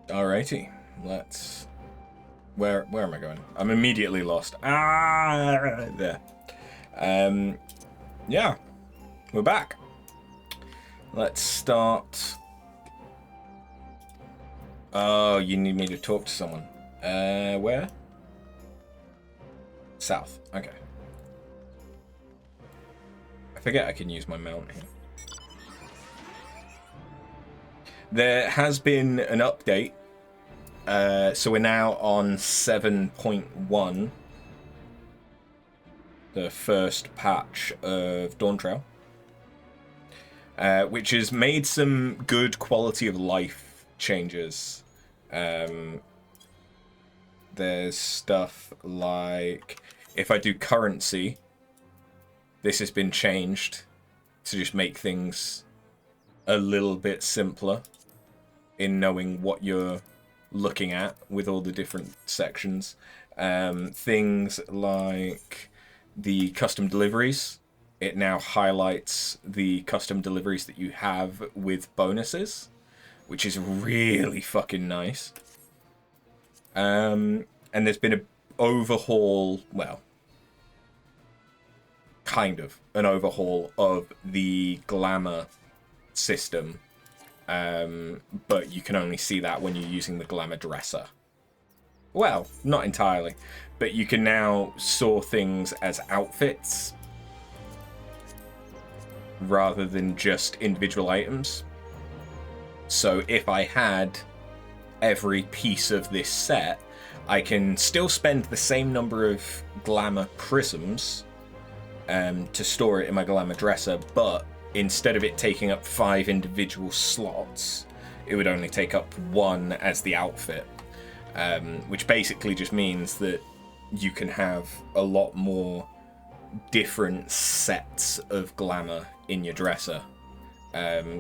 Alrighty, let's... Where am I going? I'm immediately lost. Ah, there. Yeah, we're back. Let's start... Oh, you need me to talk to someone. Where? South, okay. I forget I can use my mount here. There has been an update. So we're now on 7.1. The first patch of Dawn Trail. Which has made some good quality of life changes. There's stuff like... If I do currency, this has been changed to just make things a little bit simpler in knowing what you're looking at with all the different sections. Things like the custom deliveries. It now highlights the custom deliveries that you have with bonuses, which is really fucking nice. And there's been an overhaul, well, kind of an overhaul of the glamour system. But you can only see that when you're using the glamour dresser. Well, not entirely, but you can now sort things as outfits rather than just individual items. So if I had every piece of this set, I can still spend the same number of glamour prisms to store it in my glamour dresser, but instead of it taking up 5 individual slots, it would only take up 1 as the outfit, which basically just means that you can have a lot more different sets of glamour in your dresser.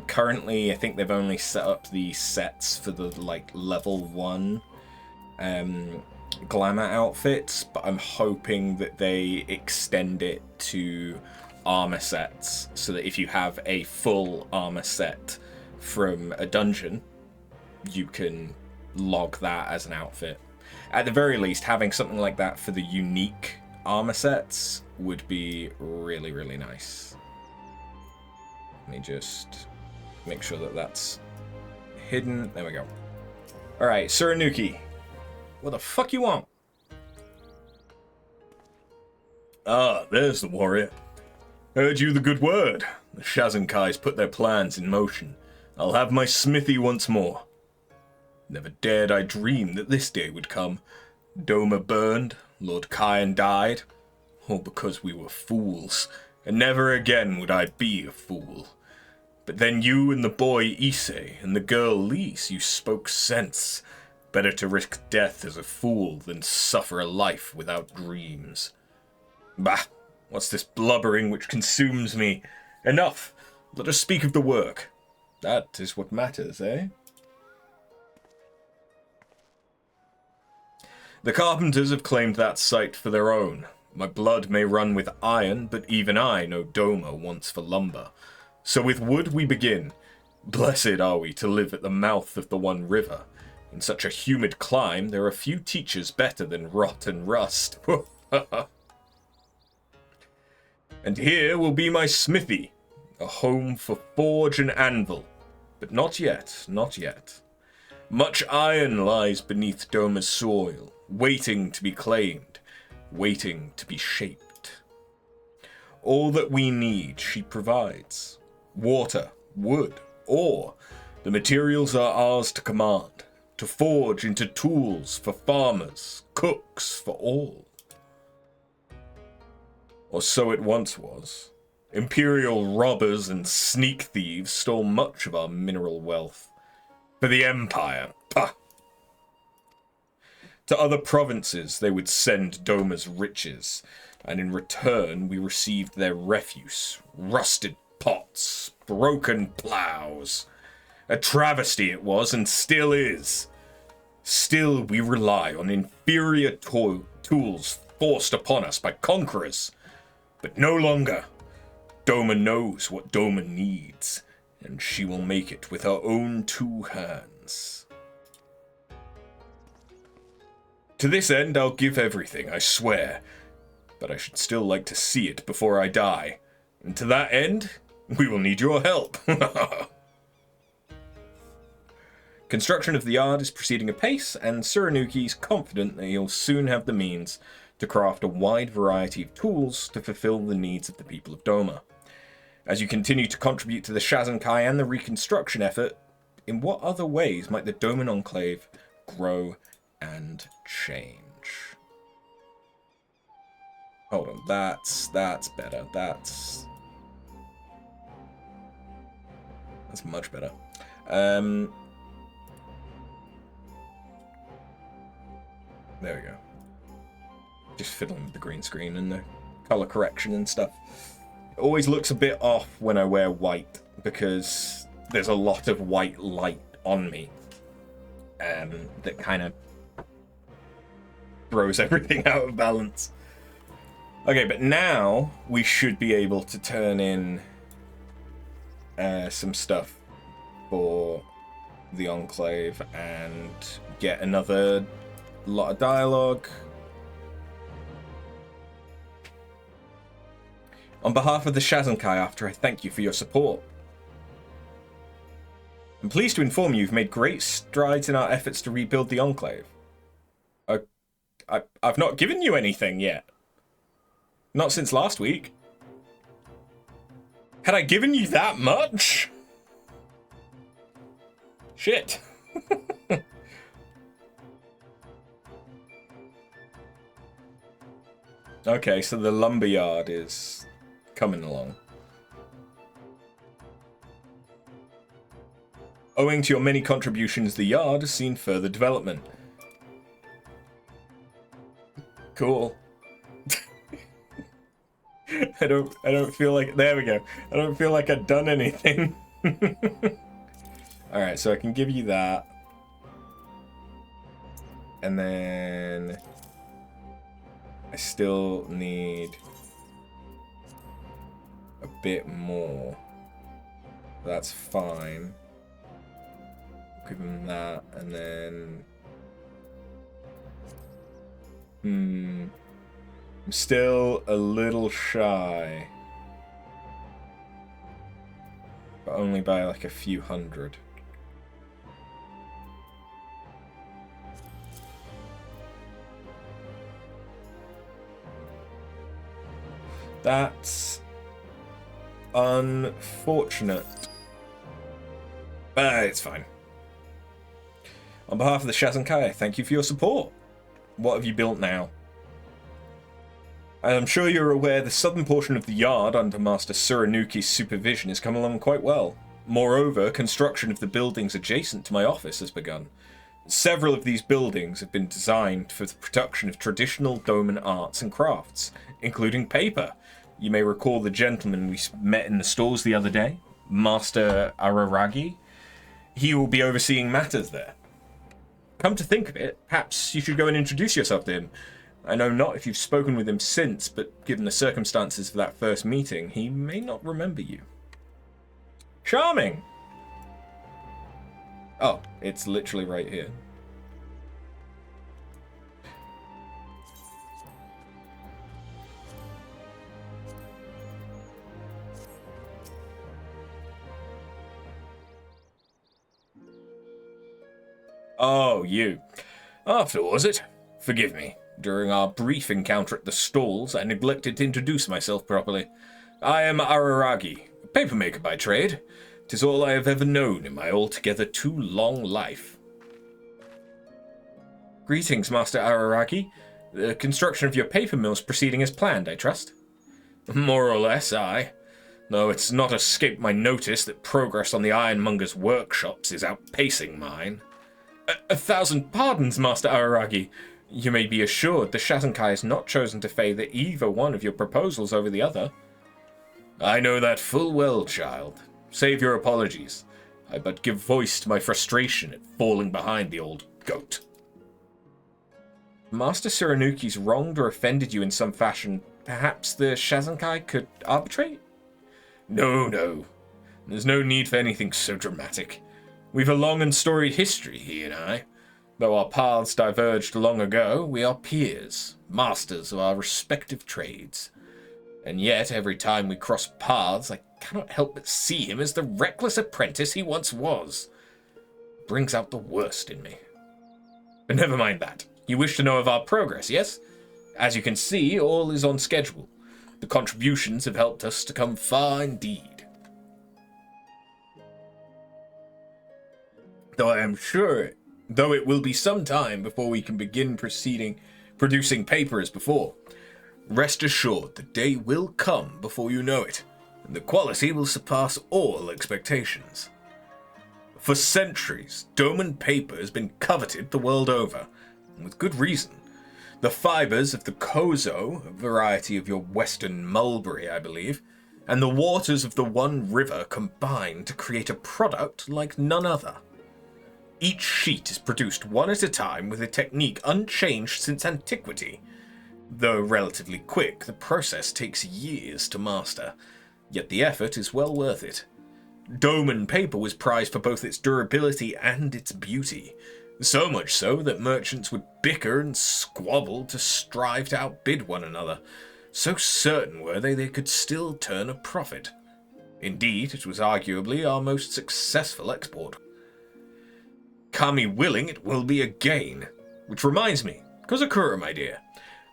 Currently, I think they've only set up the sets for the level 1 glamour outfits, but I'm hoping that they extend it to armor sets, so that if you have a full armor set from a dungeon, you can log that as an outfit. At the very least, having something like that for the unique armor sets would be really, really nice. Let me just make sure that that's hidden. There we go. Alright, Suranuki. What the fuck you want? Ah, there's the warrior. Heard you the good word. The Shazankai's put their plans in motion. I'll have my smithy once more. Never dared I dream that this day would come. Doma burned, Lord Kyan died. All because we were fools, and never again would I be a fool. But then you and the boy Issei and the girl Lise, you spoke sense. Better to risk death as a fool than suffer a life without dreams. Bah! What's this blubbering which consumes me? Enough! Let us speak of the work. That is what matters, eh? The carpenters have claimed that site for their own. My blood may run with iron, but even I know Doma wants for lumber. So with wood we begin. Blessed are we to live at the mouth of the one river. In such a humid clime, there are few teachers better than rot and rust. And here will be my smithy, a home for forge and anvil. But not yet, not yet. Much iron lies beneath Doma's soil, waiting to be claimed, waiting to be shaped. All that we need, she provides. Water, wood, ore. The materials are ours to command, to forge into tools for farmers, cooks for all. Or so it once was. Imperial robbers and sneak thieves stole much of our mineral wealth. For the Empire, pah! To other provinces they would send Doma's riches, and in return we received their refuse, rusted pots, broken plows. A travesty it was, and still is. Still we rely on inferior tools forced upon us by conquerors. But no longer. Doma knows what Doma needs, and she will make it with her own 2 hands. To this end, I'll give everything, I swear. But I should still like to see it before I die. And to that end, we will need your help. Construction of the yard is proceeding apace, and Tsurunuki's confident that he'll soon have the means to craft a wide variety of tools to fulfill the needs of the people of Doma. As you continue to contribute to the Shazenkai and the reconstruction effort, in what other ways might the Doman Enclave grow and change? Hold on, that's better. That's much better. There we go. Just fiddling with the green screen and the color correction and stuff. It always looks a bit off when I wear white because there's a lot of white light on me that kind of throws everything out of balance. Okay, but now we should be able to turn in some stuff for the Enclave and get another lot of dialogue. On behalf of the Shazenkai, after I thank you for your support. I'm pleased to inform you you've made great strides in our efforts to rebuild the Enclave. I've not given you anything yet. Not since last week. Had I given you that much? Shit. Okay, so the lumberyard is coming along. Owing to your many contributions, the yard has seen further development. Cool. I don't feel like, there we go. I don't feel like I've done anything. Alright, so I can give you that. And then I still need a bit more. That's fine. Give him that, and then I'm still a little shy, but only by like a few hundred. That's unfortunate, but it's fine. On behalf of the Shazenkai, thank you for your support. What have you built now? I'm sure you're aware the southern portion of the yard under Master Tsurunuki's supervision has come along quite well. Moreover, construction of the buildings adjacent to my office has begun. Several of these buildings have been designed for the production of traditional Doman arts and crafts, including paper. You may recall the gentleman we met in the stores the other day, Master Araragi. He will be overseeing matters there. Come to think of it, perhaps you should go and introduce yourself to him. I know not if you've spoken with him since, but given the circumstances of that first meeting, he may not remember you. Charming! Oh, it's literally right here. Oh, you. After, was it? Forgive me. During our brief encounter at the stalls, I neglected to introduce myself properly. I am Araragi, a papermaker by trade. 'Tis all I have ever known in my altogether too long life. Greetings, Master Araragi. The construction of your paper mill's proceeding as planned, I trust? More or less, aye. Though it's not escaped my notice that progress on the ironmonger's workshops is outpacing mine. 1,000 pardons, Master Araragi. You may be assured the Shazenkai has not chosen to favour either one of your proposals over the other. I know that full well, child. Save your apologies. I but give voice to my frustration at falling behind the old goat. Master Tsurunuki's wronged or offended you in some fashion. Perhaps the Shazenkai could arbitrate? No. There's no need for anything so dramatic. We've a long and storied history, he and I. Though our paths diverged long ago, we are peers, masters of our respective trades. And yet, every time we cross paths, I cannot help but see him as the reckless apprentice he once was. It brings out the worst in me. But never mind that. You wish to know of our progress, yes? As you can see, all is on schedule. The contributions have helped us to come far indeed. Though I am sure, though it will be some time before we can begin producing paper as before. Rest assured, the day will come before you know it, and the quality will surpass all expectations. For centuries, Doman paper has been coveted the world over, and with good reason. The fibers of the kozo, a variety of your western mulberry, I believe, and the waters of the one river combine to create a product like none other. Each sheet is produced one at a time with a technique unchanged since antiquity. Though relatively quick, the process takes years to master, yet the effort is well worth it. Doman paper was prized for both its durability and its beauty, so much so that merchants would bicker and squabble to strive to outbid one another. So certain were they could still turn a profit. Indeed, it was arguably our most successful export. Kami willing, it will be a gain. Which reminds me, Kozakura, my dear,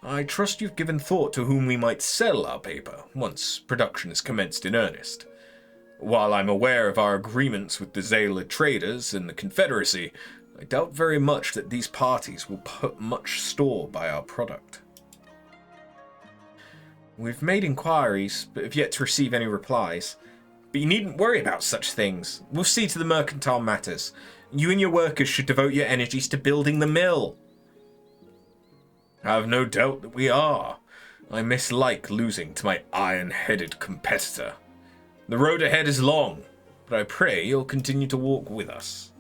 I trust you've given thought to whom we might sell our paper, once production is commenced in earnest. While I'm aware of our agreements with the Zayla traders and the Confederacy, I doubt very much that these parties will put much store by our product. We've made inquiries, but have yet to receive any replies. But you needn't worry about such things. We'll see to the mercantile matters. You and your workers should devote your energies to building the mill. I have no doubt that we are. I mislike losing to my iron-headed competitor. The road ahead is long, but I pray you'll continue to walk with us.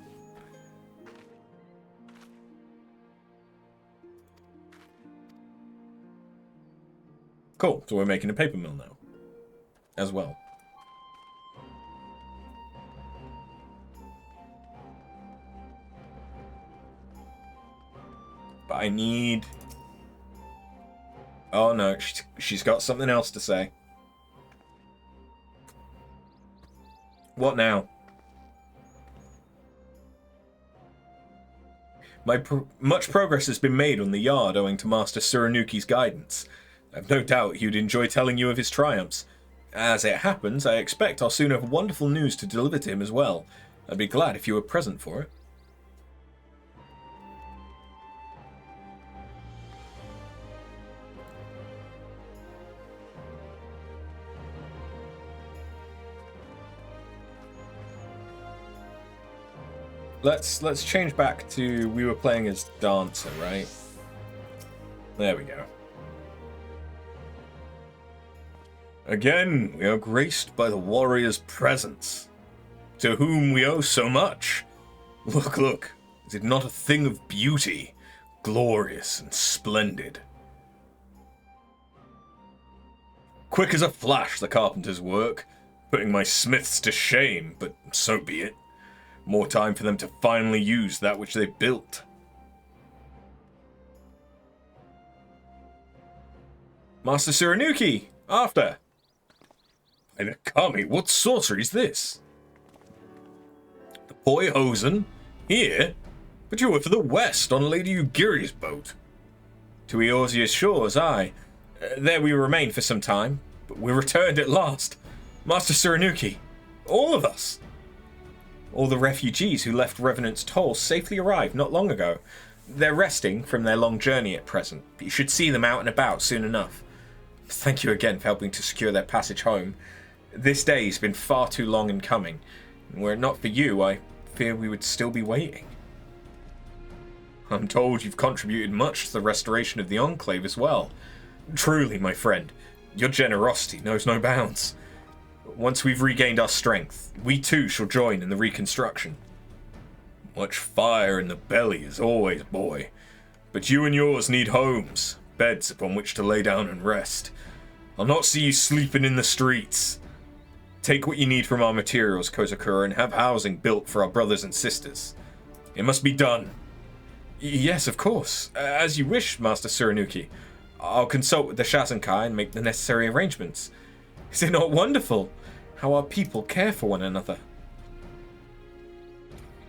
Cool, so we're making a paper mill now, as well. But I need... Oh no, she's got something else to say. What now? Much progress has been made on the yard owing to Master Suranuki's guidance. I've no doubt he'd enjoy telling you of his triumphs. As it happens, I expect I'll soon have wonderful news to deliver to him as well. I'd be glad if you were present for it. Let's change back to we were playing as Dancer, right? There we go. Again, we are graced by the warrior's presence, to whom we owe so much. Look, look, is it not a thing of beauty, glorious and splendid? Quick as a flash the carpenter's work, putting my smiths to shame, but so be it. More time for them to finally use that which they built. Master Suranuki, after. By the Kami, what sorcery is this? The boy Hosen? Here? But you were for the west on Lady Ugiri's boat. To Eorzea's shores, aye. There we remained for some time, but we returned at last. Master Suranuki, all of us. All the refugees who left Revenant's Toll safely arrived not long ago. They're resting from their long journey at present, but you should see them out and about soon enough. Thank you again for helping to secure their passage home. This day has been far too long in coming, and were it not for you, I fear we would still be waiting. I'm told you've contributed much to the restoration of the Enclave as well. Truly, my friend, your generosity knows no bounds. Once we've regained our strength, we too shall join in the reconstruction. Much fire in the belly as always, boy. But you and yours need homes, beds upon which to lay down and rest. I'll not see you sleeping in the streets. Take what you need from our materials, Kozakura, and have housing built for our brothers and sisters. It must be done. Yes, of course. As you wish, Master Suranuki. I'll consult with the Shazenkai and make the necessary arrangements. Is it not wonderful how our people care for one another?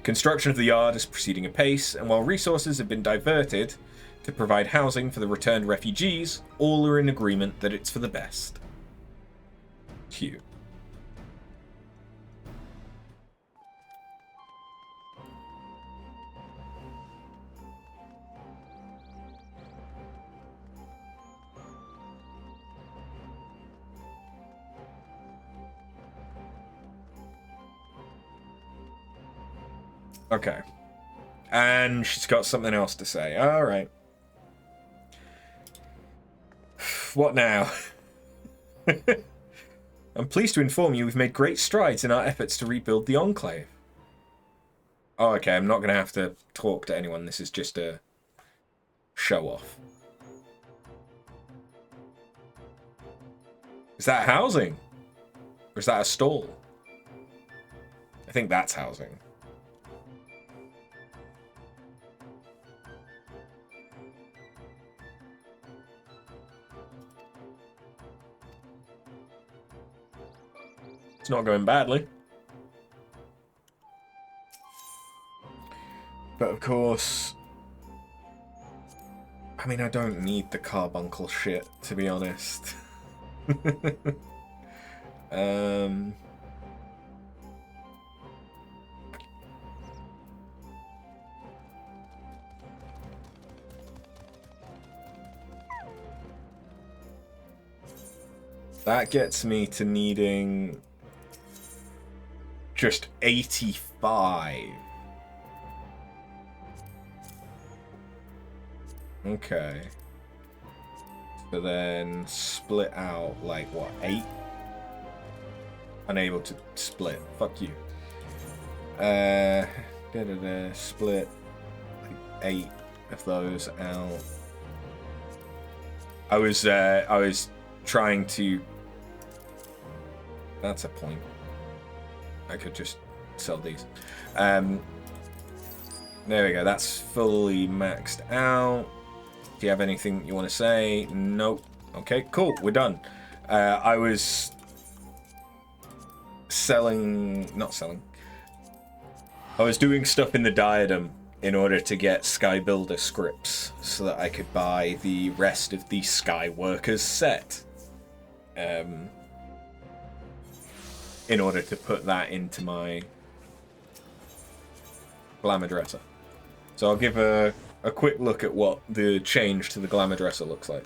Construction of the yard is proceeding apace, and while resources have been diverted to provide housing for the returned refugees, all are in agreement that it's for the best. Cute. Okay. And she's got something else to say. Alright. What now? I'm pleased to inform you we've made great strides in our efforts to rebuild the Enclave. Oh, okay, I'm not going to have to talk to anyone. This is just a show-off. Is that housing? Or is that a stall? I think that's housing. It's not going badly. But of course, I mean, I don't need the carbuncle shit, to be honest. That gets me to needing just 85. Okay. So then split out like what, 8? Unable to split. Fuck you. Split like 8 of those out. I was trying to. That's a point. I could just sell these. There we go. That's fully maxed out. Do you have anything you want to say? Nope. Okay, cool. We're done. I was not selling. I was doing stuff in the Diadem in order to get Sky Builder scripts so that I could buy the rest of the Sky Workers set. In order to put that into my Glamour Dresser. So I'll give a quick look at what the change to the Glamour Dresser looks like.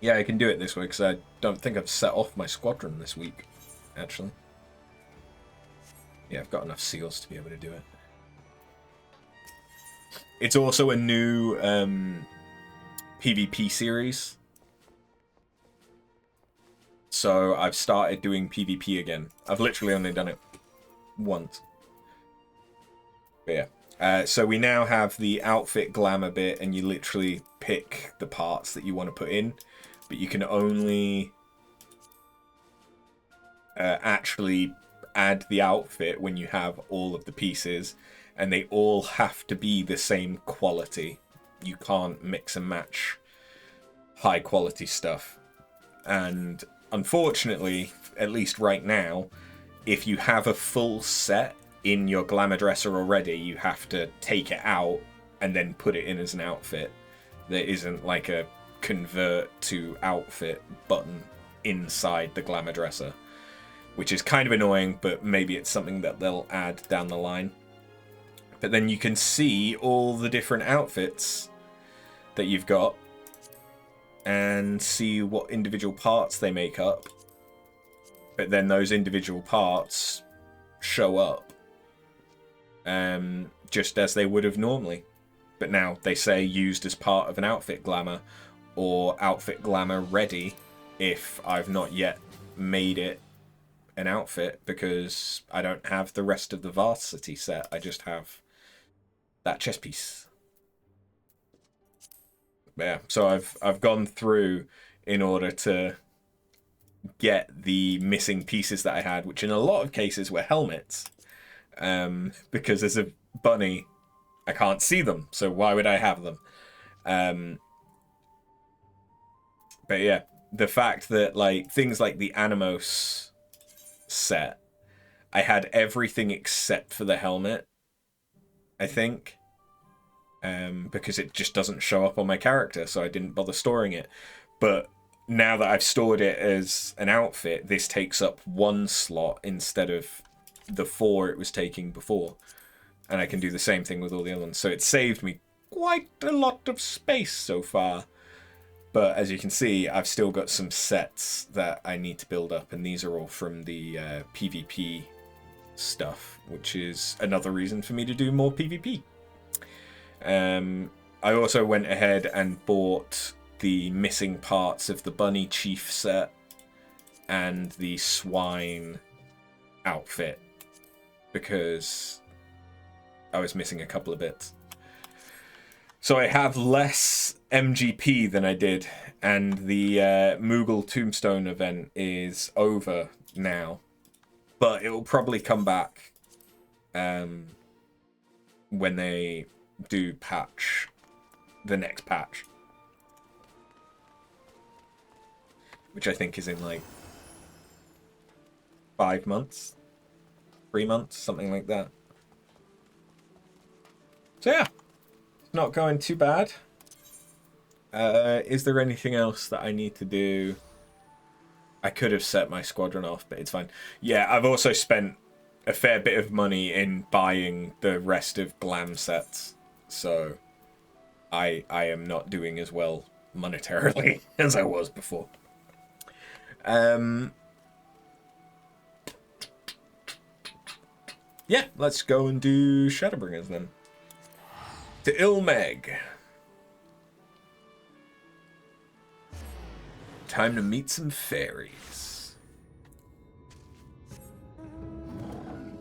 Yeah, I can do it this way because I don't think I've set off my squadron this week, actually. Yeah, I've got enough seals to be able to do it. It's also a new PvP series. So I've started doing PvP again. I've literally only done it once. But yeah. So we now have the outfit glamour bit, and you literally pick the parts that you want to put in. But you can only actually add the outfit when you have all of the pieces. And they all have to be the same quality. You can't mix and match high quality stuff. And unfortunately, at least right now, if you have a full set in your Glamour Dresser already, you have to take it out and then put it in as an outfit. There isn't like a convert to outfit button inside the Glamour Dresser, which is kind of annoying, but maybe it's something that they'll add down the line. But then you can see all the different outfits that you've got and see what individual parts they make up. But then those individual parts show up just as they would have normally. But now they say used as part of an outfit glamour or outfit glamour ready if I've not yet made it an outfit because I don't have the rest of the varsity set. I just have that chess piece. Yeah, so I've gone through in order to get the missing pieces that I had, which in a lot of cases were helmets. Because as a bunny, I can't see them, so why would I have them? But yeah, the fact that like things like the Animos set, I had everything except for the helmet, I think. Because it just doesn't show up on my character, so I didn't bother storing it. But now that I've stored it as an outfit, this takes up 1 slot instead of the 4 it was taking before. And I can do the same thing with all the other ones. So it saved me quite a lot of space so far. But as you can see, I've still got some sets that I need to build up, and these are all from the PvP stuff, which is another reason for me to do more PvP. I also went ahead and bought the missing parts of the Bunny Chief set and the Swine outfit because I was missing a couple of bits. So I have less MGP than I did, and the Moogle Tombstone event is over now. But it will probably come back when they do patch the next patch. Which I think is in like 5 months, 3 months, something like that. So yeah, not going too bad. Is there anything else that I need to do? I could have set my squadron off, but it's fine. Yeah, I've also spent a fair bit of money in buying the rest of glam sets, so I am not doing as well monetarily as I was before. Yeah, let's go and do Shadowbringers then. To Ilmeg. Time to meet some fairies.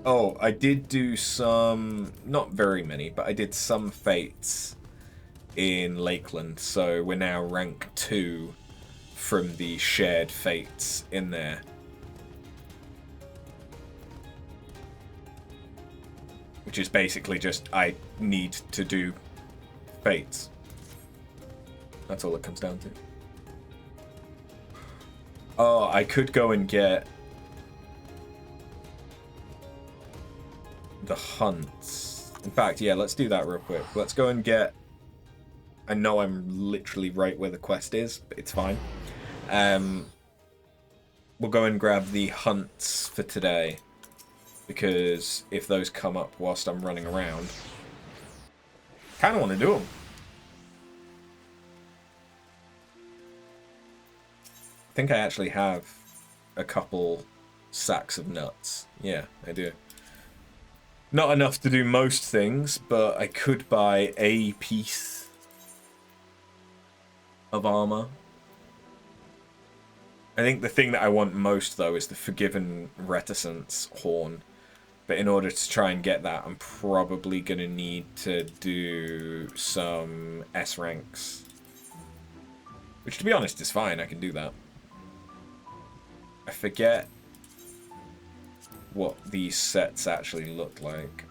Oh, I did do some, not very many, but I did some fates in Lakeland, so we're now rank 2 from the shared fates in there. Which is basically just, I need to do fates. That's all it comes down to. Oh, I could go and get the hunts. In fact, yeah, let's do that real quick. Let's go and get... I know I'm literally right where the quest is, but it's fine. We'll go and grab the hunts for today, because if those come up whilst I'm running around, kind of want to do them. I think I actually have a couple sacks of nuts. Yeah, I do. Not enough to do most things, but I could buy a piece of armor. I think the thing that I want most, though, is the Forgiven Reticence horn. But in order to try and get that, I'm probably going to need to do some S ranks. Which, to be honest, is fine. I can do that. I forget what these sets actually look like.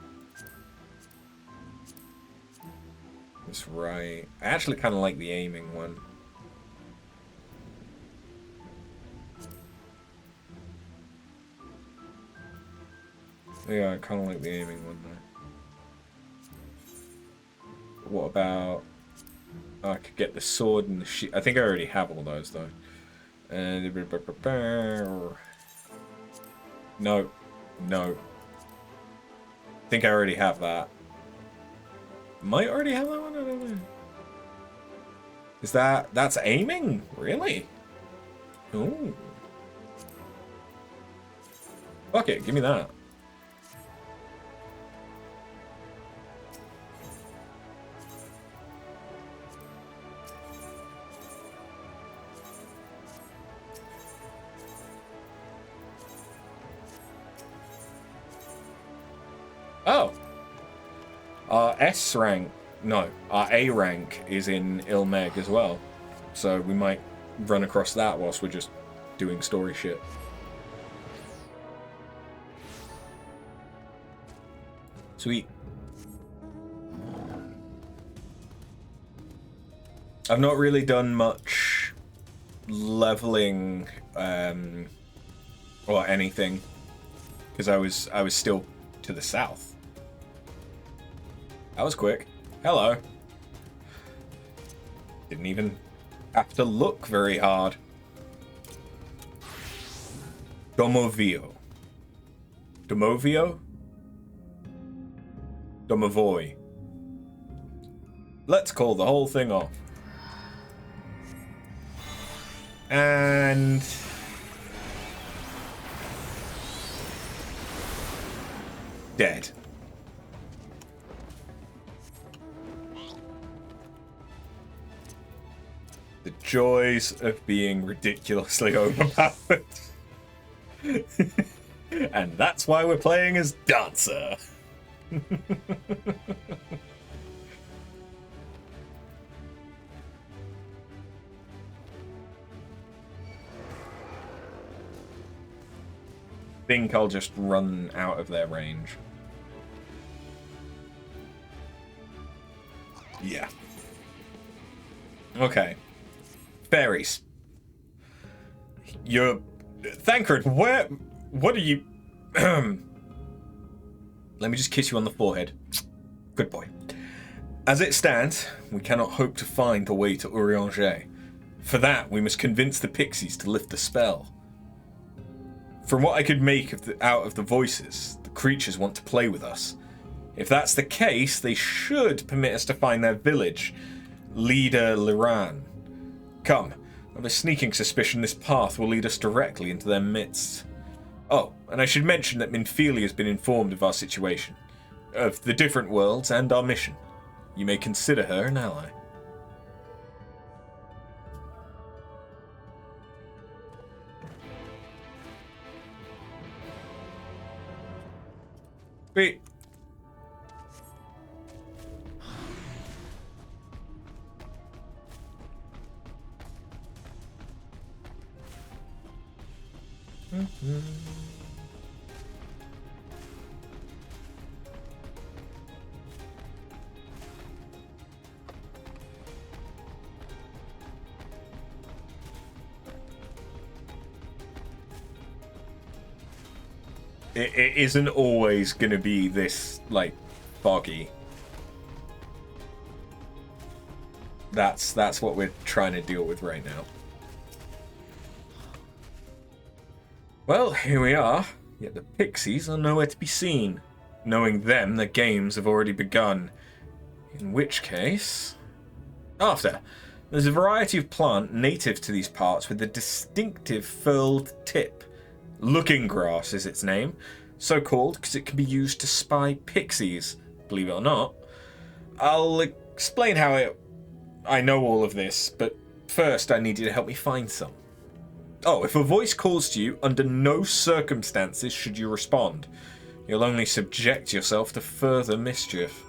That's right. I actually kind of like the aiming one. Yeah, I kind of like the aiming one though. What about... Oh, I could get the sword and the shield. I think I already have all those though. No. No. I think I already have that. Might already have that one? I don't know. Is that... That's aiming? Really? Ooh. Fuck it, give me that. Oh. Our S rank, no, our A rank is in Ilmeg as well. So we might run across that whilst we're just doing story shit. Sweet. I've not really done much leveling or anything because I was still to the south. That was quick. Hello. Didn't even have to look very hard. Domovio. Domovio? Domovoy. Let's call the whole thing off. And... dead. The joys of being ridiculously overpowered. And that's why we're playing as Dancer. Think I'll just run out of their range. Yeah. Okay. Fairies. You're... Thancred, where... What are you... Let me just kiss you on the forehead. Good boy. As it stands, we cannot hope to find the way to Urianger. For that, we must convince the pixies to lift the spell. From what I could make out of the voices, the creatures want to play with us. If that's the case, they should permit us to find their village, leader Liran. Come, I have a sneaking suspicion this path will lead us directly into their midst. Oh, and I should mention that Minfilia has been informed of our situation, of the different worlds and our mission. You may consider her an ally. Sweet. It isn't always going to be this, like, foggy. That's what we're trying to deal with right now. Well, here we are, yet the pixies are nowhere to be seen. Knowing them, the games have already begun. In which case... After. There's a variety of plant native to these parts with a distinctive furled tip. Looking Grass is its name, so called because it can be used to spy pixies, believe it or not. I'll explain how I know all of this, but first I need you to help me find some. Oh, if a voice calls to you, under no circumstances should you respond. You'll only subject yourself to further mischief.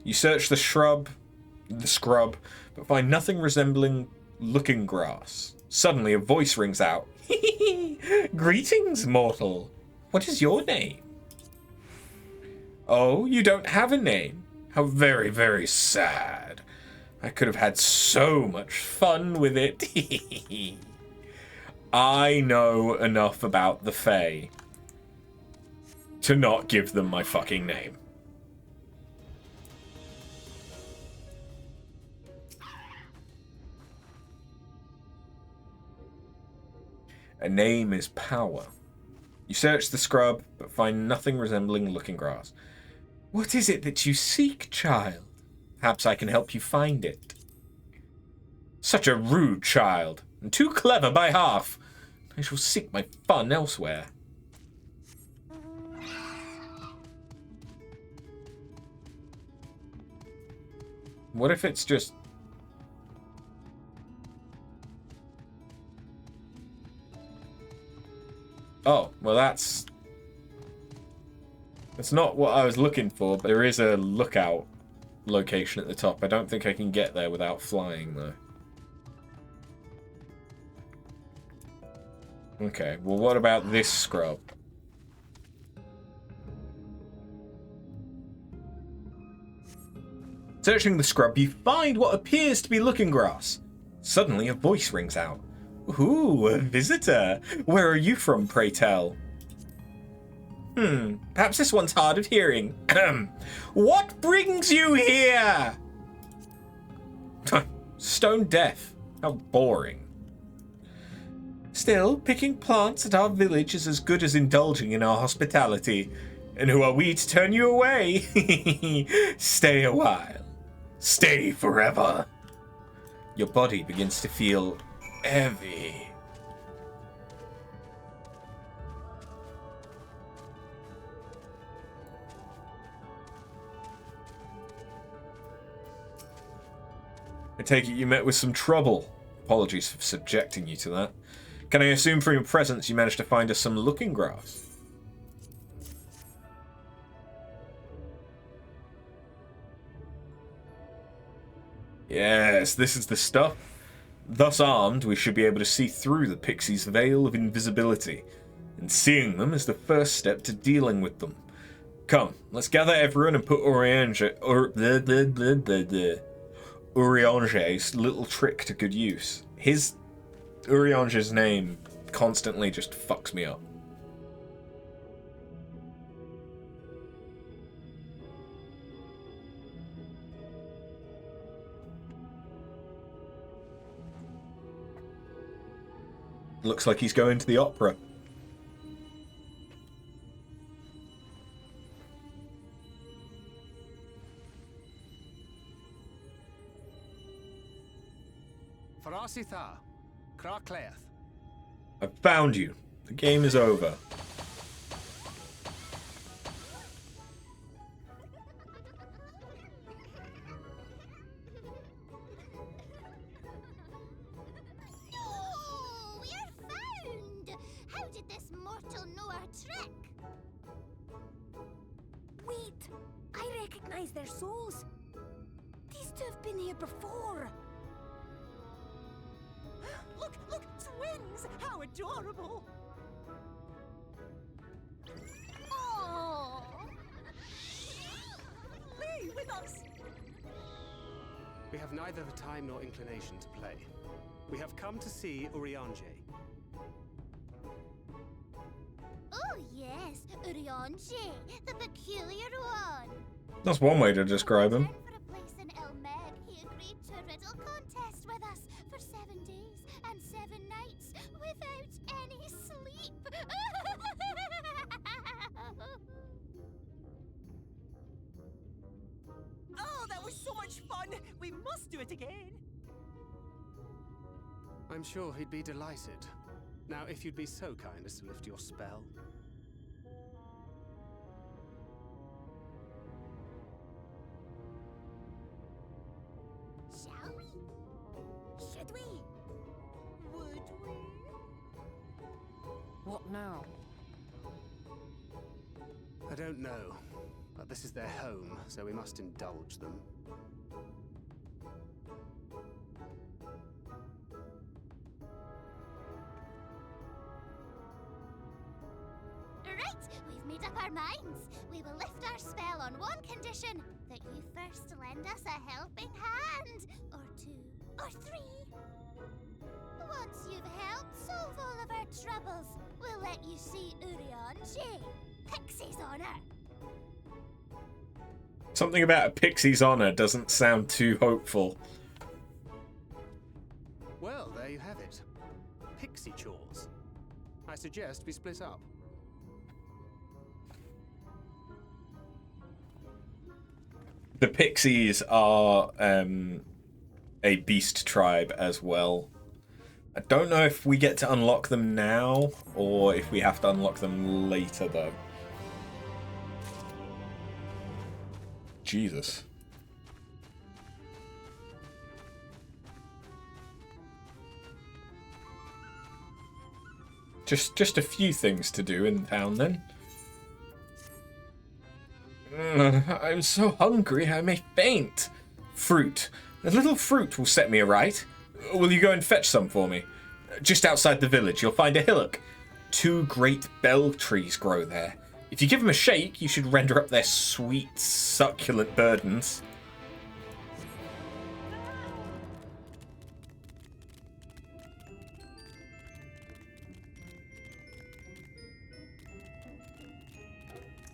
You search the scrub, but find nothing resembling Looking Grass. Suddenly a voice rings out. Greetings, mortal. What is your name? Oh, you don't have a name. How very, very sad. I could have had so much fun with it. I know enough about the Fae to not give them my fucking name. A name is power. You search the scrub, but find nothing resembling Looking Grass. What is it that you seek, child? Perhaps I can help you find it. Such a rude child, and too clever by half. I shall seek my fun elsewhere. What if it's just... Oh, well that's not what I was looking for, but there is a lookout location at the top. I don't think I can get there without flying, though. Okay, well, what about this scrub? Searching the scrub, you find what appears to be looking grass. Suddenly, a voice rings out. Ooh, a visitor. Where are you from, pray tell? Perhaps this one's hard of hearing. What brings you here? Stone deaf. How boring. Still, picking plants at our village is as good as indulging in our hospitality. And who are we to turn you away? Stay a while. Stay forever. Your body begins to feel heavy. I take it you met with some trouble. Apologies for subjecting you to that. Can I assume from your presence you managed to find us some looking grass? Yes, this is the stuff. Thus armed, we should be able to see through the pixie's veil of invisibility, and seeing them is the first step to dealing with them. Come, let's gather everyone and put Uriange's little trick to good use. Uriange's name constantly just fucks me up. Looks like he's going to the opera. I found you. The game is over. Their souls. These two have been here before. Look, twins! How adorable! Oh! Play with us! We have neither the time nor inclination to play. We have come to see Uriange. Oh yes, Uriange, the peculiar one. That's one way to describe him. For a place in El-Meg, he agreed to a riddle contest with us for 7 days and 7 nights without any sleep. Oh, that was so much fun! We must do it again! I'm sure he'd be delighted. Now, if you'd be so kind as to lift your spell. Shall we? Should we? Would we? What now? I don't know, but this is their home, so we must indulge them. Right, we've made up our minds. We will lift our spell on one condition: that you first lend us a helping hand, or 2, or 3. Once you've helped solve all of our troubles, we'll let you see Uriange. Pixie's honor. Something about a pixie's honor doesn't sound too hopeful. Well, there you have it. Pixie chores. I suggest we split up. The pixies are a beast tribe as well. I don't know if we get to unlock them now or if we have to unlock them later, though. Jesus. Just a few things to do in town, then. I'm so hungry I may faint. Fruit. A little fruit will set me aright. Will you go and fetch some for me? just outside the village, you'll find a hillock. 2 great bell trees grow there. If you give them a shake, you should render up their sweet, succulent burdens.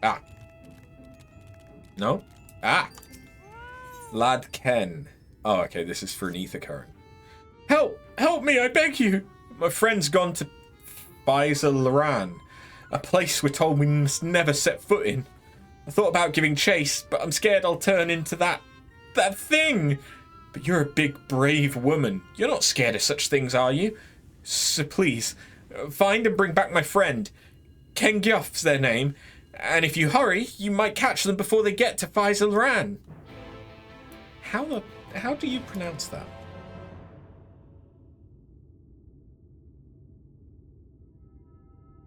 Ah. No? Ah. Lad Ken. Oh, okay, this is for an ether current. Help! Help me, I beg you! My friend's gone to Loran, a place we're told we must never set foot in. I thought about giving chase, but I'm scared I'll turn into that thing. But you're a big, brave woman. You're not scared of such things, are you? So please, find and bring back my friend. Ken Gyuff's their name, and if you hurry, you might catch them before they get to Loran. How do you pronounce that?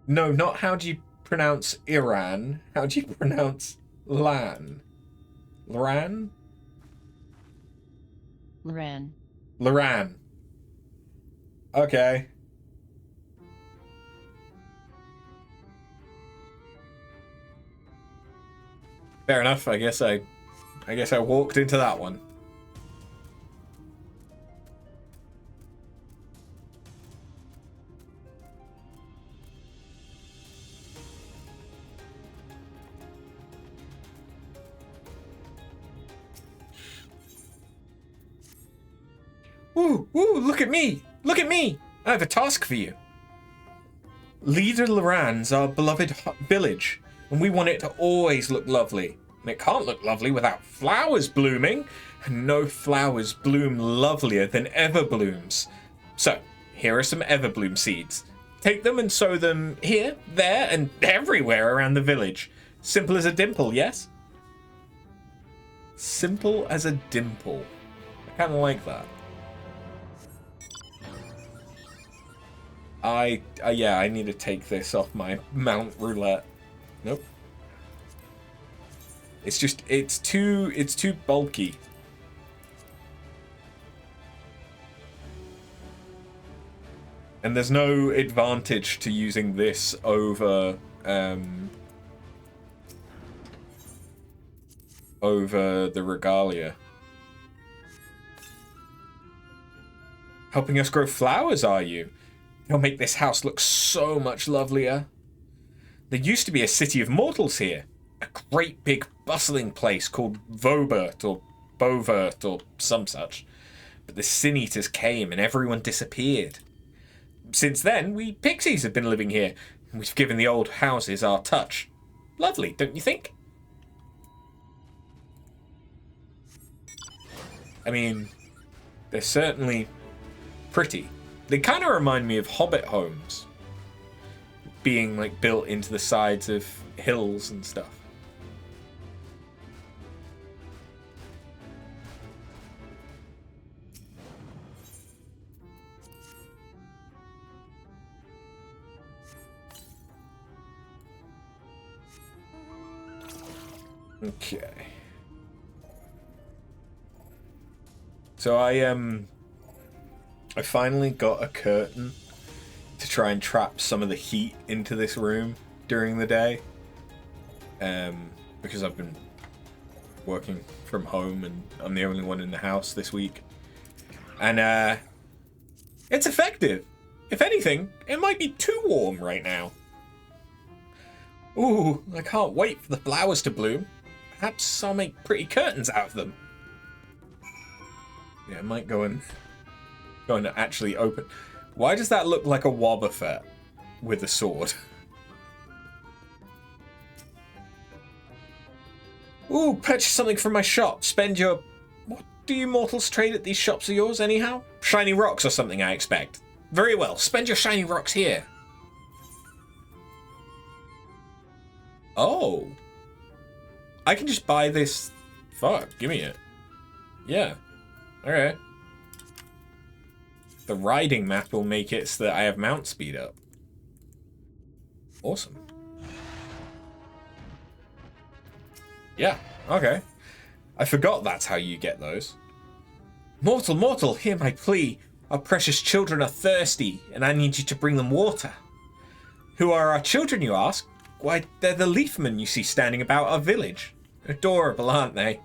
No, not how do you pronounce Iran. How do you pronounce Lan? Loran? Loran. Okay. Fair enough. I guess I walked into that one. Ooh, look at me! Look at me! I have a task for you. Leader Loran's our beloved village, and we want it to always look lovely. And it can't look lovely without flowers blooming, and no flowers bloom lovelier than Everblooms. So, here are some Everbloom seeds. Take them and sow them here, there, and everywhere around the village. Simple as a dimple, yes? Simple as a dimple. I kind of like that. Yeah, I need to take this off my Mount Roulette. Nope. It's too bulky. And there's no advantage to using this over the regalia. Helping us grow flowers, are you? You'll make this house look so much lovelier. There used to be a city of mortals here. A great big bustling place called Vobert or Bovert or some such. But the Sin Eaters came and everyone disappeared. Since then, we pixies have been living here. And we've given the old houses our touch. Lovely, don't you think? I mean, they're certainly pretty. They kind of remind me of Hobbit homes, being like built into the sides of hills and stuff. Okay. So I finally got a curtain to try and trap some of the heat into this room during the day. Because I've been working from home and I'm the only one in the house this week. And it's effective. If anything, it might be too warm right now. Ooh, I can't wait for the flowers to bloom. Perhaps I'll make pretty curtains out of them. Yeah, I might go and actually open. Why does that look like a Wobbuffet with a sword? Ooh, purchase something from my shop. Spend your... What do you mortals trade at these shops of yours, anyhow? Shiny rocks or something, I expect. Very well, spend your shiny rocks here. Oh. I can just buy this... Fuck, give me it. Yeah. Alright. The riding map will make it so that I have mount speed up. Awesome. Yeah, okay. I forgot that's how you get those. Mortal, hear my plea. Our precious children are thirsty, and I need you to bring them water. Who are our children, you ask? Why, they're the leafmen you see standing about our village. Adorable, aren't they?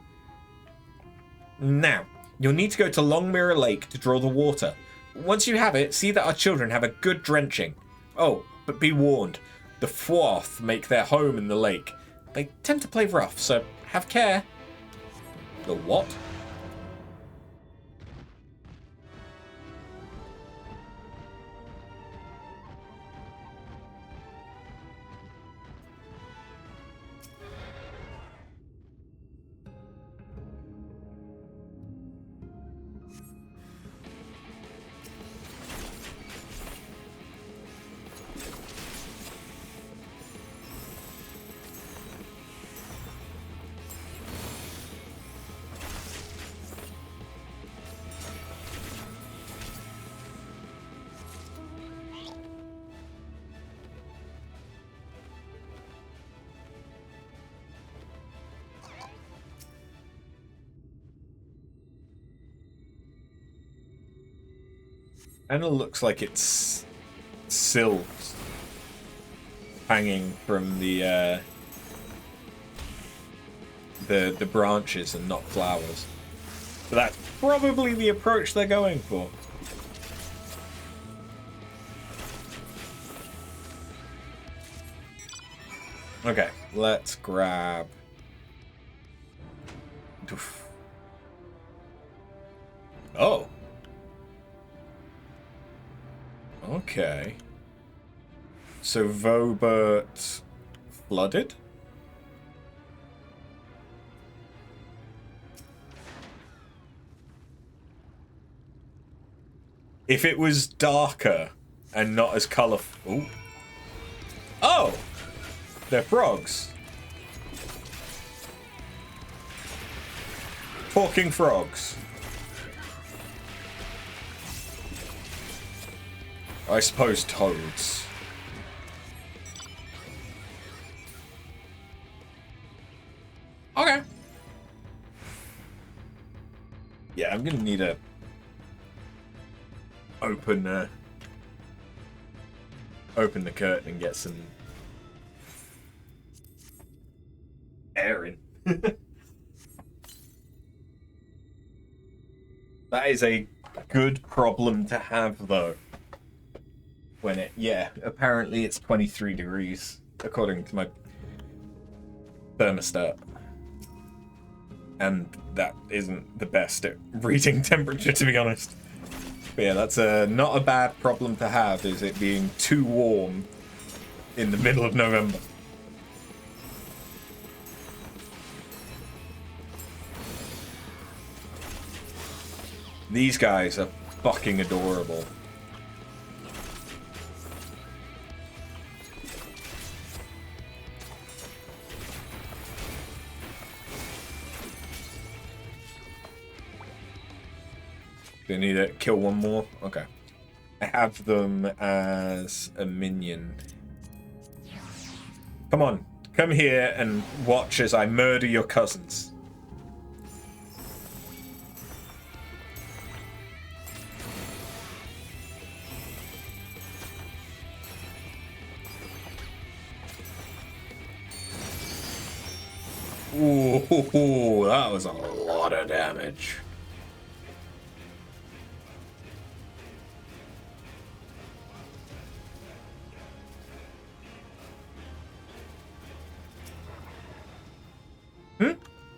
Now, you'll need to go to Long Mirror Lake to draw the water. Once you have it, see that our children have a good drenching. Oh, but be warned, the Fwoth make their home in the lake. They tend to play rough, so have care. The what? And it looks like it's silks hanging from the branches and not flowers. But that's probably the approach they're going for. Okay, let's grab. Oh. Okay. So Vobert flooded? If it was darker and not as colourful... Oh! They're frogs. Talking frogs. I suppose toads. Okay. Yeah, I'm gonna need to open the curtain and get some air in. That is a good problem to have, though. When it, yeah, apparently it's 23 degrees, according to my thermostat. And that isn't the best at reading temperature, to be honest. But yeah, that's not a bad problem to have, is it being too warm in the middle of November. These guys are fucking adorable. Do I need to kill one more? Okay. I have them as a minion. Come on. Come here and watch as I murder your cousins. Ooh, that was a lot of damage.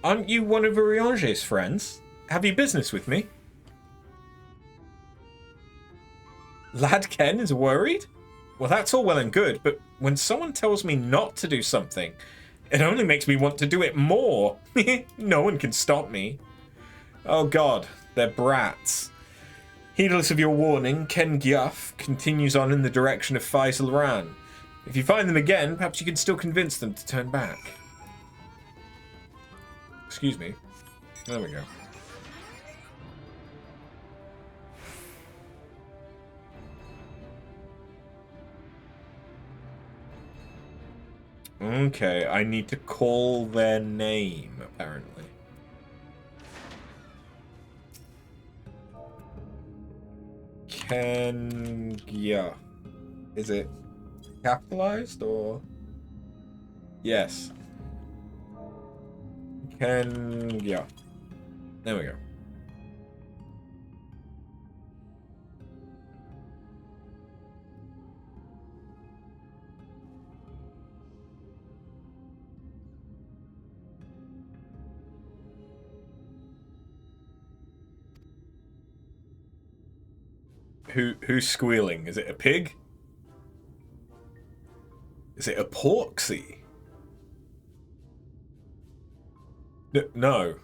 Aren't you one of Uriange's friends? Have you business with me? Lad Ken is worried? Well, that's all well and good, but when someone tells me not to do something, it only makes me want to do it more. No one can stop me. Oh god, they're brats. Heedless of your warning, Ken Gyuff continues on in the direction of Faisal Ran. If you find them again, perhaps you can still convince them to turn back. Excuse me. There we go. Okay, I need to call their name, apparently. Yeah. Is it capitalized or? Yes. Yeah. There we go. Who's squealing? Is it a pig? Is it a porksy? No.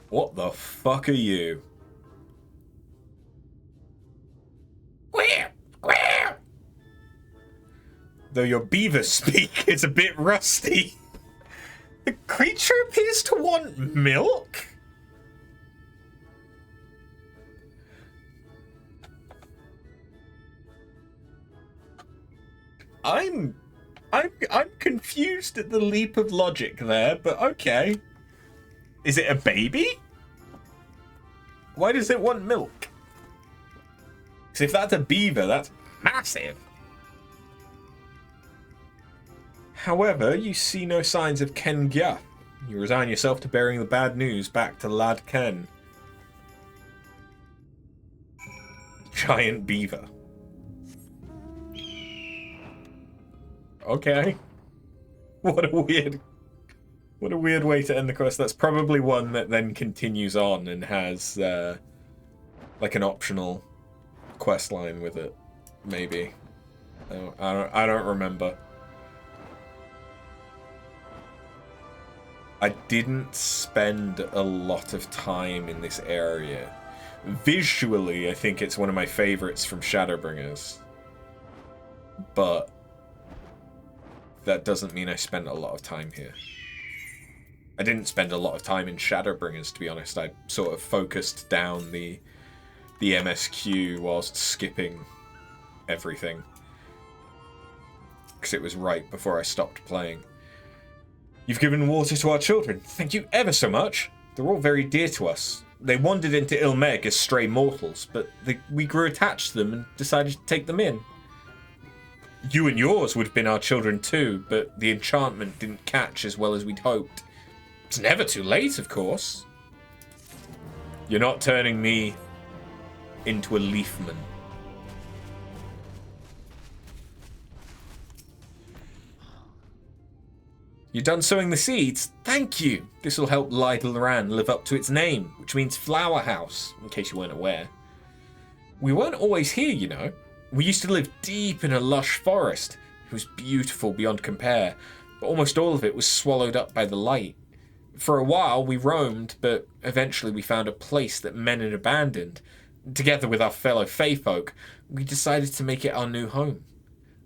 What the fuck are you? Though your beaver speak is a bit rusty. The creature appears to want milk? I'm confused at the leap of logic there, but okay. Is it a baby? Why does it want milk? Because if that's a beaver, that's massive. However, you see no signs of Ken Gya. You resign yourself to bearing the bad news back to Lad Ken. Giant beaver. Okay. What a weird way to end the quest. That's probably one that then continues on and has like an optional quest line with it. Maybe. I don't remember. I didn't spend a lot of time in this area. Visually, I think it's one of my favorites from Shadowbringers. But that doesn't mean I spent a lot of time here. I didn't spend a lot of time in Shadowbringers, to be honest. I sort of focused down the MSQ whilst skipping everything. Because it was right before I stopped playing. You've given water to our children. Thank you ever so much. They're all very dear to us. They wandered into Ilmeg as stray mortals, but we grew attached to them and decided to take them in. You and yours would have been our children too, but the enchantment didn't catch as well as we'd hoped. It's never too late, of course. You're not turning me into a leafman. You're done sowing the seeds? Thank you! This will help Lydelan live up to its name, which means flower house, in case you weren't aware. We weren't always here, you know. We used to live deep in a lush forest. It was beautiful beyond compare, but almost all of it was swallowed up by the light. For a while we roamed, but eventually we found a place that men had abandoned. Together with our fellow Fae folk, we decided to make it our new home.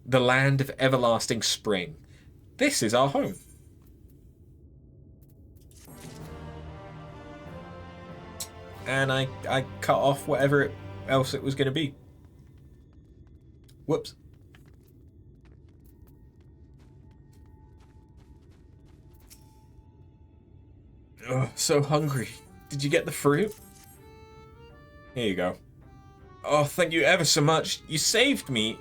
The land of everlasting spring. This is our home. And I cut off whatever else it was going to be. Whoops. Ugh, so hungry. Did you get the fruit? Here you go. Oh, thank you ever so much. You saved me.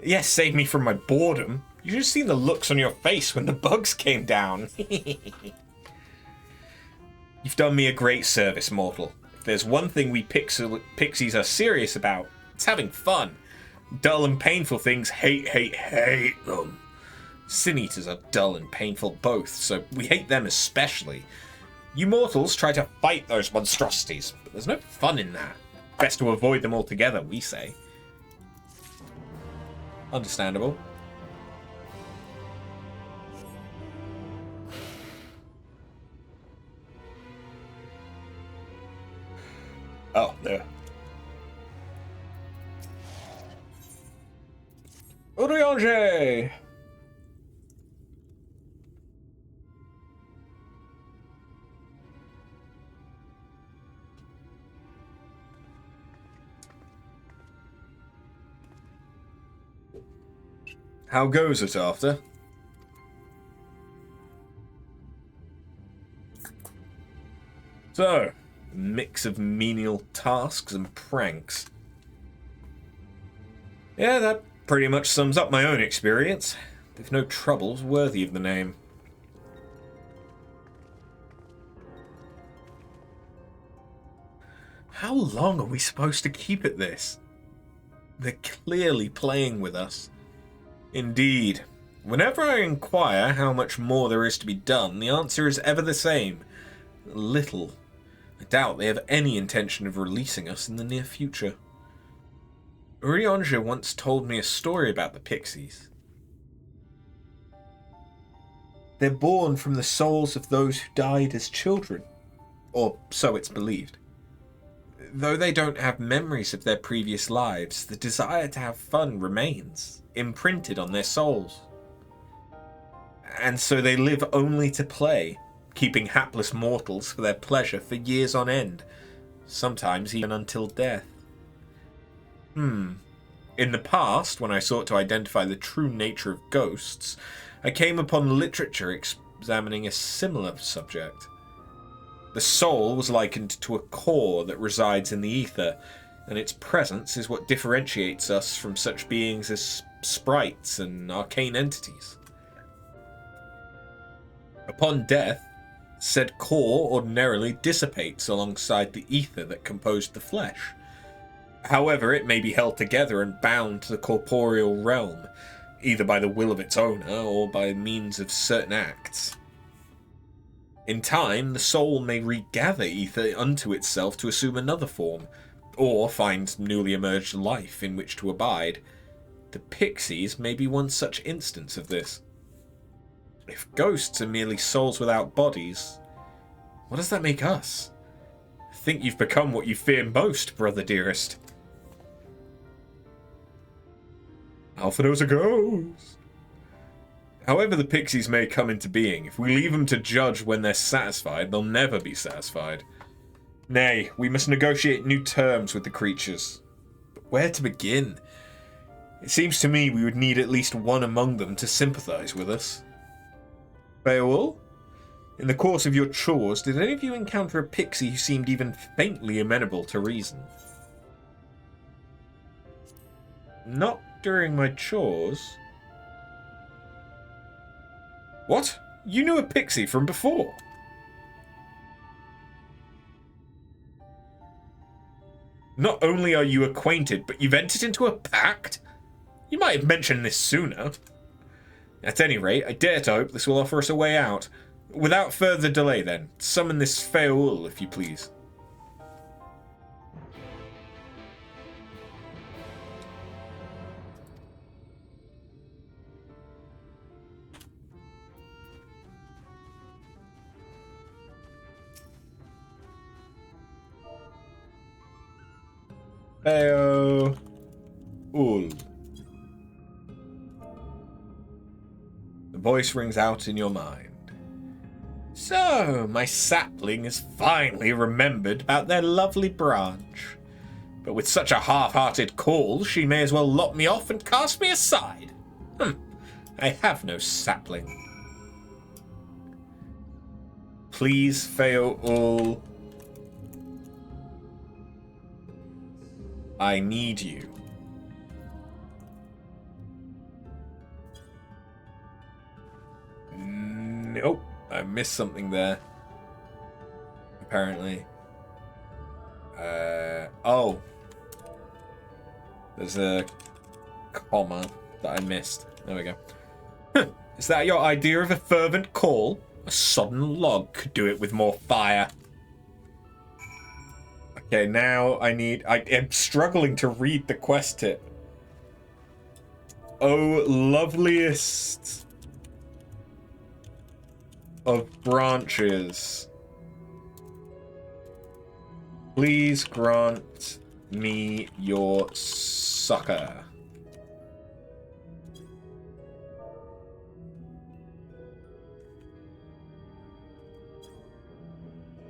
Yes, saved me from my boredom. You should have seen the looks on your face when the bugs came down. You've done me a great service, mortal. If there's one thing we pixies are serious about, it's having fun. Dull and painful things, hate them. Sin Eaters are dull and painful both, so we hate them especially. You mortals try to fight those monstrosities, but there's no fun in that. Best to avoid them altogether, we say. Understandable. Oh, there. Oriange! How goes it after? So, mix of menial tasks and pranks. Yeah, that pretty much sums up my own experience, with no troubles worthy of the name. How long are we supposed to keep at this? They're clearly playing with us. Indeed. Whenever I inquire how much more there is to be done, the answer is ever the same. Little. I doubt they have any intention of releasing us in the near future. Urianger once told me a story about the pixies. They're born from the souls of those who died as children. Or so it's believed. Though they don't have memories of their previous lives, the desire to have fun remains, imprinted on their souls. And so they live only to play, keeping hapless mortals for their pleasure for years on end, sometimes even until death. In the past, when I sought to identify the true nature of ghosts, I came upon literature examining a similar subject. The soul was likened to a core that resides in the ether, and its presence is what differentiates us from such beings as sprites and arcane entities. Upon death, said core ordinarily dissipates alongside the ether that composed the flesh. However, it may be held together and bound to the corporeal realm, either by the will of its owner or by means of certain acts. In time, the soul may regather ether unto itself to assume another form, or find newly emerged life in which to abide. The pixies may be one such instance of this. If ghosts are merely souls without bodies, what does that make us? I think you've become what you fear most, brother dearest. Alpha knows a ghost. However the pixies may come into being, if we leave them to judge when they're satisfied, they'll never be satisfied. Nay, we must negotiate new terms with the creatures. But where to begin? It seems to me we would need at least one among them to sympathize with us. Beowulf, in the course of your chores, did any of you encounter a pixie who seemed even faintly amenable to reason? Not during my chores. What? You knew a pixie from before? Not only are you acquainted, but you've entered into a pact? You might have mentioned this sooner. At any rate, I dare to hope this will offer us a way out. Without further delay, then, summon this Feoul, if you please. Feoul. The voice rings out in your mind. So, my sapling has finally remembered about their lovely branch. But with such a half-hearted call, she may as well lock me off and cast me aside. I have no sapling. Please, Feoul. I need you. Nope, I missed something there. Apparently. Oh. There's a comma that I missed. There we go. Is that your idea of a fervent call? A sodden log could do it with more fire. Okay, now I am struggling to read the quest tip. Oh, loveliest of branches, please grant me your succor.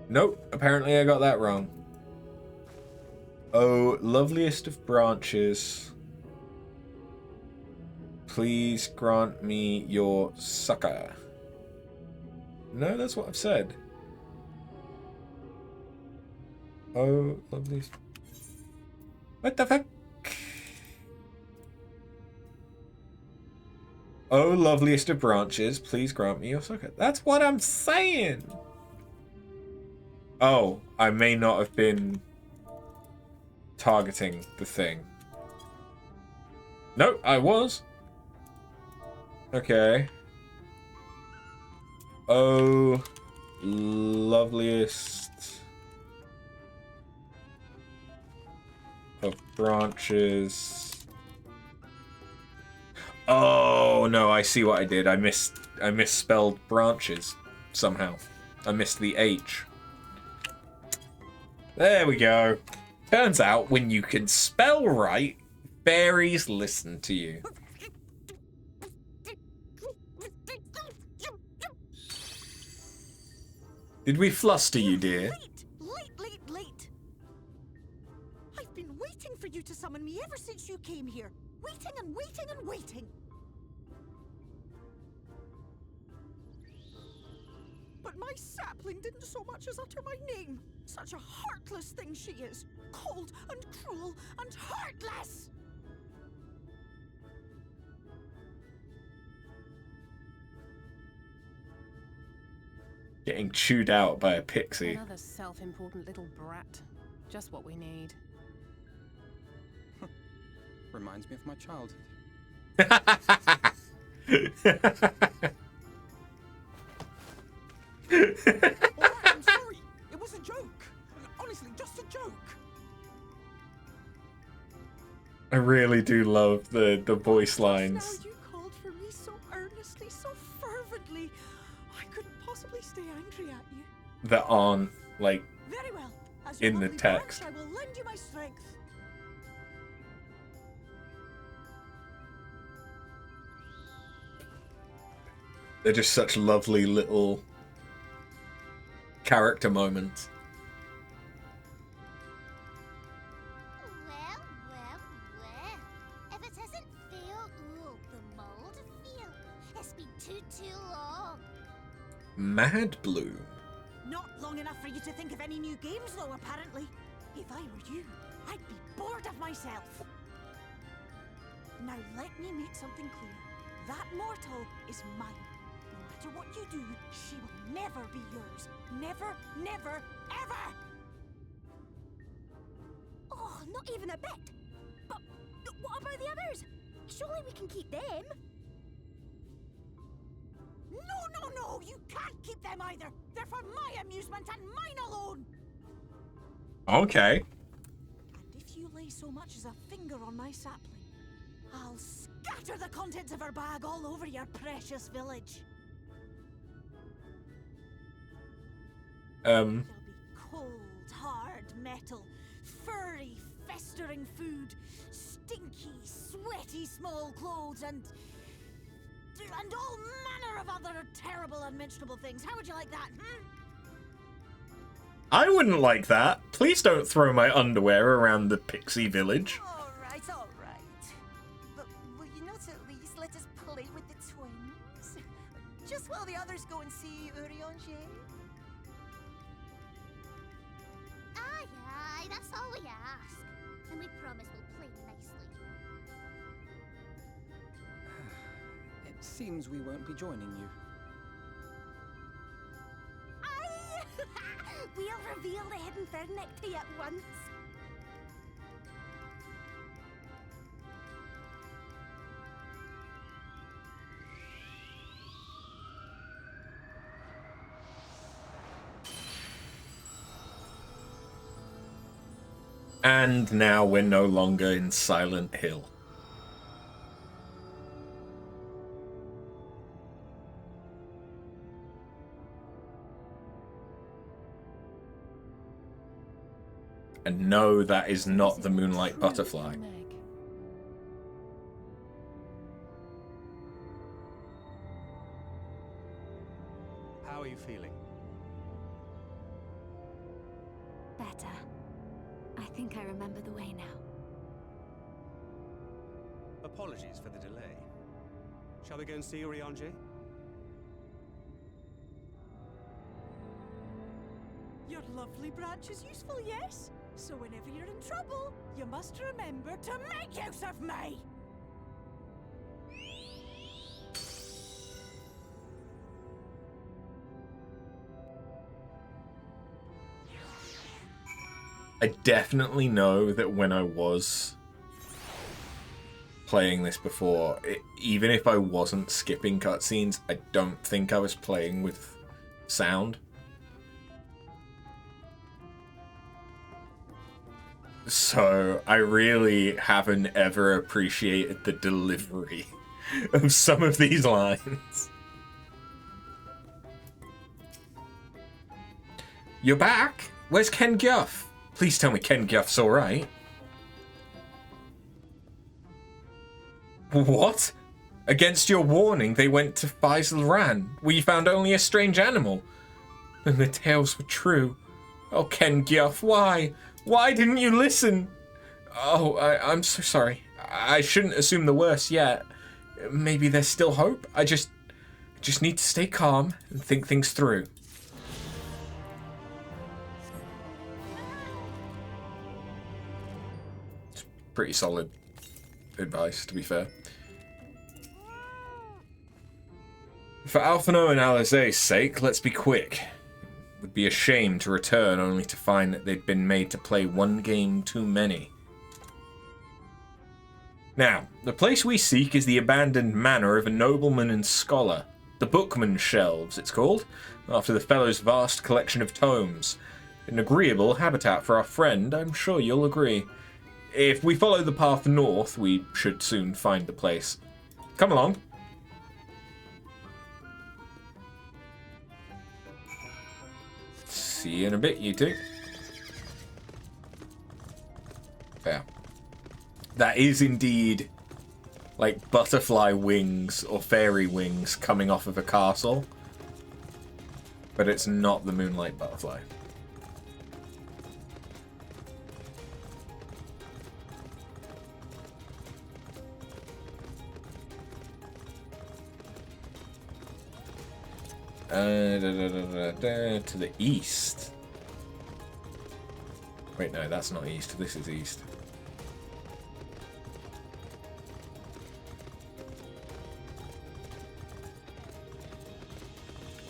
Nope, apparently I got that wrong. Oh, loveliest of branches, please grant me your succor. No, that's what I've said. Oh, lovely. What the fuck? Oh, loveliest of branches, please grant me your socket. That's what I'm saying. Oh, I may not have been targeting the thing. No, I was. Okay. Oh, loveliest of branches. Oh no, I see what I did. I misspelled branches somehow. I missed the H. There we go. Turns out when you can spell right, fairies listen to you. Did we fluster you, dear? Late. I've been waiting for you to summon me ever since you came here. Waiting and waiting and waiting. But my sapling didn't so much as utter my name. Such a heartless thing she is. Cold and cruel and heartless. Getting chewed out by a pixie. Another self-important little brat. Just what we need. Reminds me of my childhood. Alright, I'm sorry. It was a joke. Honestly, just a joke. I really do love the voice lines. Now you called for me so earnestly, so fervently. I couldn't possibly stay angry at you. That aren't, like, Very well. As in your the lovely text. branch, I will lend you my strength. They're just such lovely little character moments. Well. If it isn't Phil, the mold Phil. It's been too long. Mad Bloom. Not long enough for you to think of any new games, though, apparently. If I were you, I'd be bored of myself. Now, let me make something clear. That mortal is mine. No matter what you do, she will never be yours. Never, never, ever! Oh, not even a bit. But what about the others? Surely we can keep them. No, you can't keep them either. They're for my amusement and mine alone. Okay. And if you lay so much as a finger on my sapling, I'll scatter the contents of her bag all over your precious village. There'll be cold, hard metal, furry, festering food, stinky, sweaty small clothes, and all manner of other terrible, unmentionable things. How would you like that, I wouldn't like that. Please don't throw my underwear around the pixie village. All right. But will you not at least let us play with the twins? Just while the others go and see Urianger? Aye, that's all we ask. And we promise we'll play nicely. It seems we won't be joining you. Aye! We'll reveal the hidden Fernic to you at once. And now we're no longer in Silent Hill. And no, that is not the Moonlight Butterfly. How are you feeling? Better. I think I remember the way now. Apologies for the delay. Shall we go and see Urianger? Your lovely branch is useful, yes? So whenever you're in trouble, you must remember to make use of me! I definitely know that when I was playing this before, even if I wasn't skipping cutscenes, I don't think I was playing with sound. So I really haven't ever appreciated the delivery of some of these lines. You're back? Where's Ken Guff? Please tell me Ken Guff's alright. What? Against your warning, they went to Faisal Ran, where you found only a strange animal. And the tales were true. Oh, Ken Guff, why? Why didn't you listen? Oh, I'm so sorry. I shouldn't assume the worst yet. Maybe there's still hope? I just need to stay calm and think things through. It's pretty solid advice, to be fair. For Alphino and Alizé's sake, let's be quick. It would be a shame to return only to find that they'd been made to play one game too many. Now, the place we seek is the abandoned manor of a nobleman and scholar. The Bookman's Shelves, it's called, after the fellow's vast collection of tomes. An agreeable habitat for our friend, I'm sure you'll agree. If we follow the path north, we should soon find the place. Come along. See you in a bit, you two. Yeah. That is indeed like butterfly wings or fairy wings coming off of a castle. But it's not the Moonlight Butterfly. To the east. Wait, no, that's not east. This is east.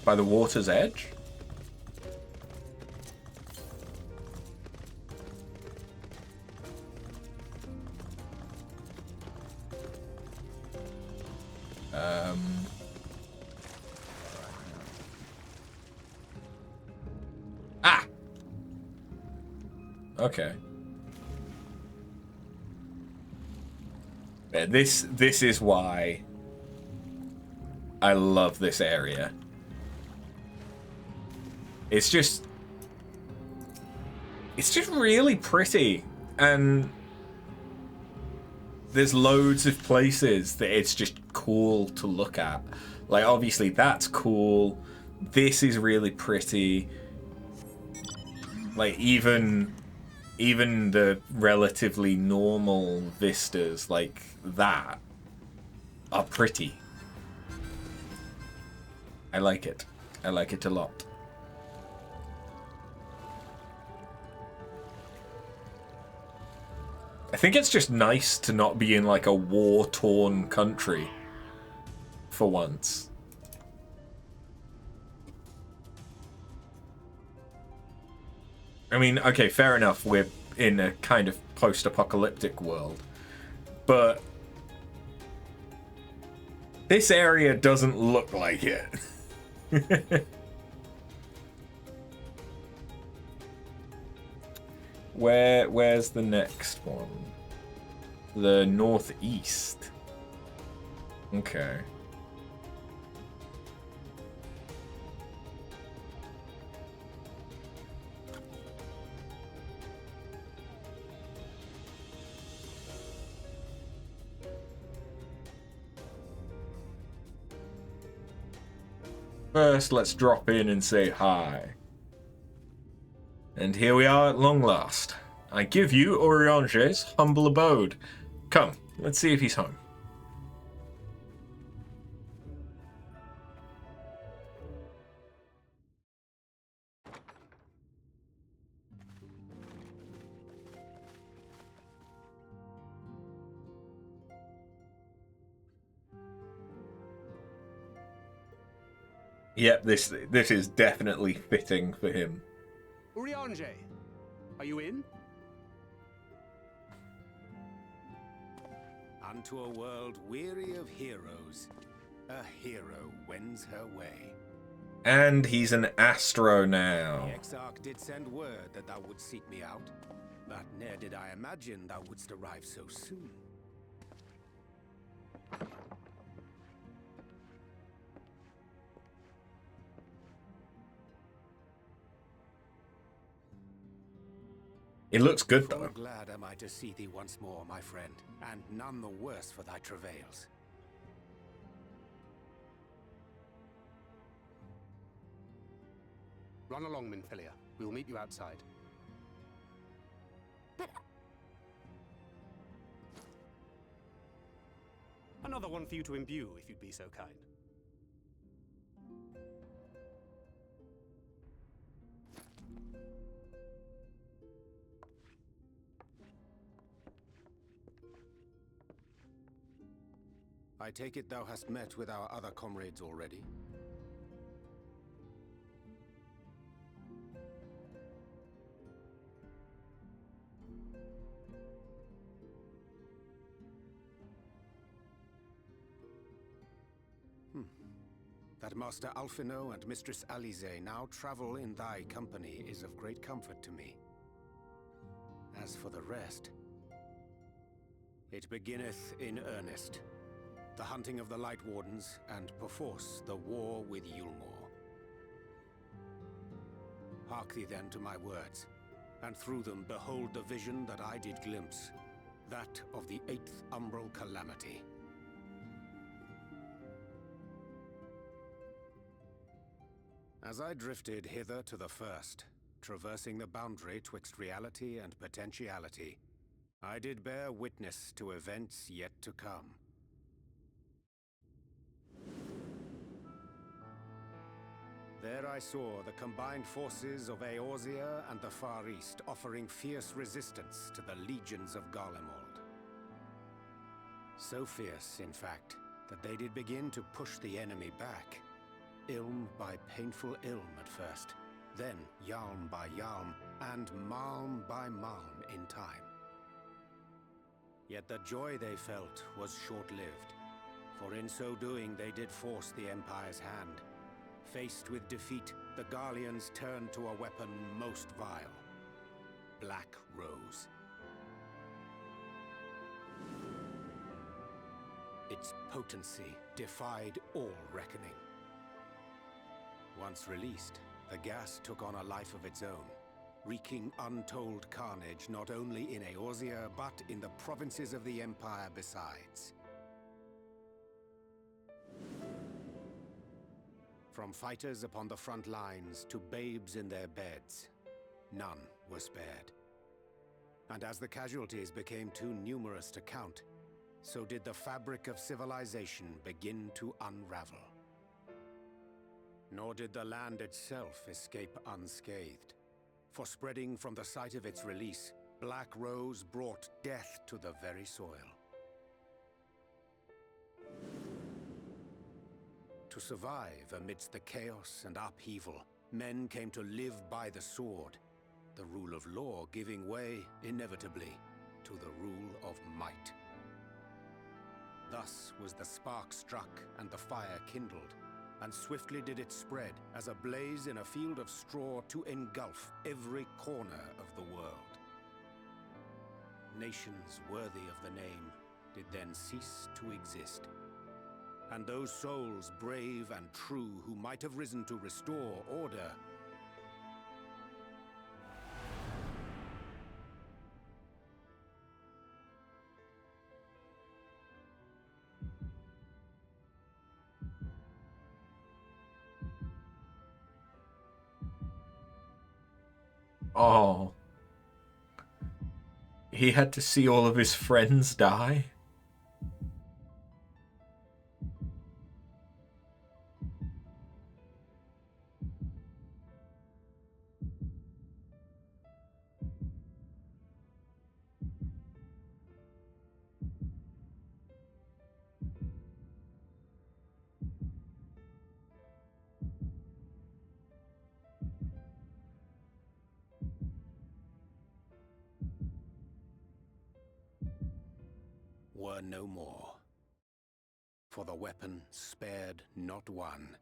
By the water's edge? Okay. Yeah, this is why I love this area. It's just really pretty, and there's loads of places that it's just cool to look at. Like, obviously that's cool. This is really pretty. Like, even the relatively normal vistas like that are pretty. I like it. I like it a lot. I think it's just nice to not be in like a war-torn country for once. I mean, okay, fair enough, we're in a kind of post-apocalyptic world, but this area doesn't look like it. Where's the next one? The northeast. Okay. First, let's drop in and say hi. And here we are at long last. I give you Oriange's humble abode. Come, let's see if he's home. Yep, this is definitely fitting for him. Urianger, are you in? Unto a world weary of heroes, a hero wends her way. And he's an astro now. The Exarch did send word that thou wouldst seek me out, but ne'er did I imagine thou wouldst arrive so soon. It looks good, Full though. glad am I to see thee once more, my friend, and none the worse for thy travails. Run along, Minfilia. We will meet you outside. But Another one for you to imbue, if you'd be so kind. I take it thou hast met with our other comrades already? That Master Alphino and Mistress Alize now travel in thy company is of great comfort to me. As for the rest, it beginneth in earnest. The hunting of the Light Wardens, and perforce the war with Yulmore. Hark thee then to my words, and through them behold the vision that I did glimpse, that of the 8th Umbral Calamity. As I drifted hither to the first, traversing the boundary twixt reality and potentiality, I did bear witness to events yet to come. There I saw the combined forces of Eorzea and the Far East offering fierce resistance to the legions of Garlemald. So fierce, in fact, that they did begin to push the enemy back. Ilm by painful ilm at first, then Yalm by Yalm, and Malm by Malm in time. Yet the joy they felt was short-lived, for in so doing they did force the Empire's hand. Faced with defeat, the Garleans turned to a weapon most vile. Black Rose. Its potency defied all reckoning. Once released, the gas took on a life of its own, wreaking untold carnage not only in Eorzea, but in the provinces of the Empire besides. From fighters upon the front lines to babes in their beds, none were spared. And as the casualties became too numerous to count, so did the fabric of civilization begin to unravel. Nor did the land itself escape unscathed, for spreading from the site of its release, Black Rose brought death to the very soil. To survive amidst the chaos and upheaval, men came to live by the sword, the rule of law giving way, inevitably, to the rule of might. Thus was the spark struck and the fire kindled, and swiftly did it spread as a blaze in a field of straw to engulf every corner of the world. Nations worthy of the name did then cease to exist, and those souls brave and true who might have risen to restore order Oh. He had to see all of his friends die? were no more. For the weapon spared not one,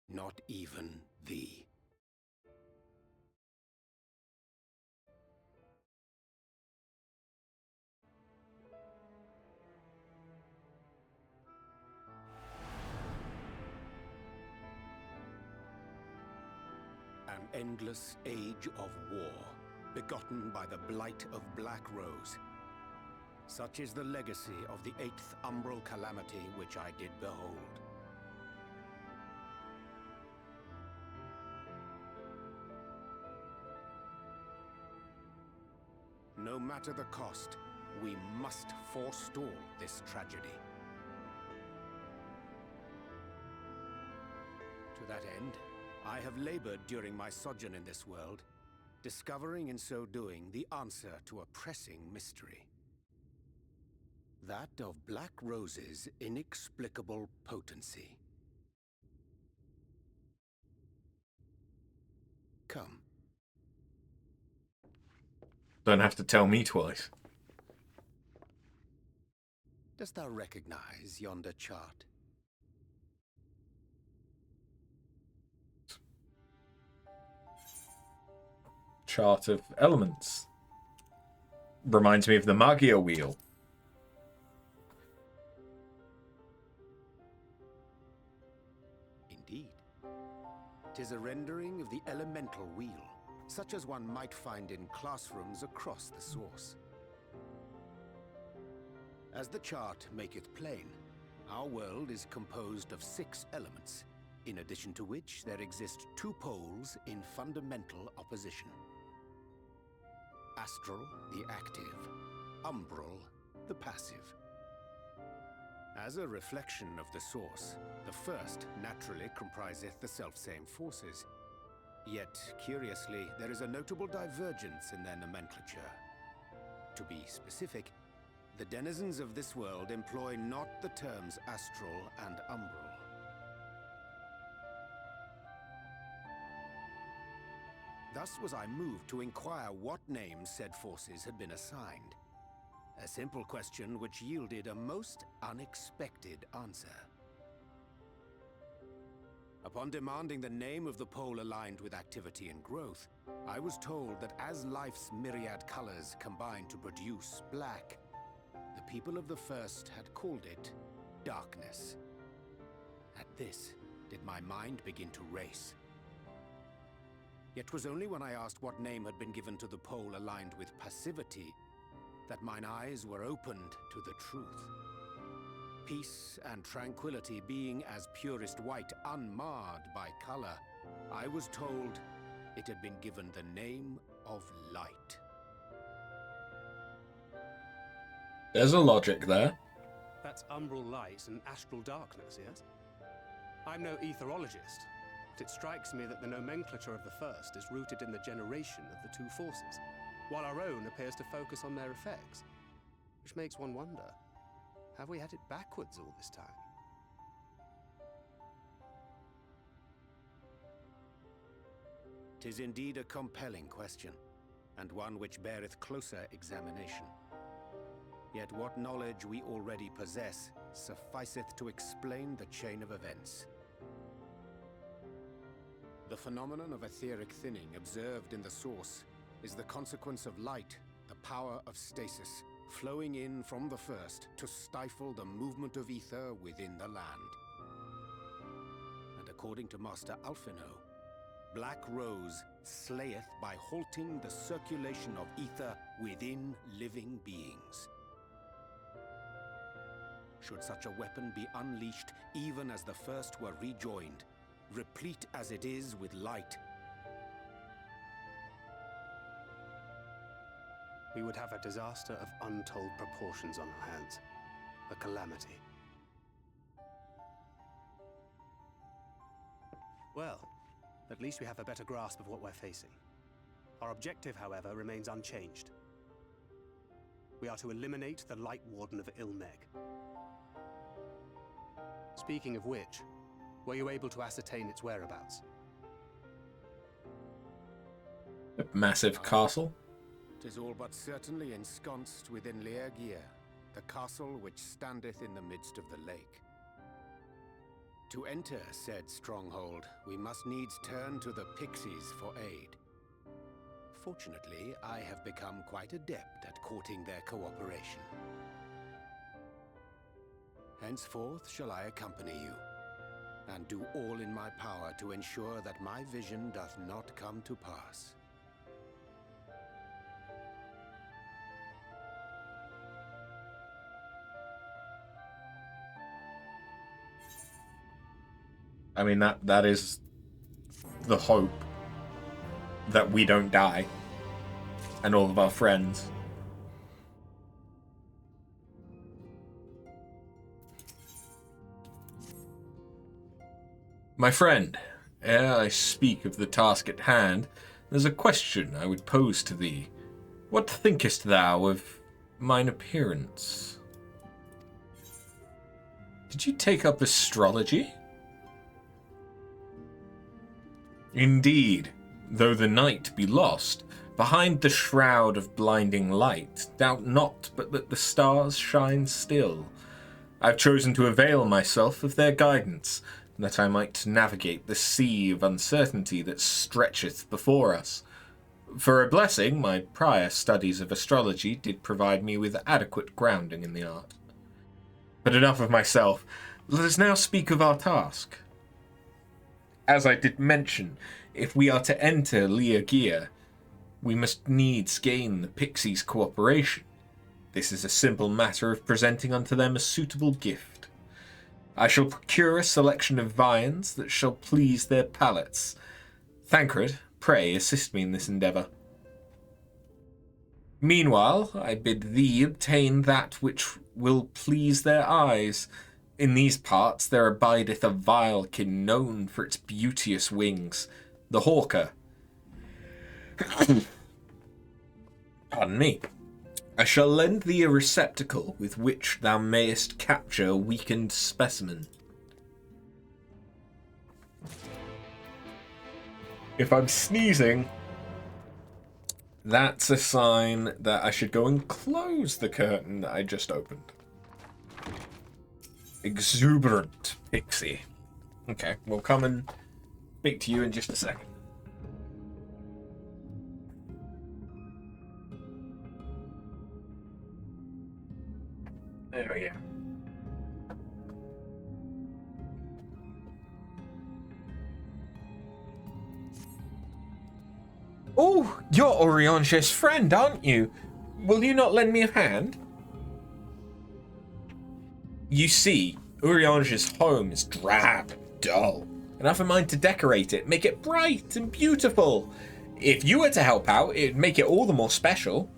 not even thee. An endless age of war, begotten by the blight of Black Rose. Such is the legacy of the 8th umbral calamity which I did behold. No matter the cost, we must forestall this tragedy. To that end, I have labored during my sojourn in this world, discovering in so doing the answer to a pressing mystery. That of Black Rose's inexplicable potency. Come. Don't have to tell me twice. Dost thou recognize yonder chart? Chart of elements. Reminds me of the Magia wheel. Indeed. 'Tis a rendering of the elemental wheel, such as one might find in classrooms across the source. As the chart maketh plain, our world is composed of 6 elements, in addition to which there exist 2 poles in fundamental opposition. Astral, the active, umbral, the passive. As a reflection of the source, the first naturally compriseth the selfsame forces. Yet, curiously, there is a notable divergence in their nomenclature. To be specific, the denizens of this world employ not the terms astral and umbral. Thus was I moved to inquire what names said forces had been assigned. A simple question which yielded a most unexpected answer. Upon demanding the name of the pole aligned with activity and growth, I was told that as life's myriad colors combine to produce black, the people of the first had called it darkness. At this, did my mind begin to race. Yet 'twas only when I asked what name had been given to the pole aligned with passivity that mine eyes were opened to the truth. Peace and tranquility being as purest white, unmarred by color, I was told it had been given the name of light. There's a logic there. That's umbral light and astral darkness, yes? I'm no etherologist, but it strikes me that the nomenclature of the first is rooted in the generation of the 2 forces, while our own appears to focus on their effects. Which makes one wonder, have we had it backwards all this time? "'Tis indeed a compelling question, and one which beareth closer examination. Yet what knowledge we already possess sufficeth to explain the chain of events. The phenomenon of etheric thinning observed in the source is the consequence of light, the power of stasis, flowing in from the first to stifle the movement of ether within the land. And according to Master Alphino, Black Rose slayeth by halting the circulation of ether within living beings. Should such a weapon be unleashed even as the first were rejoined, replete as it is with light, We would have a disaster of untold proportions on our hands. A calamity. Well, at least we have a better grasp of what we're facing. Our objective, however, remains unchanged. We are to eliminate the Light Warden of Ilmeg. Speaking of which, were you able to ascertain its whereabouts? A massive castle. 'Tis all but certainly ensconced within Leer Gear, the castle which standeth in the midst of the lake. To enter said stronghold, we must needs turn to the pixies for aid. Fortunately, I have become quite adept at courting their cooperation. Henceforth shall I accompany you, and do all in my power to ensure that my vision doth not come to pass. I mean, that is the hope, that we don't die, and all of our friends. My friend, ere I speak of the task at hand, there's a question I would pose to thee. What thinkest thou of mine appearance? Did you take up astrology? Indeed, though the night be lost, behind the shroud of blinding light, doubt not but that the stars shine still. I've chosen to avail myself of their guidance, that I might navigate the sea of uncertainty that stretcheth before us. For a blessing, my prior studies of astrology did provide me with adequate grounding in the art. But enough of myself. Let us now speak of our task. As I did mention, if we are to enter Leogia, we must needs gain the pixies' cooperation. This is a simple matter of presenting unto them a suitable gift. I shall procure a selection of viands that shall please their palates. Thancred, pray assist me in this endeavour. Meanwhile, I bid thee obtain that which will please their eyes. In these parts there abideth a vilekin known for its beauteous wings, the hawker. Pardon me. I shall lend thee a receptacle with which thou mayest capture a weakened specimen. If I'm sneezing, that's a sign that I should go and close the curtain that I just opened. Exuberant pixie. Okay, we'll come and speak to you in just a second. There we go. Oh, you're Oriange's friend, aren't you? Will you not lend me a hand? You see, Uriange's home is drab, dull, and I've a mind to decorate it, make it bright and beautiful. If you were to help out, it'd make it all the more special.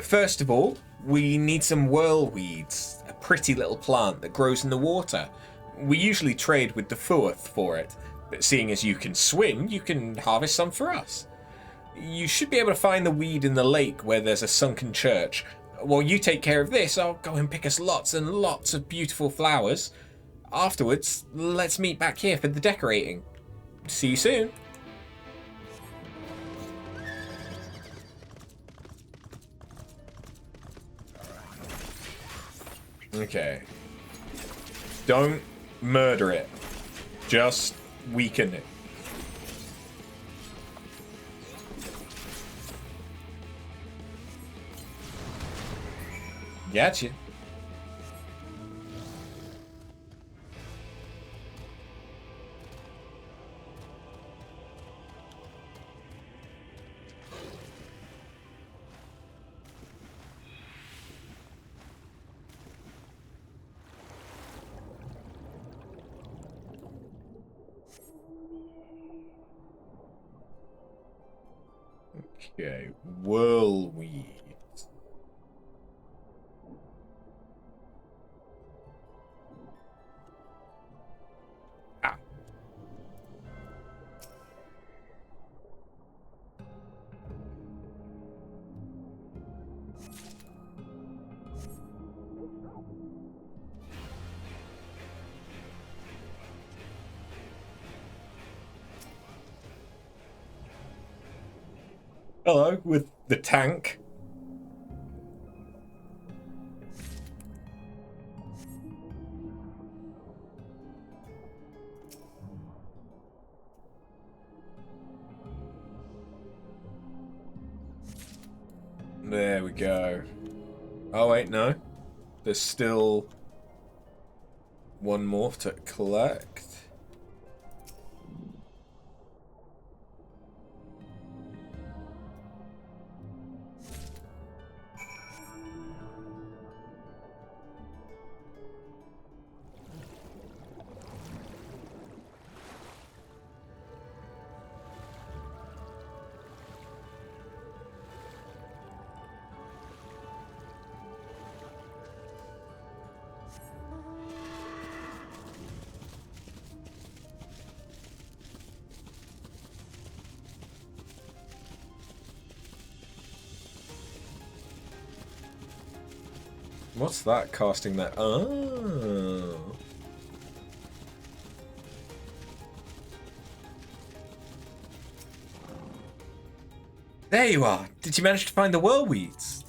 First of all, we need some whirlweeds, a pretty little plant that grows in the water. We usually trade with the Fuath for it, but seeing as you can swim, you can harvest some for us. You should be able to find the weed in the lake where there's a sunken church. While you take care of this, I'll go and pick us lots and lots of beautiful flowers. Afterwards, let's meet back here for the decorating. See you soon. Okay. Don't murder it. Just weaken it. Gotcha. Okay, whirlweed. Hello, with the tank. There we go. Oh wait, no. There's still one more to collect. What's that casting that? Oh. There you are. Did you manage to find the whirlweeds?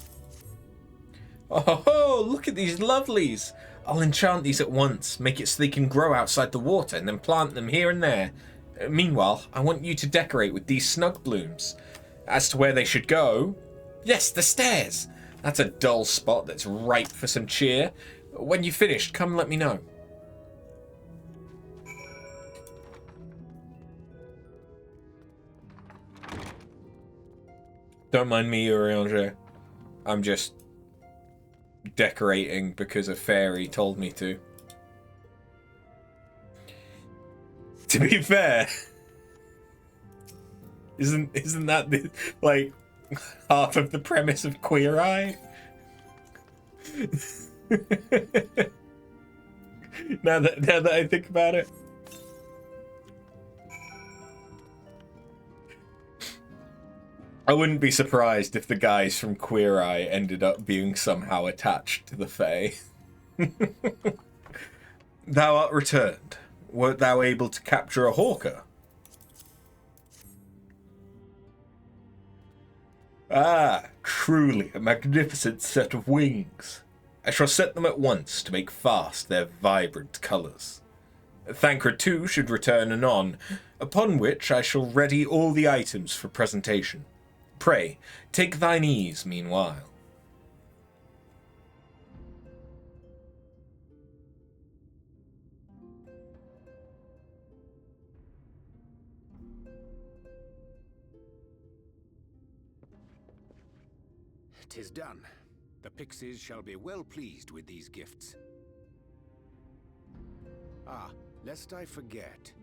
Oh, look at these lovelies. I'll enchant these at once, make it so they can grow outside the water, and then plant them here and there. Meanwhile, I want you to decorate with these snug blooms. As to where they should go... Yes, the stairs! That's a dull spot that's ripe for some cheer. When you've finished, come let me know. Don't mind me, Urianger. I'm just decorating because a fairy told me to. To be fair, isn't that the, like, half of the premise of Queer Eye? now that I think about it. I wouldn't be surprised if the guys from Queer Eye ended up being somehow attached to the Fae. Thou art returned. Wert thou able to capture a hawker? Ah, truly a magnificent set of wings. I shall set them at once to make fast their vibrant colours. Thancred too should return anon, upon which I shall ready all the items for presentation. Pray, take thine ease meanwhile. "'Tis done. The pixies shall be well pleased with these gifts. Ah, lest I forget.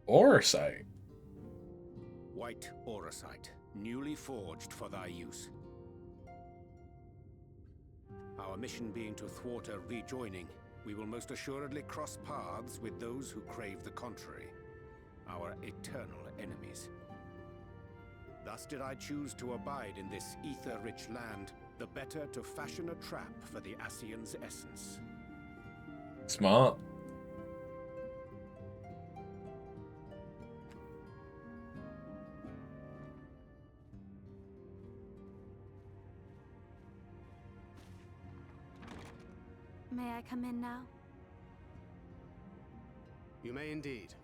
Orosite. White orosite, newly forged for thy use. Our mission being to thwart a rejoining, we will most assuredly cross paths with those who crave the contrary, our eternal enemies. Thus did I choose to abide in this ether-rich land, the better to fashion a trap for the Ascian's essence. Smart. May I come in now? You may indeed,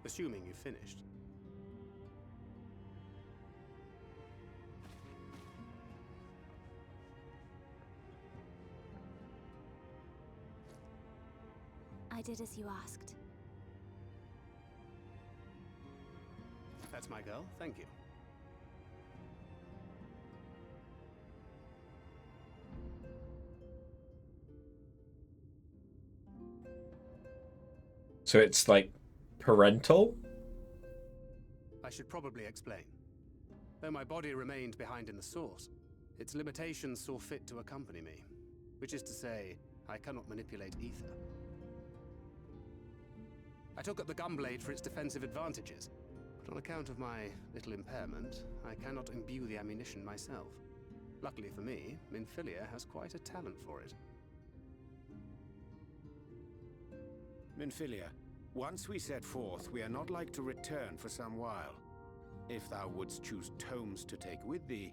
assuming you've finished. I did as you asked. That's my girl, thank you. So it's like parental? I should probably explain. Though my body remained behind in the source, its limitations saw fit to accompany me, which is to say, I cannot manipulate ether. I took up the gunblade for its defensive advantages, but on account of my little impairment, I cannot imbue the ammunition myself. Luckily for me, Minfilia has quite a talent for it. Minfilia, once we set forth, we are not like to return for some while. If thou wouldst choose tomes to take with thee,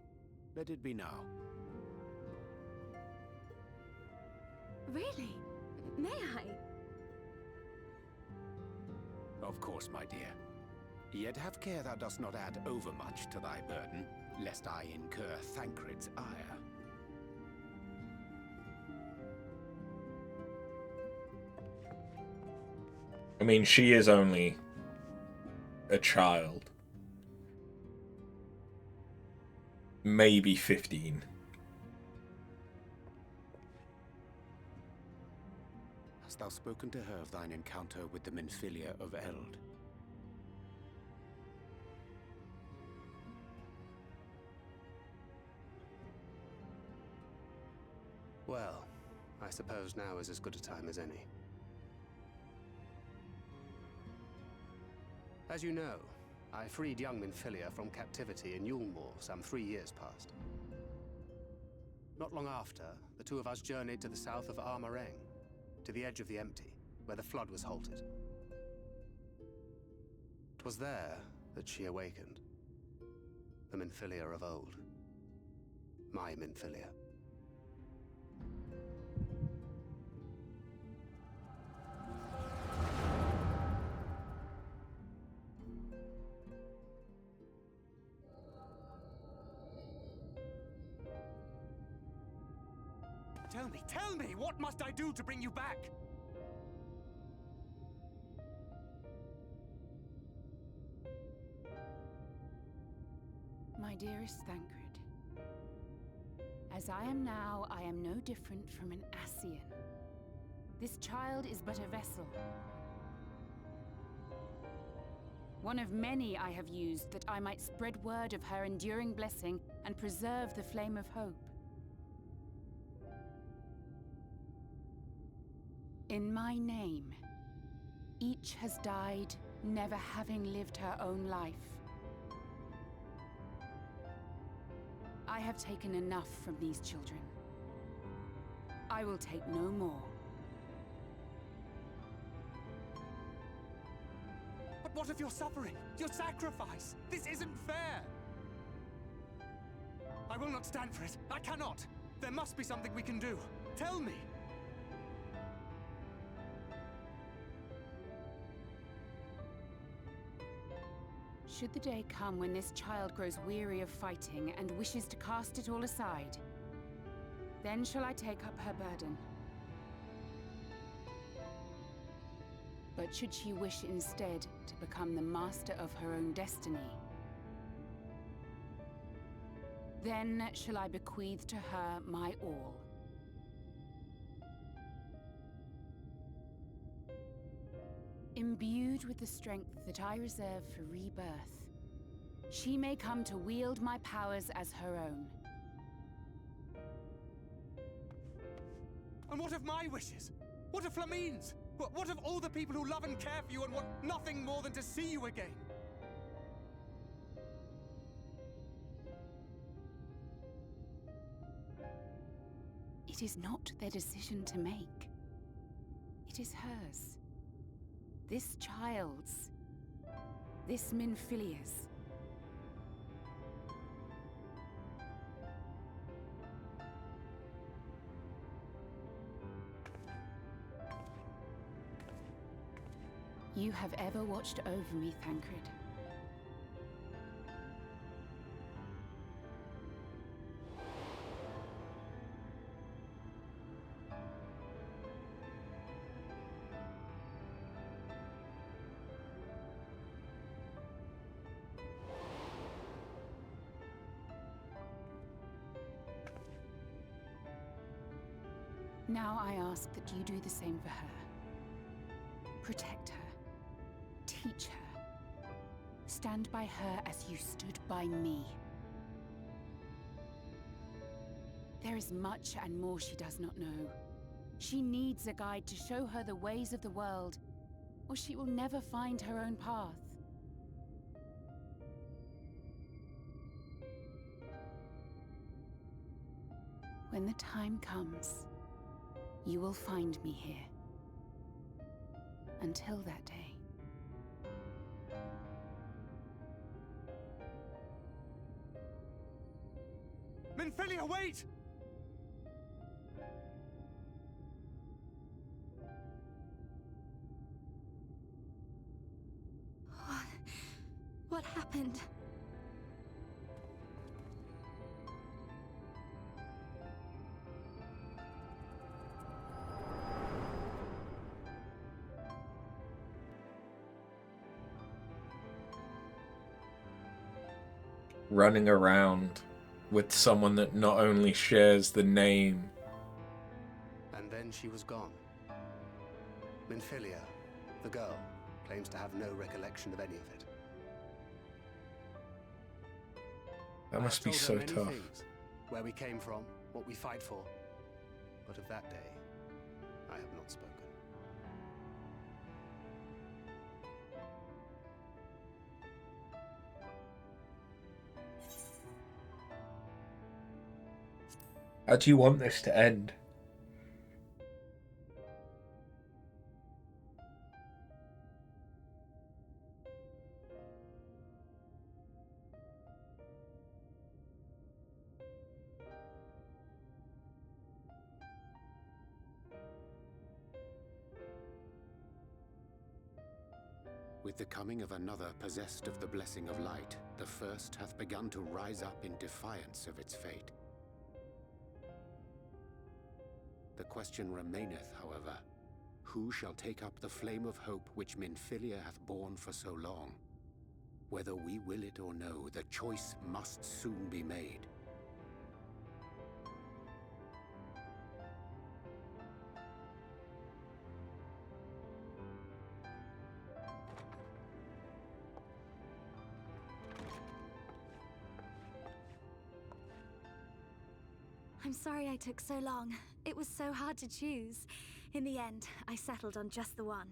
let it be now. Really? May I? Of course, my dear. Yet have care thou dost not add overmuch to thy burden, lest I incur Thancred's ire. I mean, she is only a child. Maybe 15. Hast thou spoken to her of thine encounter with the Minfilia of Eld? Well, I suppose now is as good a time as any. As you know, I freed young Minfilia from captivity in Yulmore some 3 years past. Not long after, the two of us journeyed to the south of Armareng, to the edge of the Empty, where the flood was halted. 'Twas there that she awakened. The Minfilia of old. My Minfilia. Tell me, what must I do to bring you back? My dearest Thancred, as I am now, I am no different from an Ascian. This child is but a vessel. One of many I have used that I might spread word of her enduring blessing and preserve the flame of hope. In my name, each has died, never having lived her own life. I have taken enough from these children. I will take no more. But what of your suffering? Your sacrifice? This isn't fair! I will not stand for it. I cannot! There must be something we can do. Tell me! Should the day come when this child grows weary of fighting and wishes to cast it all aside, then shall I take up her burden. But should she wish instead to become the master of her own destiny, then shall I bequeath to her my all. Imbued with the strength that I reserve for rebirth, she may come to wield my powers as her own. And what of my wishes? What of Flamine's? What of all the people who love and care for you and want nothing more than to see you again? It is not their decision to make. It is hers. This child's. This Minfilia's. You have ever watched over me, Thancred. Now I ask that you do the same for her. Protect her. Teach her. Stand by her as you stood by me. There is much and more she does not know. She needs a guide to show her the ways of the world, or she will never find her own path. When the time comes, you will find me here. Until that day. Minfilia, wait! what happened. Running around with someone that not only shares the name. And then she was gone. Minfilia, the girl, claims to have no recollection of any of it. That must be so tough. Things, where we came from, what we fight for. But of that day, I have not spoken. How do you want this to end? With the coming of another possessed of the blessing of light, the first hath begun to rise up in defiance of its fate. The question remaineth, however, who shall take up the flame of hope which Minfilia hath borne for so long? Whether we will it or no, the choice must soon be made. I'm sorry I took so long. It was so hard to choose. In the end, I settled on just the one.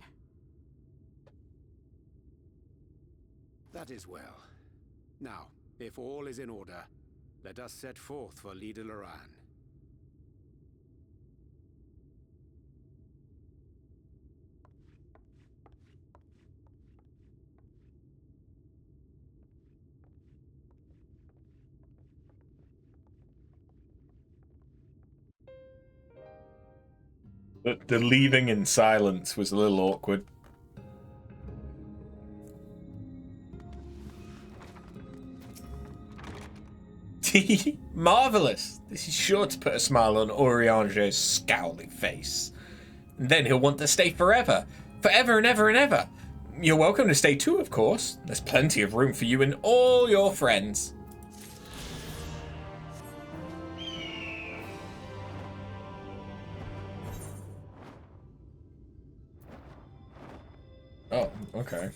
That is well. Now, if all is in order, let us set forth for Lida Loran. The leaving in silence was a little awkward. Marvelous! This is sure to put a smile on Oriange's scowling face. And then he'll want to stay forever. Forever and ever and ever. You're welcome to stay too, of course. There's plenty of room for you and all your friends. Oh, okay.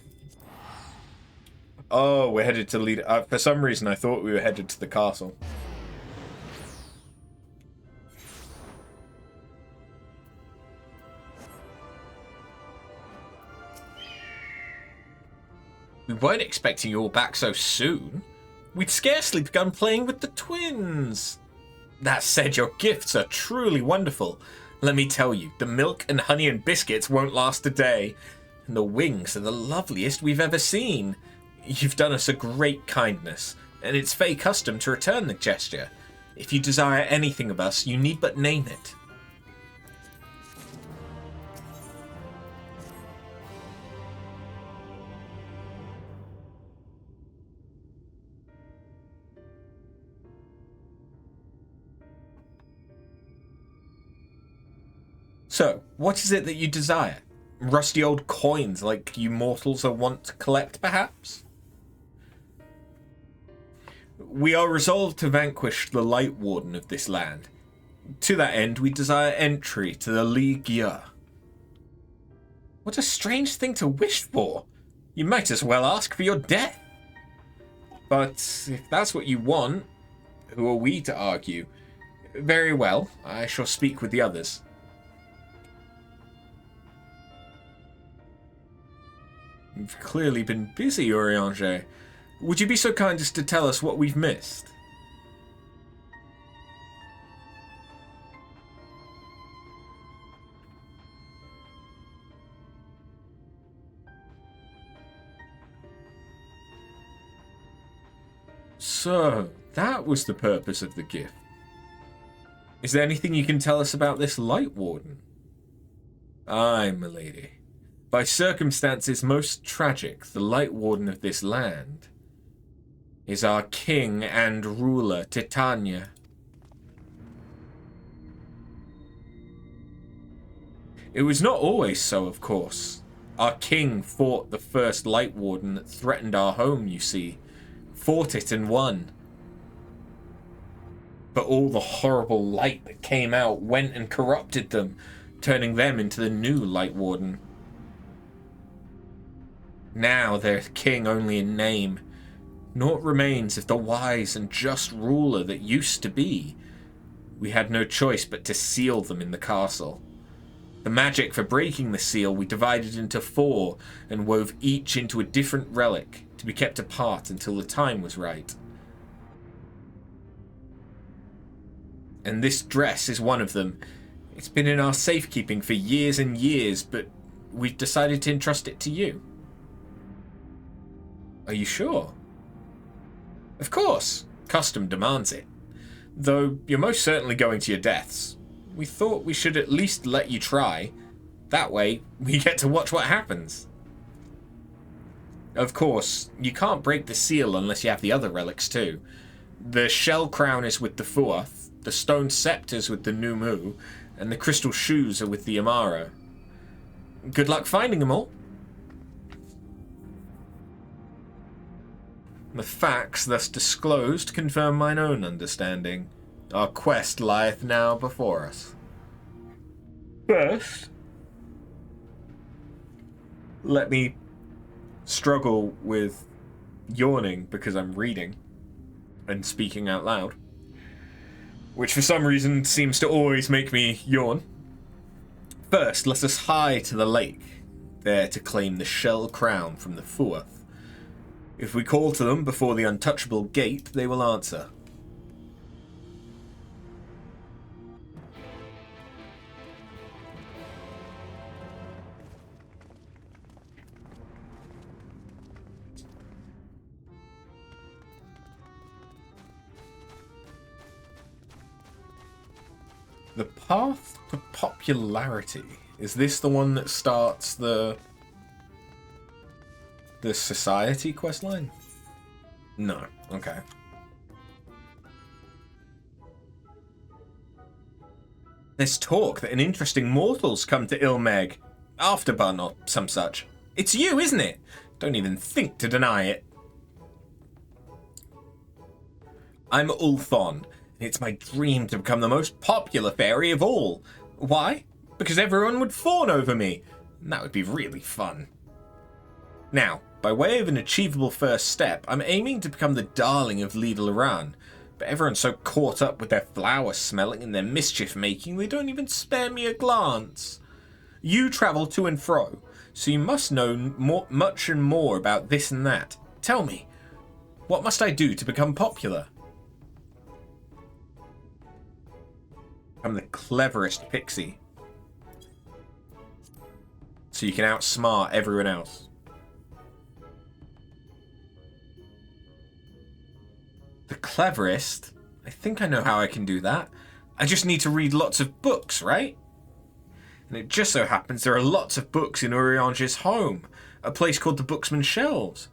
Oh, we're headed to lead. For some reason, I thought we were headed to the castle. We weren't expecting you all back so soon. We'd scarcely begun playing with the twins. That said, your gifts are truly wonderful. Let me tell you, the milk and honey and biscuits won't last a day. And the wings are the loveliest we've ever seen. You've done us a great kindness, and it's Fey custom to return the gesture. If you desire anything of us, you need but name it. So, what is it that you desire? Rusty old coins like you mortals are wont to collect, perhaps? We are resolved to vanquish the Light Warden of this land. To that end, we desire entry to the Ligia. What a strange thing to wish for! You might as well ask for your death. But if that's what you want, who are we to argue? Very well, I shall speak with the others. You've clearly been busy, Oriange. Would you be so kind as to tell us what we've missed? So, that was the purpose of the gift. Is there anything you can tell us about this Light Warden? Aye, milady. By circumstances most tragic, the Light Warden of this land is our king and ruler, Titania. It was not always so, of course. Our king fought the first Light Warden that threatened our home, you see. Fought it and won. But all the horrible light that came out went and corrupted them, turning them into the new Light Warden. Now they're king only in name. Naught remains of the wise and just ruler that used to be. We had no choice but to seal them in the castle. The magic for breaking the seal we divided into 4 and wove each into a different relic to be kept apart until the time was right. And this dress is one of them. It's been in our safekeeping for years and years, but we've decided to entrust it to you. Are you sure? Of course. Custom demands it. Though you're most certainly going to your deaths. We thought we should at least let you try. That way, we get to watch what happens. Of course, you can't break the seal unless you have the other relics too. The shell crown is with the Fuath, the stone scepters with the Numu, and the crystal shoes are with the Amara. Good luck finding them all. The facts thus disclosed confirm mine own understanding. Our quest lieth now before us. First, let me struggle with yawning because I'm reading and speaking out loud, which for some reason seems to always make me yawn. First, let us hie to the lake, there to claim the shell crown from the Fuath. If we call to them before the untouchable gate, they will answer. The path to popularity. Is this the one that starts the society questline? No. Okay. There's talk that an interesting mortal's come to Ilmeg. Afterburn or some such. It's you, isn't it? Don't even think to deny it. I'm Ulthon. It's my dream to become the most popular fairy of all. Why? Because everyone would fawn over me. And that would be really fun. Now, by way of an achievable first step, I'm aiming to become the darling of Liedel-Aran. But everyone's so caught up with their flower smelling and their mischief making, they don't even spare me a glance. You travel to and fro, so you must know much and more about this and that. Tell me, what must I do to become popular? I'm the cleverest pixie. So you can outsmart everyone else. The cleverest? I think I know how I can do that. I just need to read lots of books, right? And it just so happens there are lots of books in Uriange's home, a place called the Booksman's Shelves.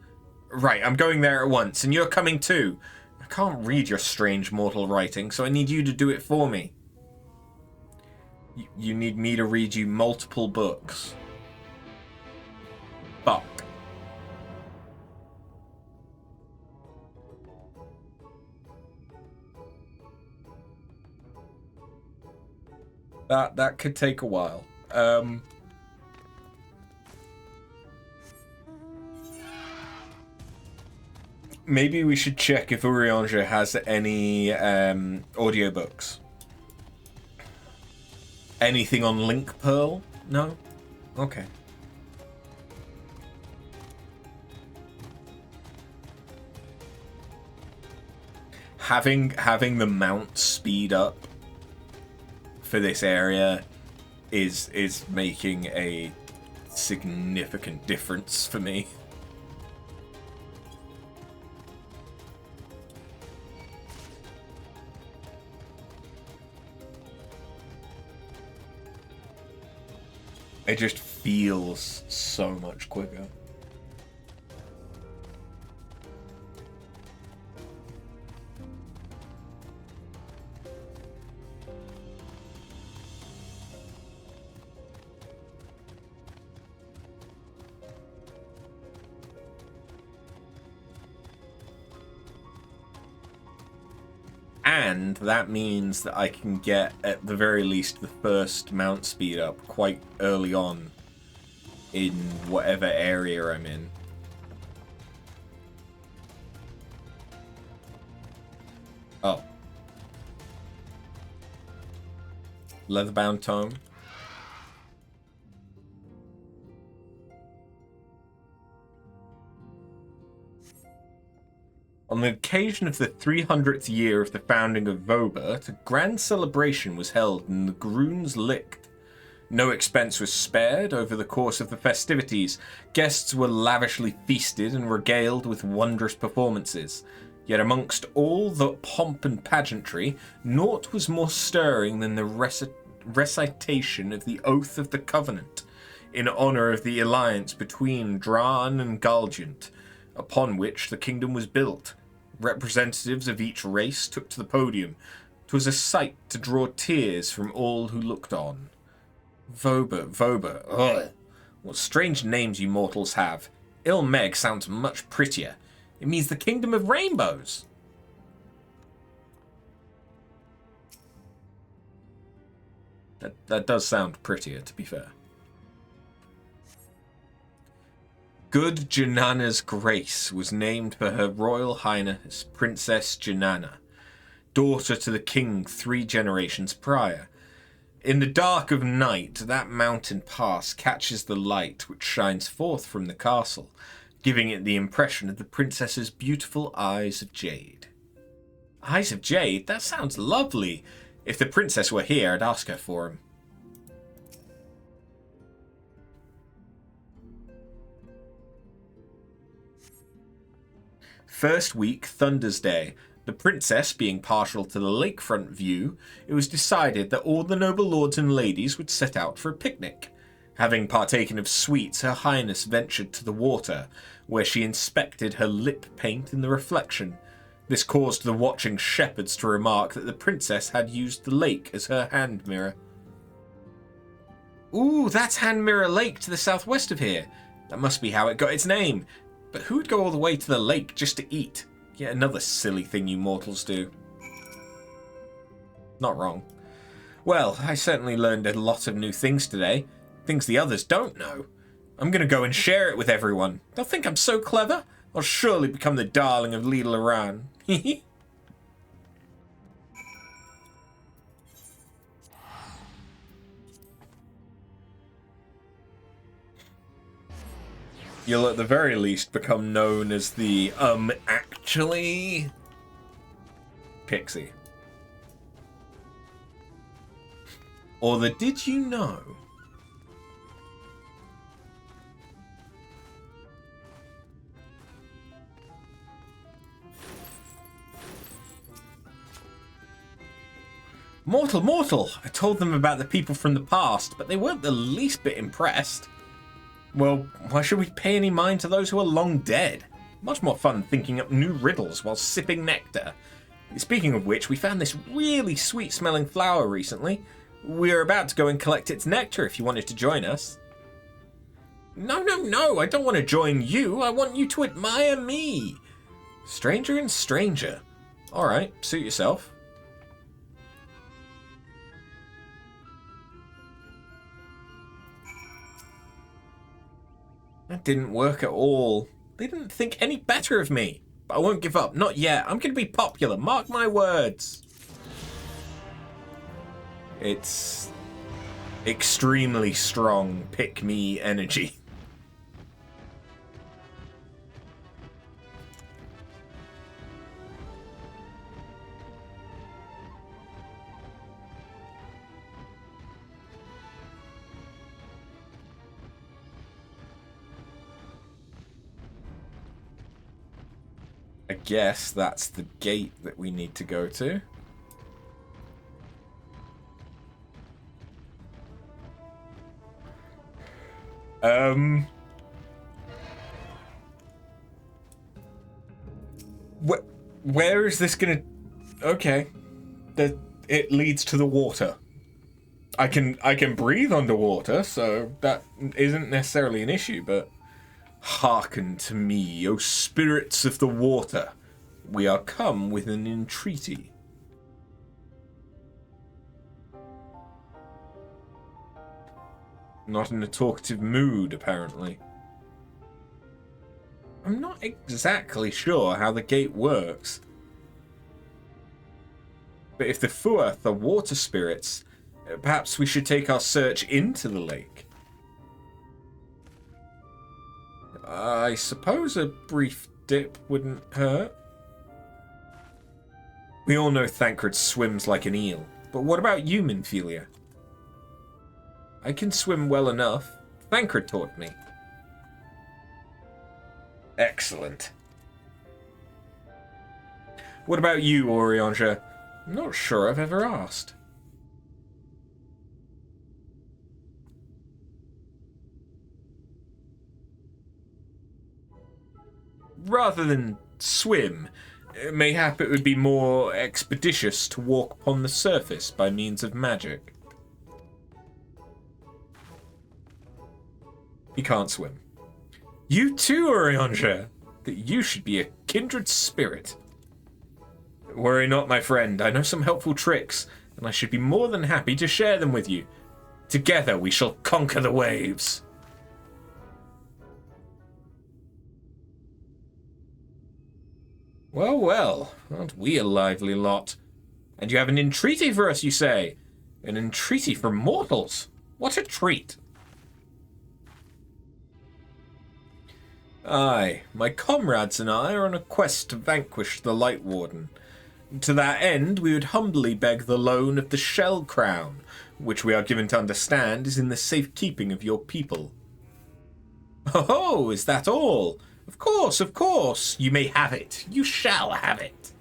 Right, I'm going there at once, and you're coming too. I can't read your strange mortal writing, so I need you to do it for me. You need me to read you multiple books. Fuck. That could take a while. Maybe we should check if Urianger has any audiobooks. Anything on Link Pearl? No? Okay. Having the mount speed up for this area is making a significant difference for me. It just feels so much quicker. And that means that I can get, at the very least, the first mount speed up quite early on in whatever area I'm in. Oh. Leatherbound tome. On the occasion of the 300th year of the founding of Vobert, a grand celebration was held in the Groons Licht. No expense was spared over the course of the festivities. Guests were lavishly feasted and regaled with wondrous performances. Yet amongst all the pomp and pageantry, naught was more stirring than the recitation of the Oath of the Covenant, in honour of the alliance between Dran and Galgant, upon which the kingdom was built. Representatives of each race took to the podium. 'Twas a sight to draw tears from all who looked on. Vobert, ugh. What strange names you mortals have. Ilmeg sounds much prettier. It means the kingdom of rainbows. That does sound prettier, to be fair. Good Janana's Grace was named for Her Royal Highness Princess Janana, daughter to the king 3 generations prior. In the dark of night, that mountain pass catches the light which shines forth from the castle, giving it the impression of the princess's beautiful eyes of jade. Eyes of jade? That sounds lovely. If the princess were here, I'd ask her for him. First week, Thunder's Day. The princess being partial to the lakefront view, it was decided that all the noble lords and ladies would set out for a picnic. Having partaken of sweets, Her Highness ventured to the water, where she inspected her lip paint in the reflection. This caused the watching shepherds to remark that the princess had used the lake as her hand mirror. Ooh, that's Hand Mirror Lake to the southwest of here. That must be how it got its name. But who would go all the way to the lake just to eat? Yet another silly thing you mortals do. Not wrong. Well, I certainly learned a lot of new things today. Things the others don't know. I'm going to go and share it with everyone. They'll think I'm so clever. I'll surely become the darling of Lila Ran. You'll at the very least become known as the, actually... Pixie. Or the did you know? Mortal! I told them about the people from the past, but they weren't the least bit impressed. Well, why should we pay any mind to those who are long dead? Much more fun thinking up new riddles while sipping nectar. Speaking of which, we found this really sweet-smelling flower recently. We're about to go and collect its nectar if you wanted to join us. No, I don't want to join you. I want you to admire me. Stranger and stranger. Alright, suit yourself. That didn't work at all. They didn't think any better of me. But I won't give up. Not yet. I'm going to be popular. Mark my words. It's extremely strong pick-me energy. I guess that's the gate that we need to go to. Where is this gonna... Okay. It leads to the water. I can breathe underwater, so that isn't necessarily an issue, but... Hearken to me, O spirits of the water. We are come with an entreaty. Not in a talkative mood, apparently. I'm not exactly sure how the gate works. But if the Fuath are water spirits, perhaps we should take our search into the lake. I suppose a brief dip wouldn't hurt. We all know Thancred swims like an eel, but what about you, Minfilia? I can swim well enough. Thancred taught me. Excellent. What about you, Orianja? I'm not sure I've ever asked. Rather than swim, mayhap it would be more expeditious to walk upon the surface by means of magic. He can't swim. You too, Orianja. That you should be a kindred spirit. Worry not, my friend. I know some helpful tricks, and I should be more than happy to share them with you. Together we shall conquer the waves. Well, well, aren't we a lively lot? And you have an entreaty for us, you say? An entreaty for mortals? What a treat! Aye, my comrades and I are on a quest to vanquish the Light Warden. To that end, we would humbly beg the loan of the Shell Crown, which we are given to understand is in the safekeeping of your people. Oh, is that all? Of course, you may have it. You shall have it.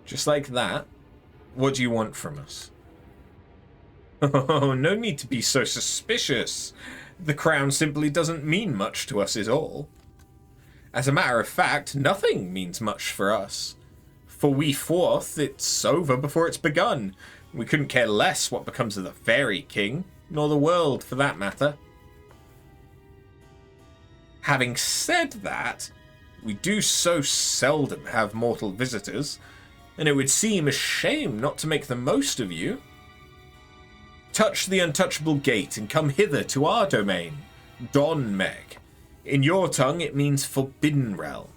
Just like that, what do you want from us? Oh, no need to be so suspicious. The crown simply doesn't mean much to us is all. As a matter of fact, nothing means much for us. For we Fourth, it's over before it's begun. We couldn't care less what becomes of the Fairy King, nor the world for that matter. Having said that, we do so seldom have mortal visitors, and it would seem a shame not to make the most of you. Touch the untouchable gate and come hither to our domain, Don-Meg. In your tongue, it means forbidden realm.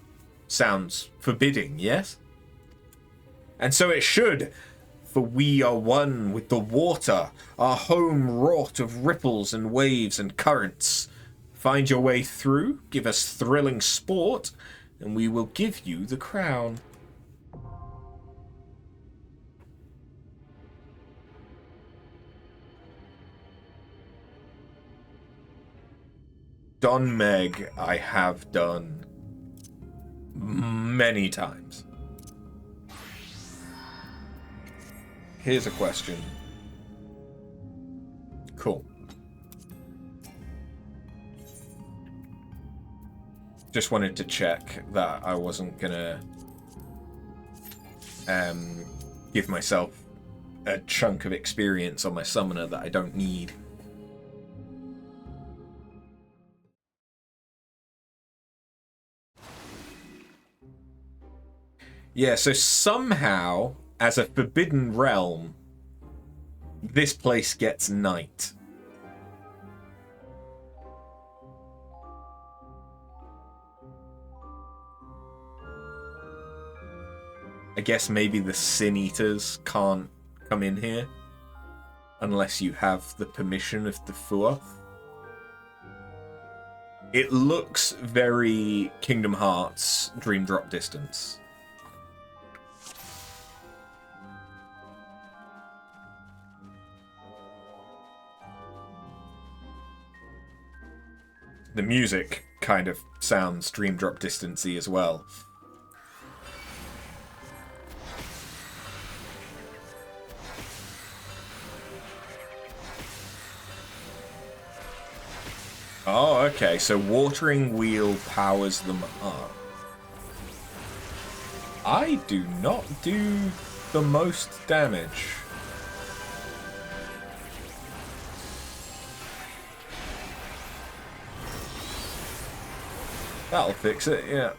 Sounds forbidding, yes? And so it should, for we are one with the water, our home wrought of ripples and waves and currents. Find your way through, give us thrilling sport, and we will give you the crown. Don-Meg I have done many times. Here's a question. Cool. Just wanted to check that I wasn't gonna give myself a chunk of experience on my summoner that I don't need. Yeah, so somehow, as a forbidden realm, this place gets night. I guess maybe the Sin Eaters can't come in here unless you have the permission of the Fuath. It looks very Kingdom Hearts Dream Drop Distance. The music kind of sounds Dream Drop Distance-y as well. Oh, okay, so Watering Wheel powers them up. I do not do the most damage. That'll fix it, yeah.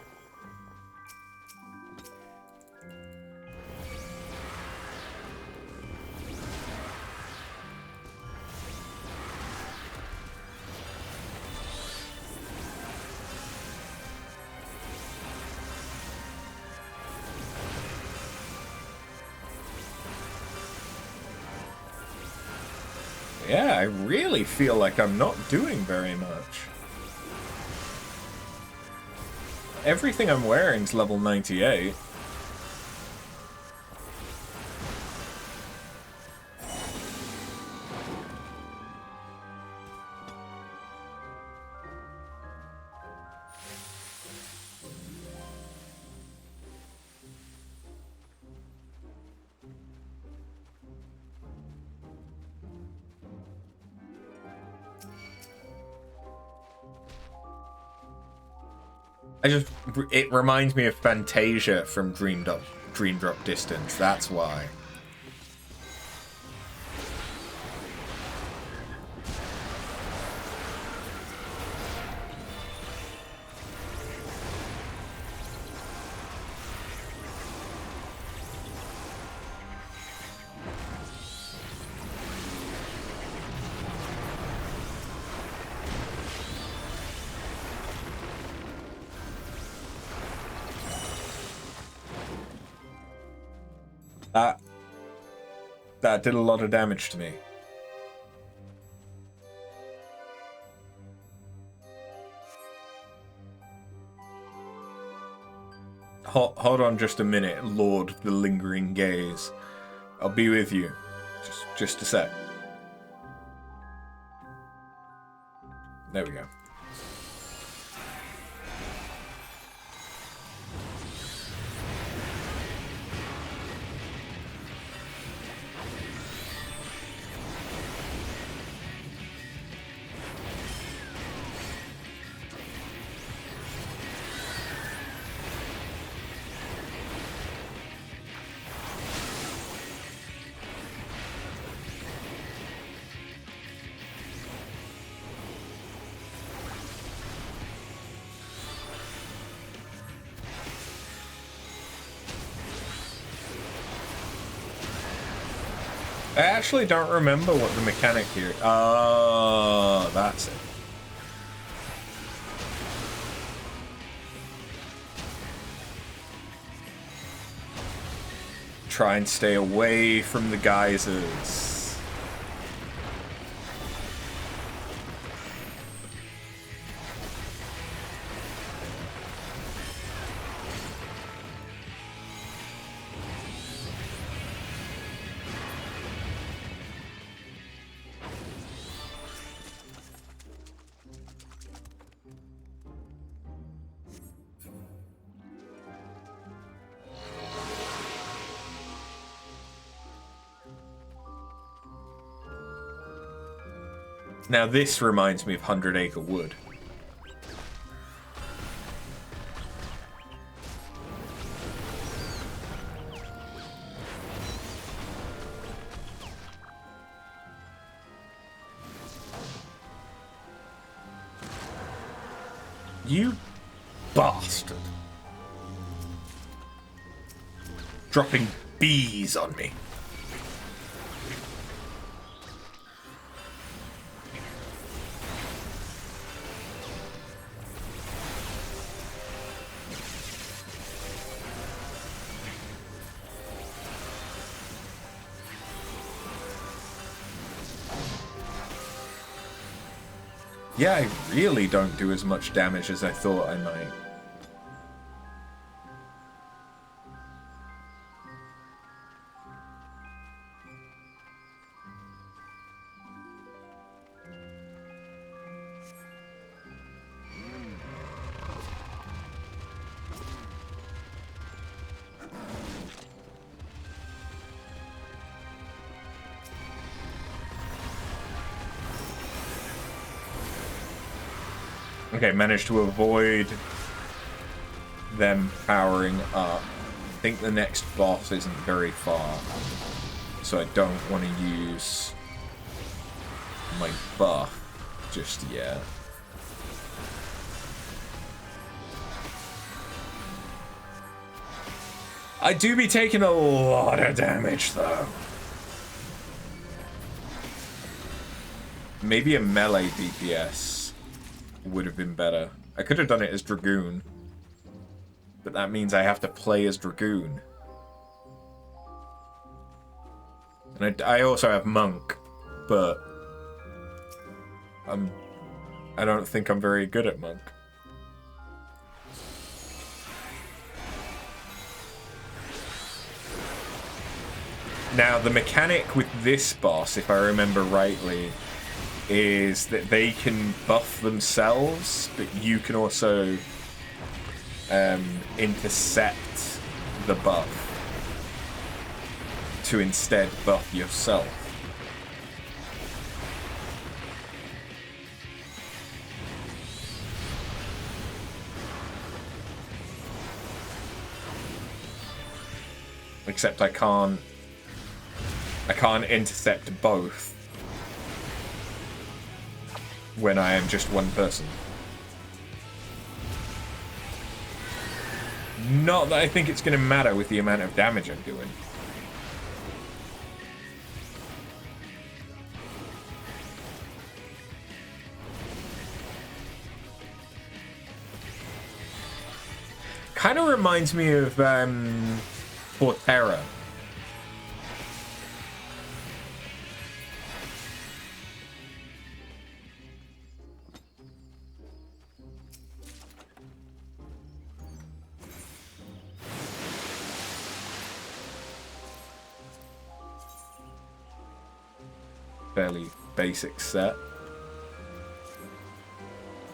Yeah, I really feel like I'm not doing very much. Everything I'm wearing's level 98. It reminds me of Fantasia from Dream Drop Distance, that's why. That did a lot of damage to me. Hold on just a minute, Lord of the Lingering Gaze. I'll be with you. Just a sec. There we go. I actually don't remember what the mechanic here... Oh, that's it. Try and stay away from the geysers. Now this reminds me of 100 Acre Wood. You bastard. Dropping bees on me. Yeah, I really don't do as much damage as I thought I might. Okay, managed to avoid them powering up. I think the next boss isn't very far, so I don't want to use my buff just yet. I do be taking a lot of damage, though. Maybe a melee DPS would have been better. I could have done it as Dragoon, but that means I have to play as Dragoon. And I also have Monk, but I don't think I'm very good at monk. Now, the mechanic with this boss, if I remember rightly, is that they can buff themselves, but you can also intercept the buff to instead buff yourself. Except I can't intercept both when I am just one person. Not that I think it's going to matter with the amount of damage I'm doing. Kind of reminds me of Portera. Fairly basic set.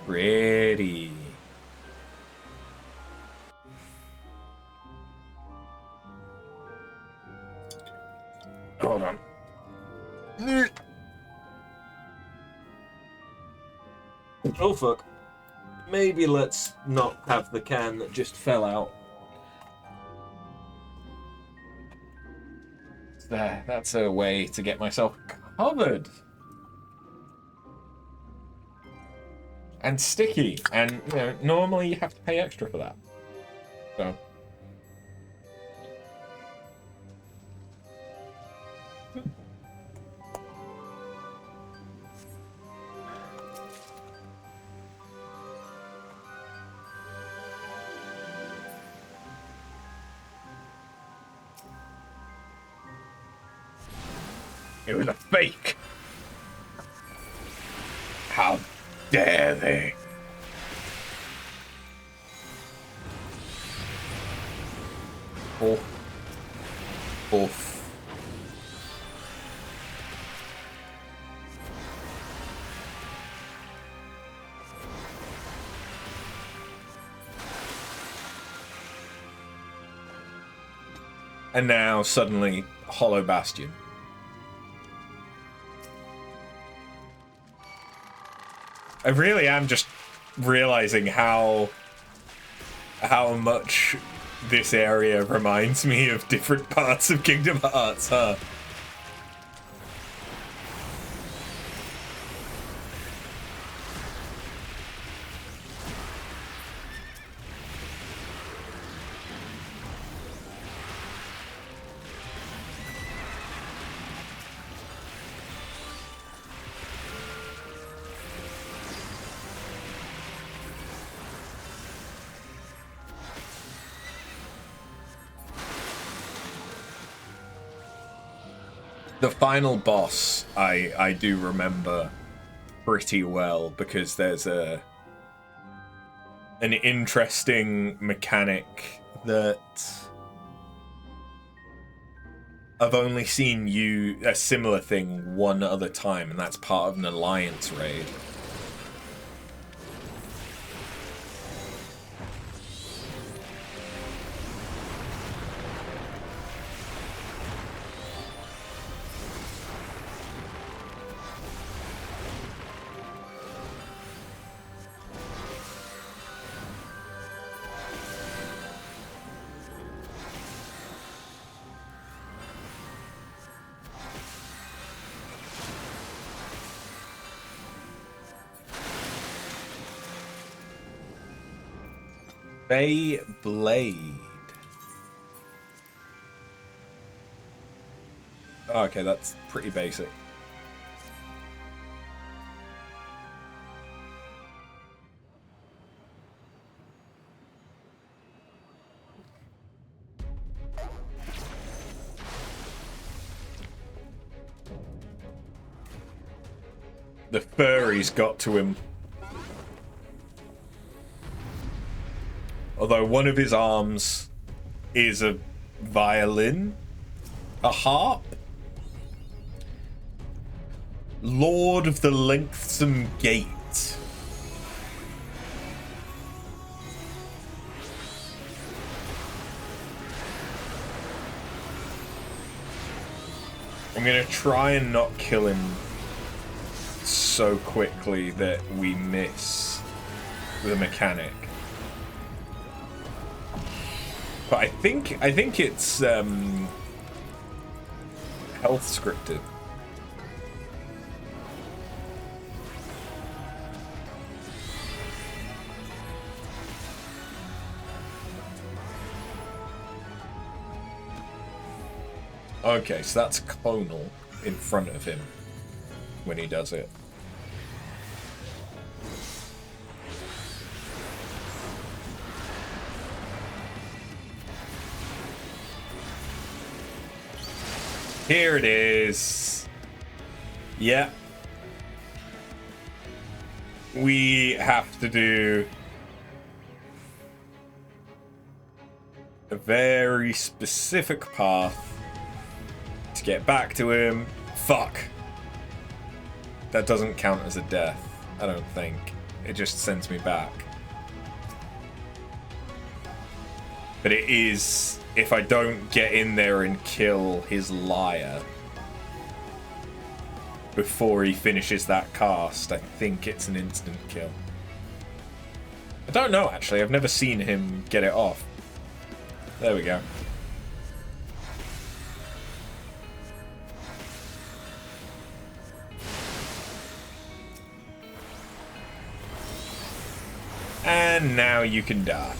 Pretty. Hold on. Oh fuck. Maybe let's not have the can that just fell out. There, that's a way to get myself covered. And sticky. And, you know, normally you have to pay extra for that. So. It was a fake. How dare they? Oh. Oof. And now suddenly Hollow Bastion. I really am just realizing how much this area reminds me of different parts of Kingdom Hearts, huh? The final boss, I do remember pretty well because there's an interesting mechanic that I've only seen a similar thing one other time, and that's part of an alliance raid. Blade. Oh, okay, that's pretty basic. The furries got to him. Although one of his arms is a violin, a harp. Lord of the Lengthsome Gate. I'm gonna try and not kill him so quickly that we miss the mechanic. But I think it's health scripted. Okay, so that's clonal in front of him when he does it. Here it is. Yeah. We have to do a very specific path to get back to him. Fuck. That doesn't count as a death, I don't think. It just sends me back. But it is, if I don't get in there and kill his liar before he finishes that cast, I think it's an instant kill. I don't know, actually. I've never seen him get it off. There we go. And now you can die.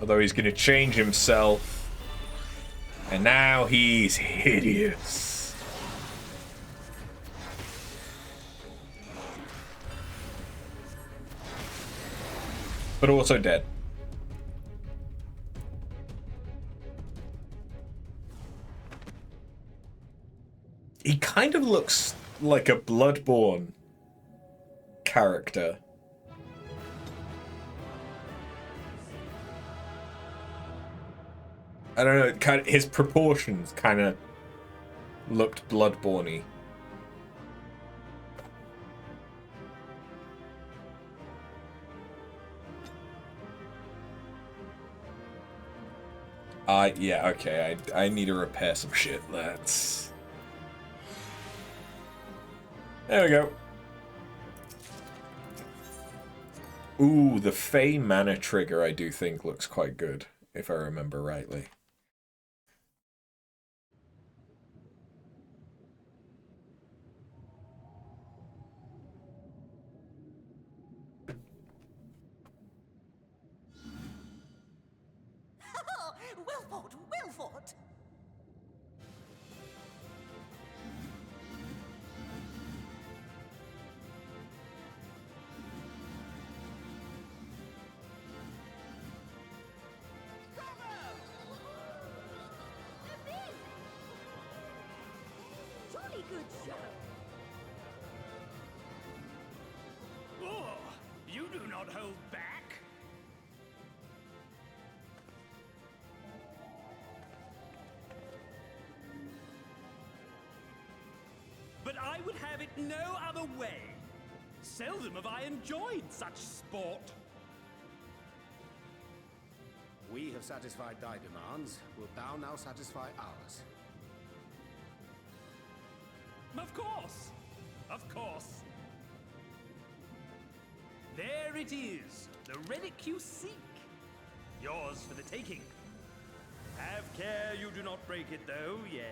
Although he's going to change himself. And now he's hideous. But also dead. He kind of looks like a Bloodborne character. I don't know, kind of, his proportions kind of looked Bloodborne-y. Yeah, okay, I need to repair some shit. Let's... There we go. Ooh, the Fey mana trigger I do think looks quite good, if I remember rightly. Wilford! Wilford! Jolly good show. Oh, you do not hold back. But I would have it no other way. Seldom have I enjoyed such sport. We have satisfied thy demands. Wilt thou now satisfy ours? Of course. Of course. There it is, the relic you seek. Yours for the taking. Have care you do not break it, though, yes.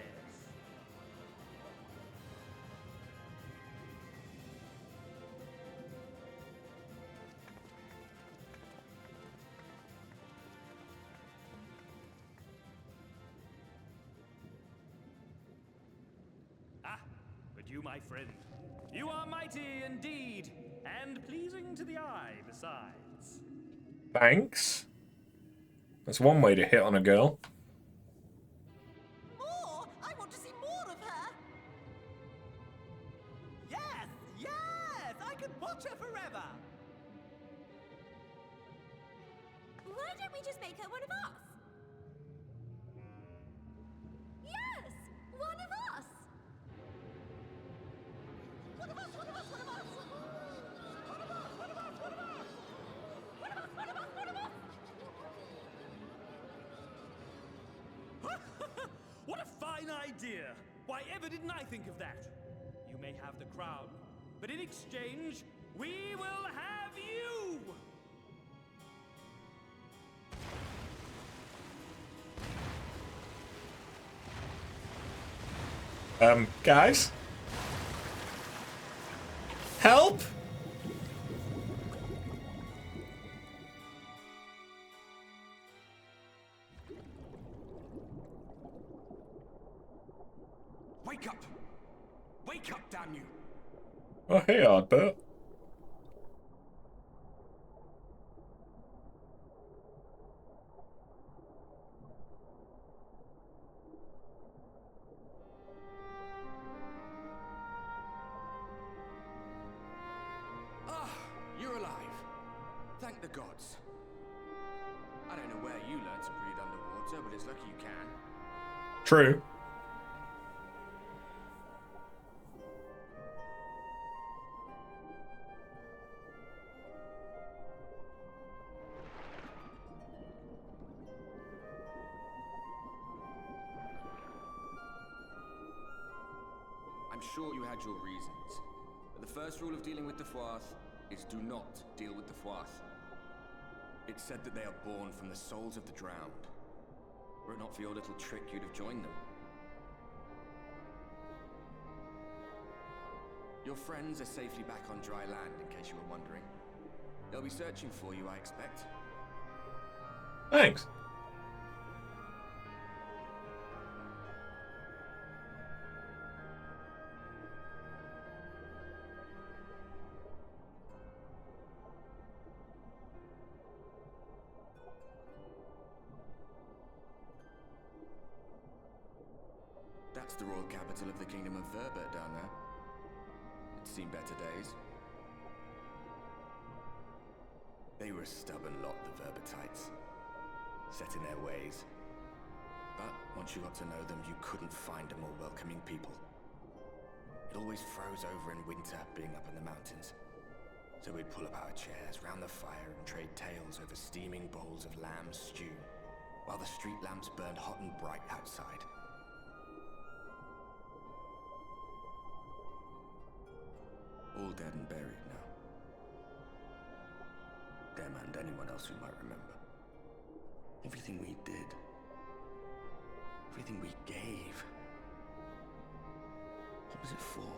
You, my friend, you are mighty indeed, and pleasing to the eye besides. Thanks. That's one way to hit on a girl. More? I want to see more of her. Yes, yes! I could watch her forever! Why don't we just make her one of us? Yes! One of us! One of us, one of us, one of us! One of us, one of us, one of us! One of us, one of us, one of us! What a fine idea! Why ever didn't I think of that? You may have the crown, but in exchange, we will have you! Guys? Help! Wake up! Wake up, damn you! Oh, hey, Ardbert. Ah, you're alive. Thank the gods. I don't know where you learned to breathe underwater, but it's lucky you can. True. I'm sure you had your reasons. But the first rule of dealing with the Froth is do not deal with the Froth. It's said that they are born from the souls of the drowned. Were it not for your little trick, you'd have joined them. Your friends are safely back on dry land, in case you were wondering. They'll be searching for you, I expect. Thanks. That's the royal capital of the Kingdom of Verbert down there. It's seen better days. They were a stubborn lot, the Verbertites. Set in their ways. But once you got to know them, you couldn't find a more welcoming people. It always froze over in winter, being up in the mountains. So we'd pull up our chairs round the fire and trade tales over steaming bowls of lamb stew, while the street lamps burned hot and bright outside. All dead and buried now. Them and anyone else who might remember. Everything we did. Everything we gave. What was it for?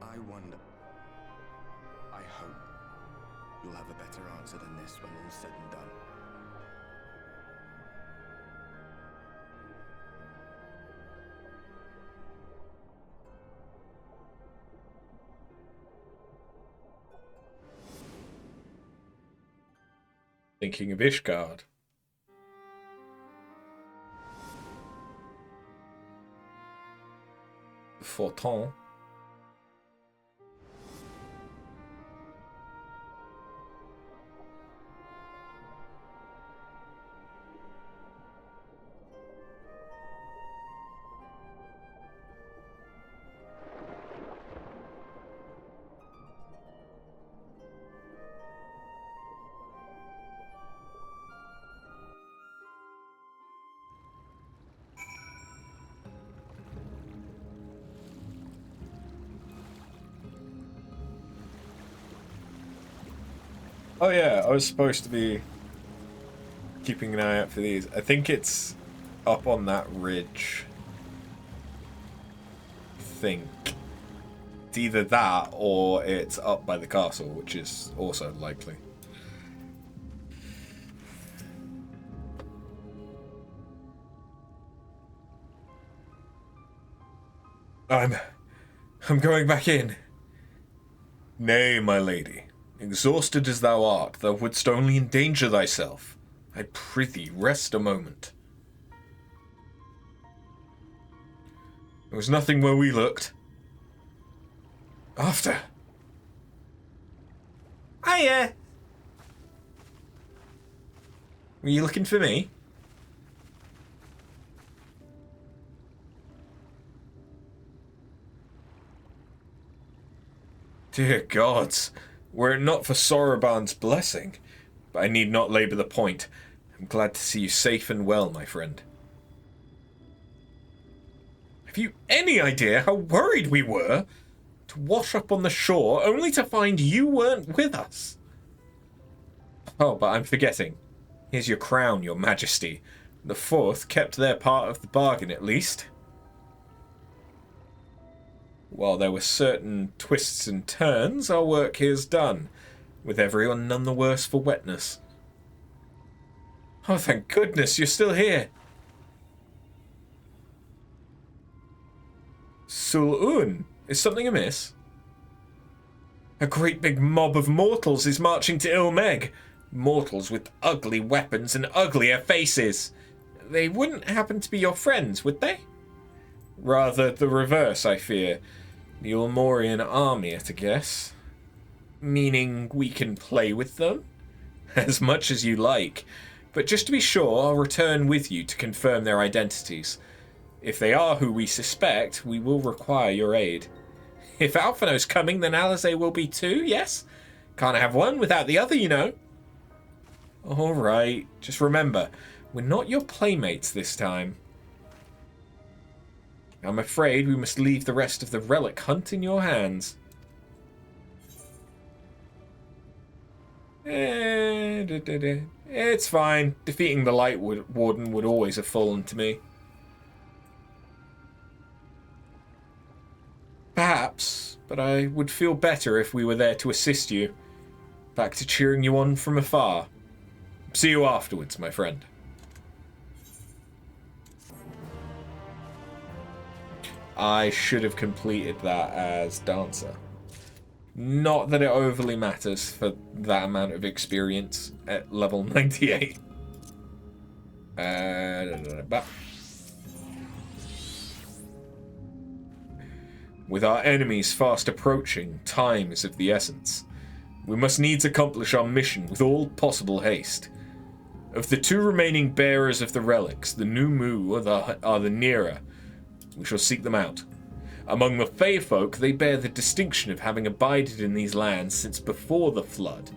I wonder. I hope you'll have a better answer than this when all's said and done. Thinking of Ishgard. Fortin. Oh yeah, I was supposed to be keeping an eye out for these. I think it's up on that ridge. I think. It's either that or it's up by the castle, which is also likely. I'm going back in. Nay, my lady. Exhausted as thou art, thou wouldst only endanger thyself. I prithee, rest a moment. There was nothing where we looked. After. Hiya! Were you looking for me? Dear gods, were it not for Soroban's blessing, but I need not labour the point. I'm glad to see you safe and well, my friend. Have you any idea how worried we were to wash up on the shore only to find you weren't with us? Oh, but I'm forgetting. Here's your crown, your majesty. The fourth kept their part of the bargain, at least. While there were certain twists and turns, our work here's done, with everyone none the worse for wetness. Oh, thank goodness you're still here. Sul-Un, is something amiss? A great big mob of mortals is marching to Ilmeg. Mortals with ugly weapons and uglier faces. They wouldn't happen to be your friends, would they? Rather the reverse, I fear. The Ulmorian army, at a guess. Meaning we can play with them? As much as you like. But just to be sure, I'll return with you to confirm their identities. If they are who we suspect, we will require your aid. If Alphino's coming, then Alize will be too, yes? Can't have one without the other, you know. Alright, just remember, we're not your playmates this time. I'm afraid we must leave the rest of the relic hunt in your hands. It's fine. Defeating the Light Warden would always have fallen to me. Perhaps, but I would feel better if we were there to assist you. Back to cheering you on from afar. See you afterwards, my friend. I should have completed that as Dancer. Not that it overly matters for that amount of experience at level 98. With our enemies fast approaching, time is of the essence. We must needs accomplish our mission with all possible haste. Of the two remaining bearers of the relics, the New Mu are the nearer. We shall seek them out. Among the Fey folk, they bear the distinction of having abided in these lands since before the Flood.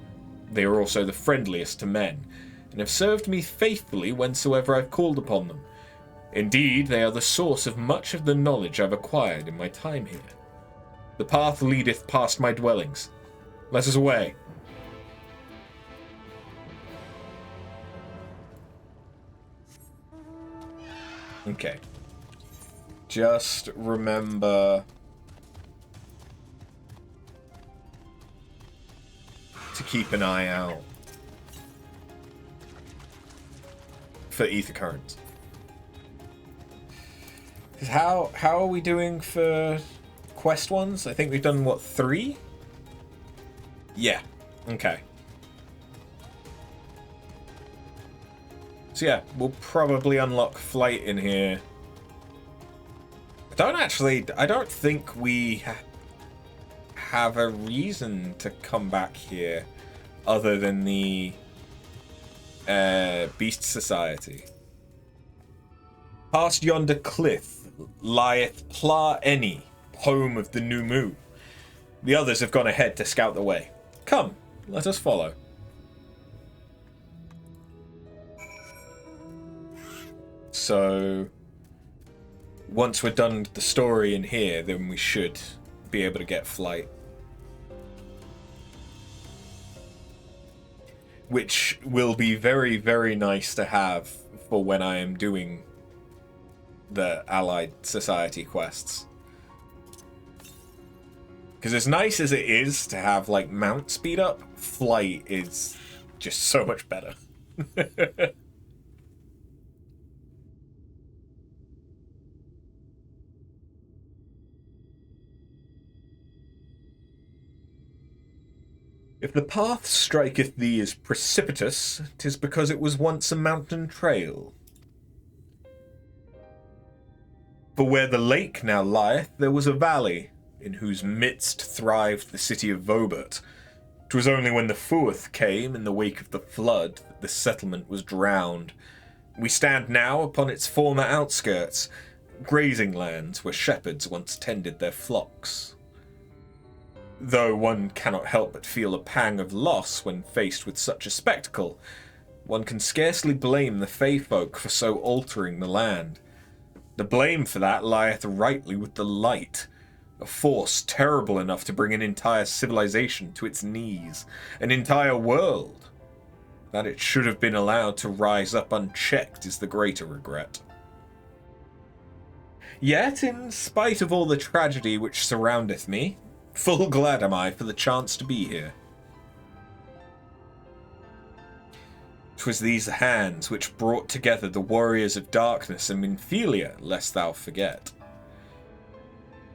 They are also the friendliest to men, and have served me faithfully whensoever I've called upon them. Indeed, they are the source of much of the knowledge I've acquired in my time here. The path leadeth past my dwellings. Let us away. Okay. Just remember to keep an eye out for ether currents. How are we doing for quest ones? I think we've done, what, 3? Yeah. Okay. So yeah, we'll probably unlock flight in here. I don't think we have a reason to come back here other than the Beast Society. Past yonder cliff lieth Pla Eni, home of the New Mu. The others have gone ahead to scout the way. Come, let us follow. So, once we're done with the story in here, then we should be able to get flight. Which will be very, very nice to have for when I am doing the Allied Society quests. Because as nice as it is to have, like, mount speed up, flight is just so much better. If the path striketh thee as precipitous, 'tis because it was once a mountain trail. For where the lake now lieth, there was a valley, in whose midst thrived the city of Vobert. 'Twas only when the Fuath came in the wake of the flood that the settlement was drowned. We stand now upon its former outskirts, grazing lands where shepherds once tended their flocks. Though one cannot help but feel a pang of loss when faced with such a spectacle, one can scarcely blame the Fey folk for so altering the land. The blame for that lieth rightly with the Light, a force terrible enough to bring an entire civilization to its knees, an entire world. That it should have been allowed to rise up unchecked is the greater regret. Yet, in spite of all the tragedy which surroundeth me, full glad am I for the chance to be here. 'Twas these hands which brought together the warriors of darkness and Minfilia, lest thou forget.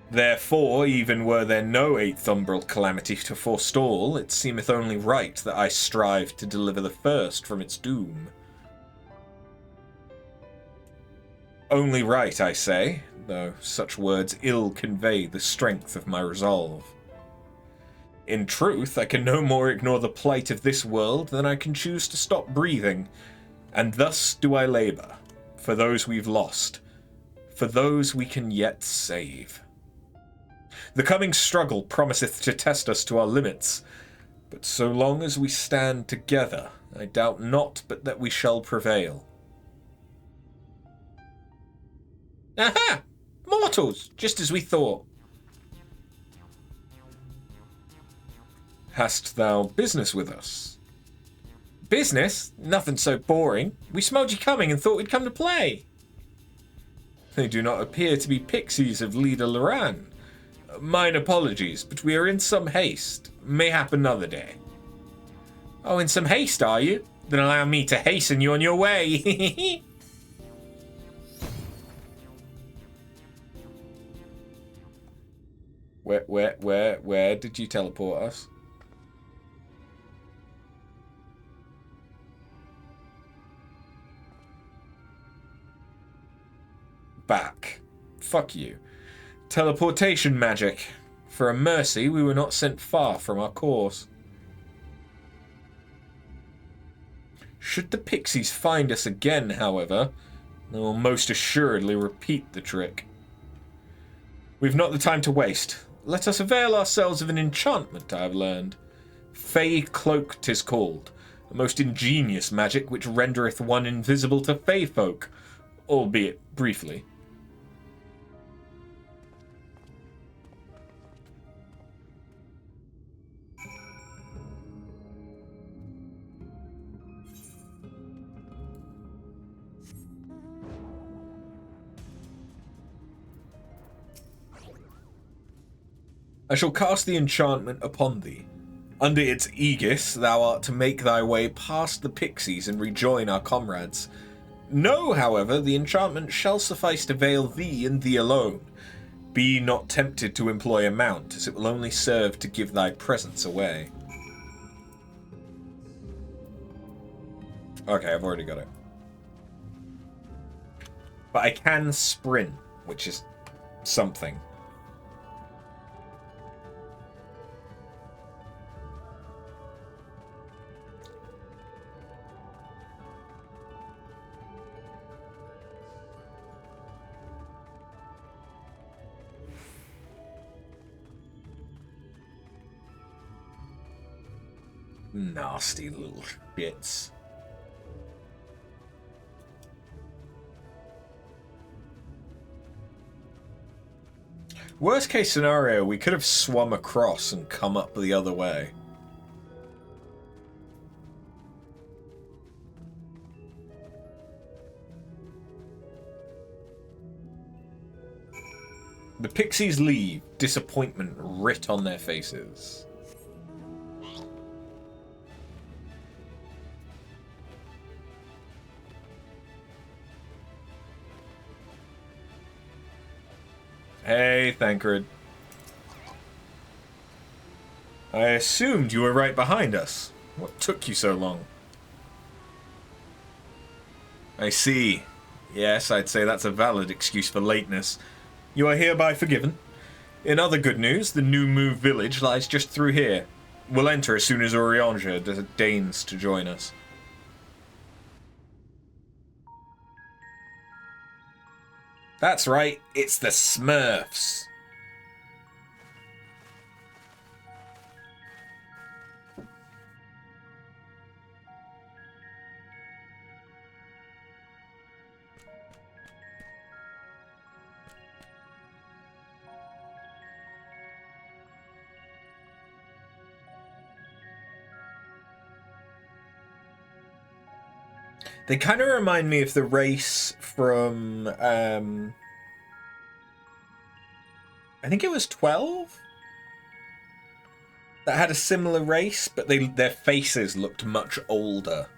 Therefore, even were there no eighth umbral calamity to forestall, it seemeth only right that I strive to deliver the first from its doom. Only right, I say, though such words ill convey the strength of my resolve. In truth, I can no more ignore the plight of this world than I can choose to stop breathing, and thus do I labour, for those we've lost, for those we can yet save. The coming struggle promiseth to test us to our limits, but so long as we stand together, I doubt not but that we shall prevail. Aha! Mortals, just as we thought. Hast thou business with us? Business? Nothing so boring. We smelled you coming and thought we'd come to play. They do not appear to be pixies of Leader Loran. Mine apologies, but we are in some haste. Mayhap another day. Oh, in some haste, are you? Then allow me to hasten you on your way. Where did you teleport us? Back. Fuck you. Teleportation magic. For a mercy, we were not sent far from our course. Should the pixies find us again, however, they will most assuredly repeat the trick. We've not the time to waste. Let us avail ourselves of an enchantment I have learned. Fey Cloak 'tis called, a most ingenious magic which rendereth one invisible to Fey folk, albeit briefly. I shall cast the enchantment upon thee. Under its aegis, thou art to make thy way past the pixies and rejoin our comrades. Know, however, the enchantment shall suffice to veil thee and thee alone. Be not tempted to employ a mount, as it will only serve to give thy presence away. Okay, I've already got it. But I can sprint, which is something. Nasty little shits. Worst case scenario, we could have swum across and come up the other way. The pixies leave, disappointment writ on their faces. Hey, Thancred. I assumed you were right behind us. What took you so long? I see. Yes, I'd say that's a valid excuse for lateness. You are hereby forgiven. In other good news, the New Move village lies just through here. We'll enter as soon as Orianja deigns to join us. That's right, it's the Smurfs. They kind of remind me of the race from, I think it was 12? That had a similar race, but their faces looked much older.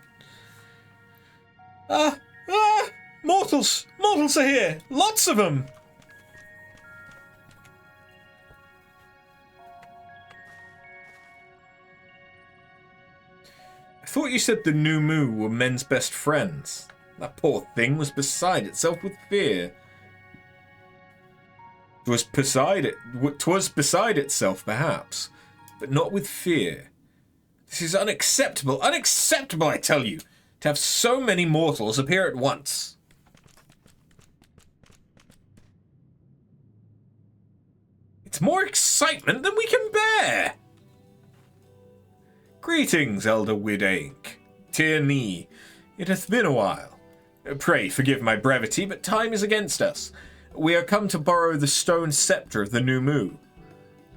Mortals! Mortals are here! Lots of them! I thought you said the New Mu were men's best friends. That poor thing was beside itself with fear. 'Twas beside itself, perhaps, but not with fear. This is unacceptable, unacceptable, I tell you, to have so many mortals appear at once. It's more excitement than we can bear. Greetings, Elder Widank. Dear me, it hath been a while. Pray forgive my brevity, but time is against us. We are come to borrow the stone scepter of the New Mu.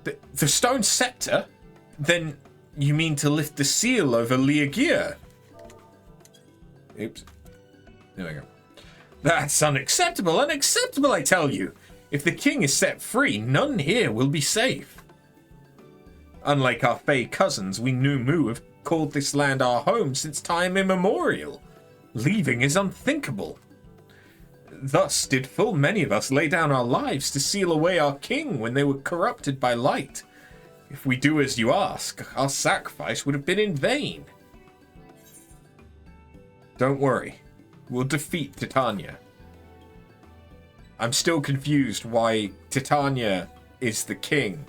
The stone scepter? Then you mean to lift the seal over Liagia? Oops. There we go. That's unacceptable, unacceptable, I tell you. If the king is set free, none here will be safe. Unlike our Fey cousins, we New Mu have called this land our home since time immemorial. Leaving is unthinkable. Thus did full many of us lay down our lives to seal away our king when they were corrupted by light. If we do as you ask, our sacrifice would have been in vain. Don't worry, we'll defeat Titania. I'm still confused why Titania is the king.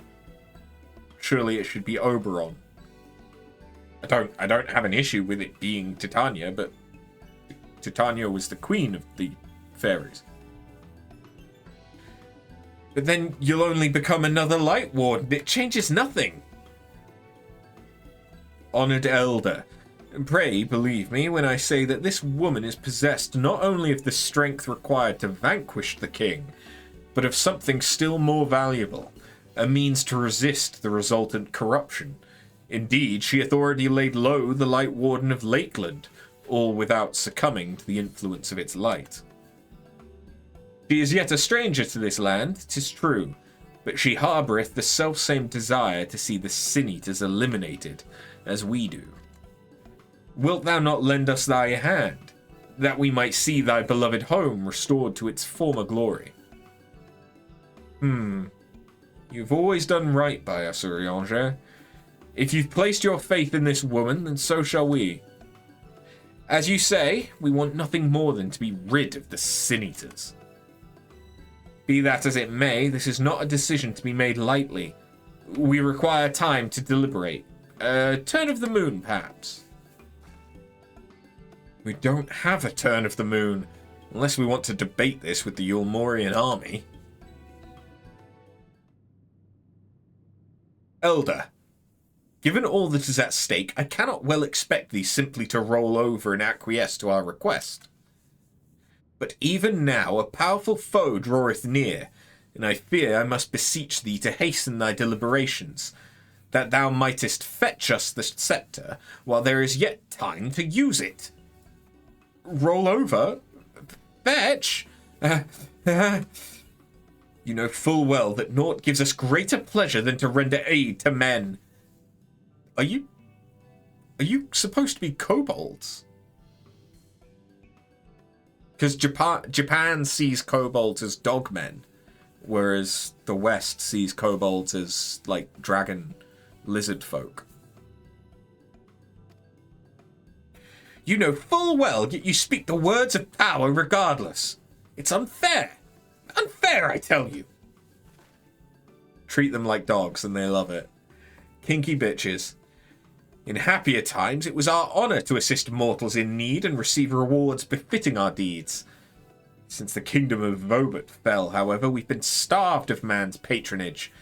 Surely it should be Oberon. I don't have an issue with it being Titania, but Titania was the queen of the fairies. But then you'll only become another Light Warden. It changes nothing. Honored Elder, pray believe me when I say that this woman is possessed not only of the strength required to vanquish the king, but of something still more valuable, a means to resist the resultant corruption. Indeed, she hath already laid low the Light Warden of Lakeland, all without succumbing to the influence of its light. She is yet a stranger to this land, 'tis true, but she harboureth the selfsame desire to see the Sin-Eaters eliminated, as we do. Wilt thou not lend us thy hand, that we might see thy beloved home restored to its former glory? You've always done right by us, Orianja. If you've placed your faith in this woman, then so shall we. As you say, we want nothing more than to be rid of the Sin-Eaters. Be that as it may, this is not a decision to be made lightly. We require time to deliberate. A turn of the moon, perhaps. We don't have a turn of the moon, unless we want to debate this with the Ulmorian army. Elder, given all that is at stake, I cannot well expect thee simply to roll over and acquiesce to our request. But even now a powerful foe draweth near, and I fear I must beseech thee to hasten thy deliberations, that thou mightest fetch us the scepter while there is yet time to use it. Roll over? Fetch? You know full well that naught gives us greater pleasure than to render aid to men. Are you supposed to be kobolds? Because Japan sees kobolds as dogmen, whereas the West sees kobolds as like dragon lizard folk. You know full well, yet you speak the words of power regardless. It's unfair. Unfair, I tell you. Treat them like dogs, and they love it. Kinky bitches. In happier times, it was our honor to assist mortals in need and receive rewards befitting our deeds. Since the kingdom of Vobert fell, however, we've been starved of man's patronage.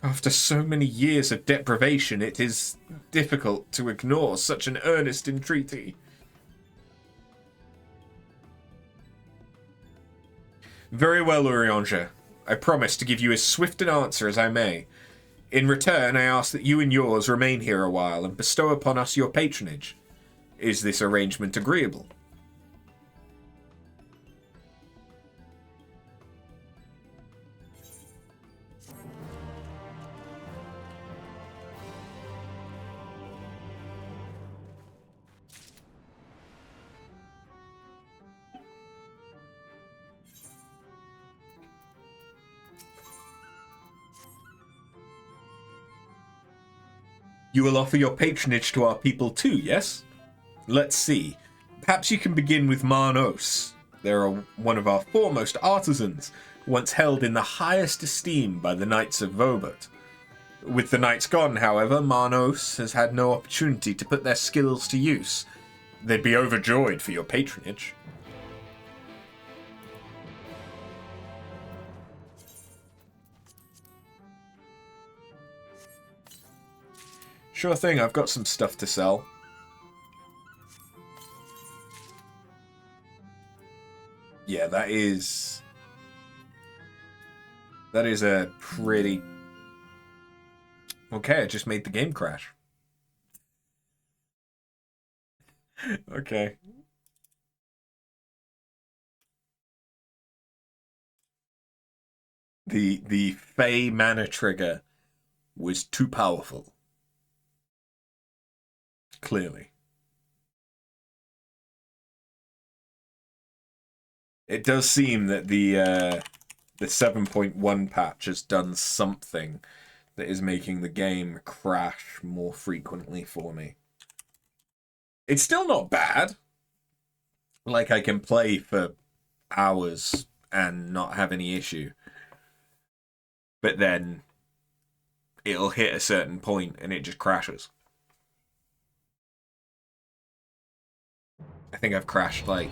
After so many years of deprivation, it is difficult to ignore such an earnest entreaty. Very well, Urianger. I promise to give you as swift an answer as I may. In return, I ask that you and yours remain here a while and bestow upon us your patronage. Is this arrangement agreeable? You will offer your patronage to our people too, yes? Let's see. Perhaps you can begin with Marnos. They are one of our foremost artisans, once held in the highest esteem by the Knights of Vobert. With the Knights gone, however, Marnos has had no opportunity to put their skills to use. They'd be overjoyed for your patronage. Sure thing, I've got some stuff to sell. Yeah, that is a pretty... Okay, I just made the game crash. Okay. The Fey mana trigger was too powerful. Clearly. It does seem that the 7.1 patch has done something that is making the game crash more frequently for me. It's still not bad. Like, I can play for hours and not have any issue. But then it'll hit a certain point and it just crashes. I think I've crashed like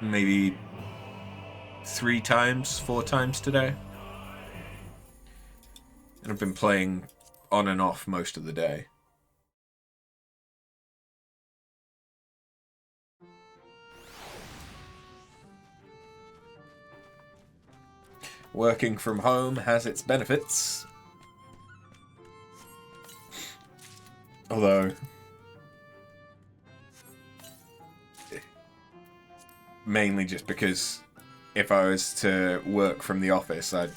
maybe 3 times, 4 times today. And I've been playing on and off most of the day. Working from home has its benefits. Although... mainly just because if I was to work from the office, I'd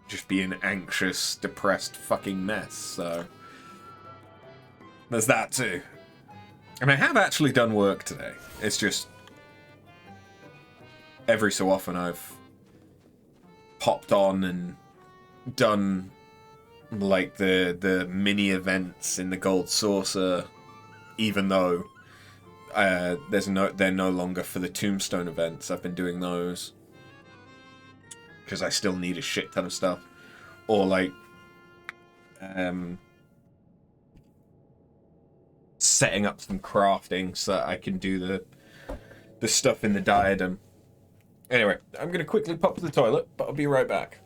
just be an anxious, depressed fucking mess, so... there's that too. And I have actually done work today. It's just... every so often I've popped on and done like the mini events in the Gold Saucer, even though they're no longer for the Tombstone events. I've been doing those because I still need a shit ton of stuff, or like setting up some crafting so that I can do the stuff in the diadem. Anyway, I'm gonna quickly pop to the toilet, but I'll be right back.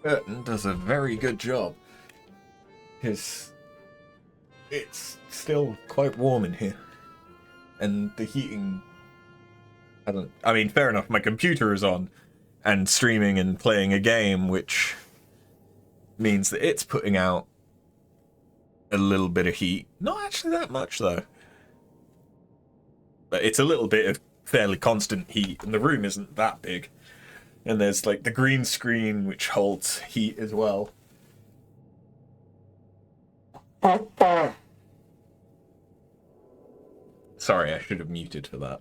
curtain does a very good job. Because it's still quite warm in here. And the heating... I mean, fair enough, my computer is on and streaming and playing a game, which means that it's putting out a little bit of heat. Not actually that much, though. But it's a little bit of fairly constant heat, and the room isn't that big. And there's, like, the green screen, which holds heat as well. Sorry, I should have muted for that.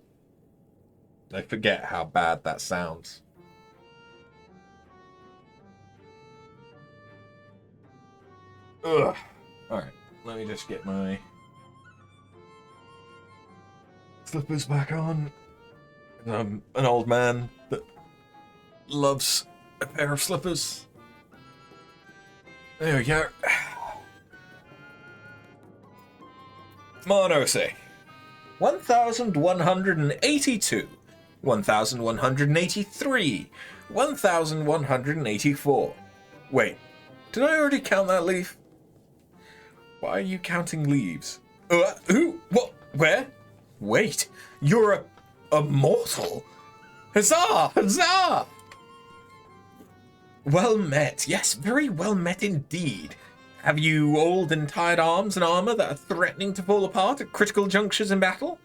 I forget how bad that sounds. Ugh. Alright, let me just get my slippers back on. I'm an old man that loves a pair of slippers. There we go. Monose. 1182. 1183. 1184. Wait, did I already count that leaf? Why are you counting leaves? Who? What? Where? Wait, you're a mortal? Huzzah! Huzzah! Well met. Yes, very well met indeed. Have you old and tired arms and armor that are threatening to fall apart at critical junctures in battle?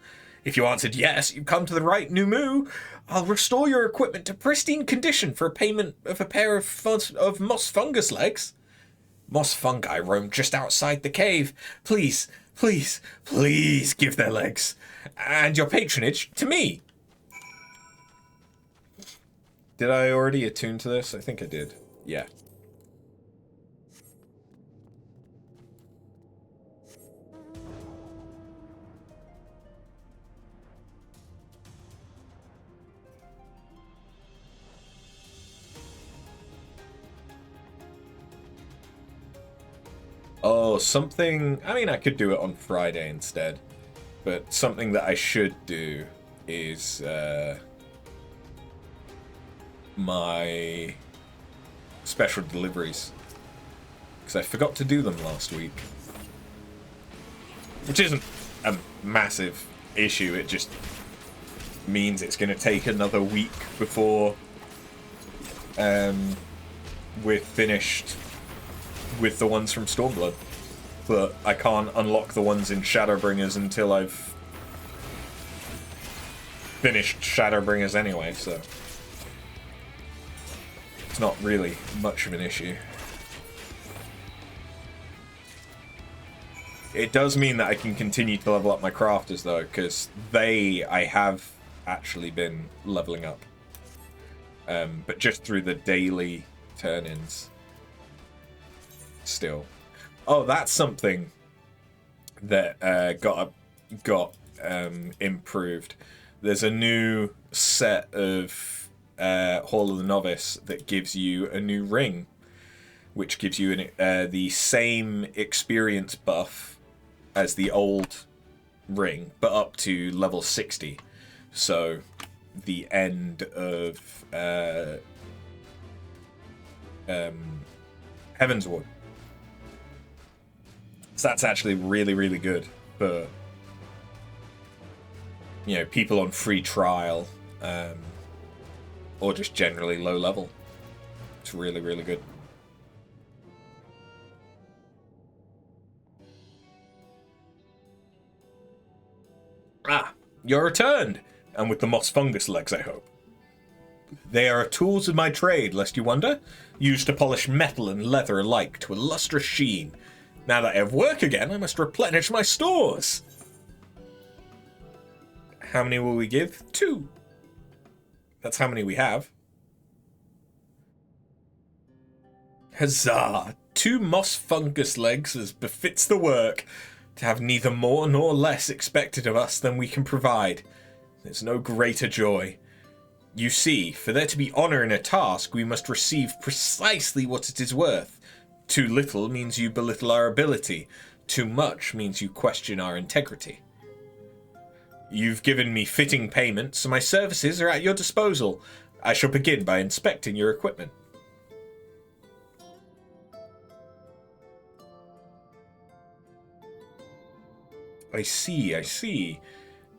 If you answered yes, you've come to the right Numu. I'll restore your equipment to pristine condition for a payment of a pair of moss fungus legs. Moss fungi roam just outside the cave. Please, please, please give their legs. And your patronage to me. Did I already attune to this? I think I did. Yeah. Oh, something... I mean, I could do it on Friday instead. But something that I should do is... my special deliveries. Because I forgot to do them last week. Which isn't a massive issue, it just means it's going to take another week before we're finished with the ones from Stormblood. But I can't unlock the ones in Shadowbringers until I've finished Shadowbringers anyway, so it's not really much of an issue. It does mean that I can continue to level up my crafters though, because I have actually been leveling up. But just through the daily turn-ins. Still. Oh, that's something that got improved. There's a new set of Hall of the Novice that gives you a new ring, which gives you the same experience buff as the old ring, but up to level 60. So the end of Heavensward. So that's actually really, really good for, you know, people on free trial, or just generally low level. It's really, really good. Ah, you're returned, and with the moss fungus legs, I hope. They are tools of my trade, lest you wonder, used to polish metal and leather alike to a lustrous sheen. Now that I have work again, I must replenish my stores. How many will we give? 2. That's how many we have. Huzzah! 2 moss fungus legs as befits the work, to have neither more nor less expected of us than we can provide. There's no greater joy. You see, for there to be honour in a task, we must receive precisely what it is worth. Too little means you belittle our ability. Too much means you question our integrity. You've given me fitting payment, so my services are at your disposal. I shall begin by inspecting your equipment. I see, I see.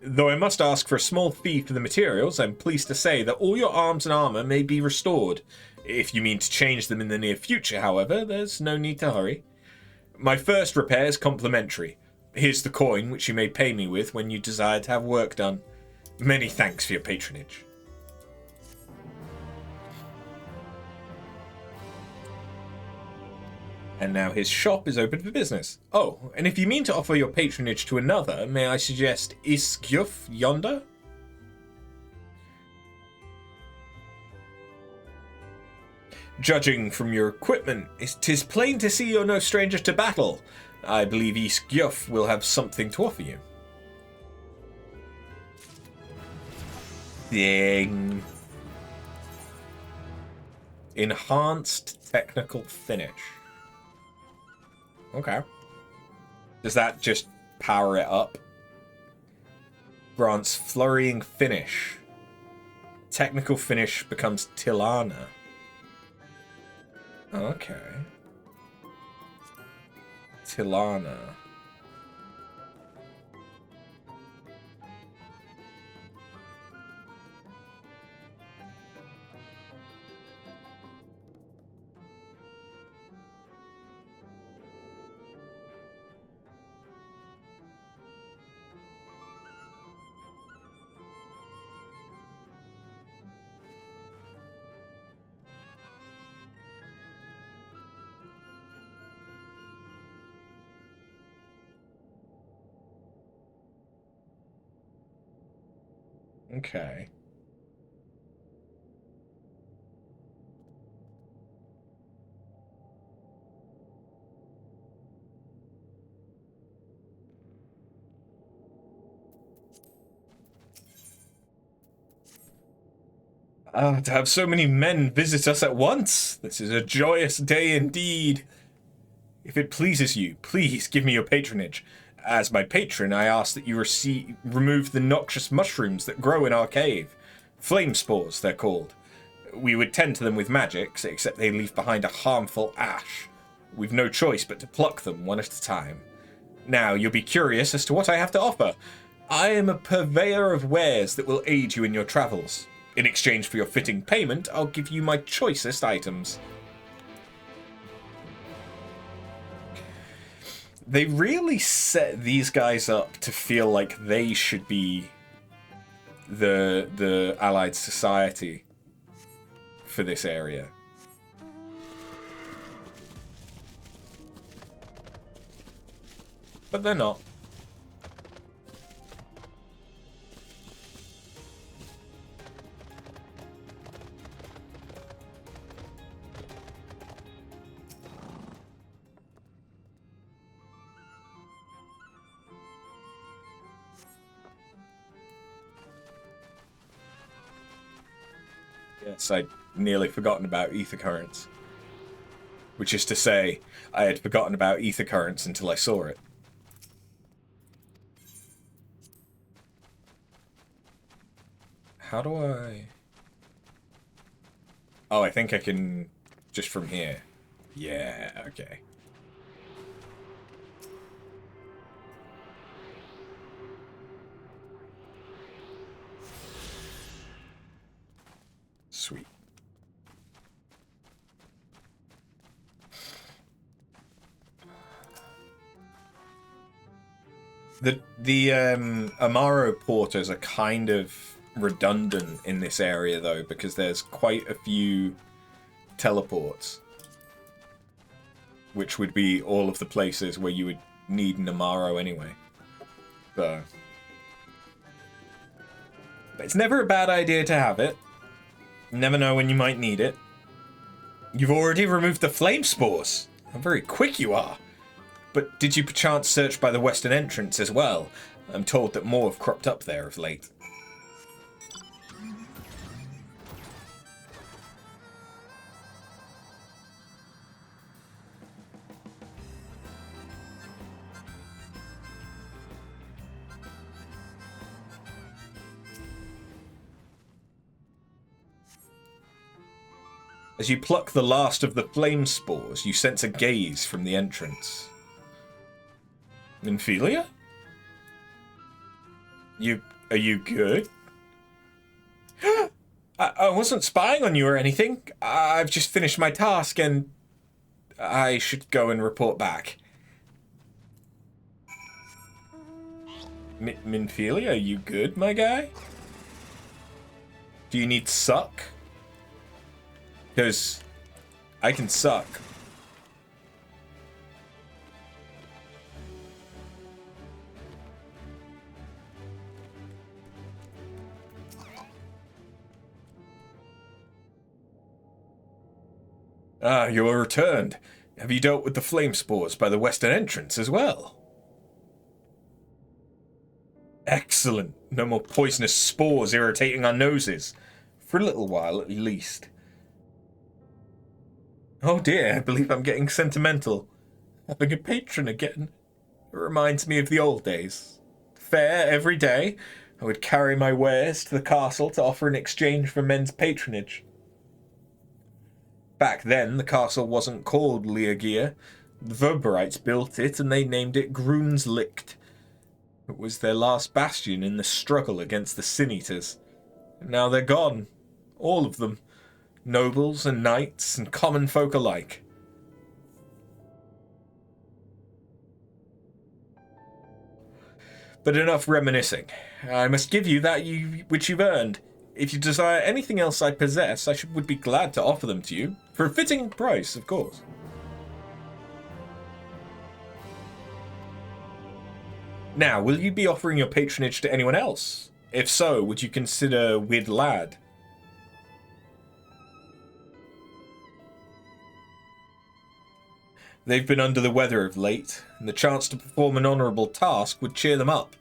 Though I must ask for a small fee for the materials, I'm pleased to say that all your arms and armor may be restored. If you mean to change them in the near future, however, there's no need to hurry. My first repair is complimentary. Here's the coin which you may pay me with when you desire to have work done. Many thanks for your patronage. And now his shop is open for business. Oh, and if you mean to offer your patronage to another, may I suggest Isgyuf yonder? Judging from your equipment, 'tis plain to see you're no stranger to battle. I believe Isgyuf will have something to offer you. Ding. Enhanced technical finish. Okay. Does that just power it up? Grants flurrying finish. Technical finish becomes Tilana. Okay. Tilana. Okay. To have so many men visit us at once. This is a joyous day indeed. If it pleases you, please give me your patronage. As my patron, I ask that you remove the noxious mushrooms that grow in our cave. Flame spores, they're called. We would tend to them with magics, except they leave behind a harmful ash. We've no choice but to pluck them one at a time. Now, you'll be curious as to what I have to offer. I am a purveyor of wares that will aid you in your travels. In exchange for your fitting payment, I'll give you my choicest items. They really set these guys up to feel like they should be the allied society for this area. But they're not. Yes, I'd nearly forgotten about ether currents. Which is to say, I had forgotten about ether currents until I saw it. How do I... Oh, I think I can... just from here. Yeah, okay. Sweet. The Amaro porters are kind of redundant in this area though, because there's quite a few teleports, which would be all of the places where you would need an Amaro anyway. So but it's never a bad idea to have it. You never know when you might need it. You've already removed the flame spores. How very quick you are. But did you perchance search by the western entrance as well? I'm told that more have cropped up there of late. As you pluck the last of the flame spores, you sense a gaze from the entrance. Nymphelia? Are you good? I wasn't spying on you or anything. I've just finished my task and I should go and report back. Minfilia, are you good, my guy? Do you need suck? Because I can suck. Ah, you are returned. Have you dealt with the flame spores by the western entrance as well? Excellent. No more poisonous spores irritating our noses. For a little while, at least. Oh dear, I believe I'm getting sentimental. Having a patron again. It reminds me of the old days. Fair every day. I would carry my wares to the castle to offer in exchange for men's patronage. Back then, the castle wasn't called Leogia. The Verberites built it, and they named it Grunslicht. It was their last bastion in the struggle against the Sin-Eaters. Now they're gone. All of them. Nobles and knights and common folk alike. But enough reminiscing. I must give you that which you've earned. If you desire anything else I possess, I would be glad to offer them to you. For a fitting price, of course. Now, will you be offering your patronage to anyone else? If so, would you consider Wid Lad? They've been under the weather of late, and the chance to perform an honourable task would cheer them up.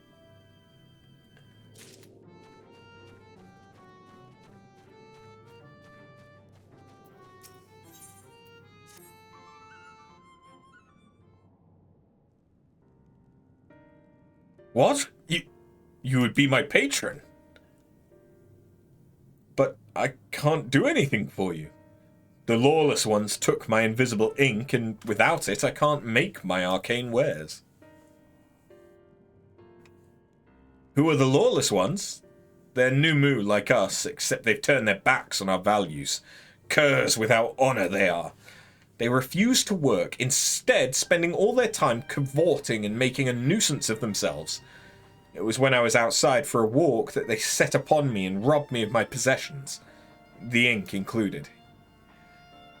What? You would be my patron? But I can't do anything for you. The lawless ones took my invisible ink, and without it I can't make my arcane wares. Who are the lawless ones? They're Numu like us, except they've turned their backs on our values. Curs without honour they are. They refuse to work, instead spending all their time cavorting and making a nuisance of themselves. It was when I was outside for a walk that they set upon me and robbed me of my possessions, the ink included.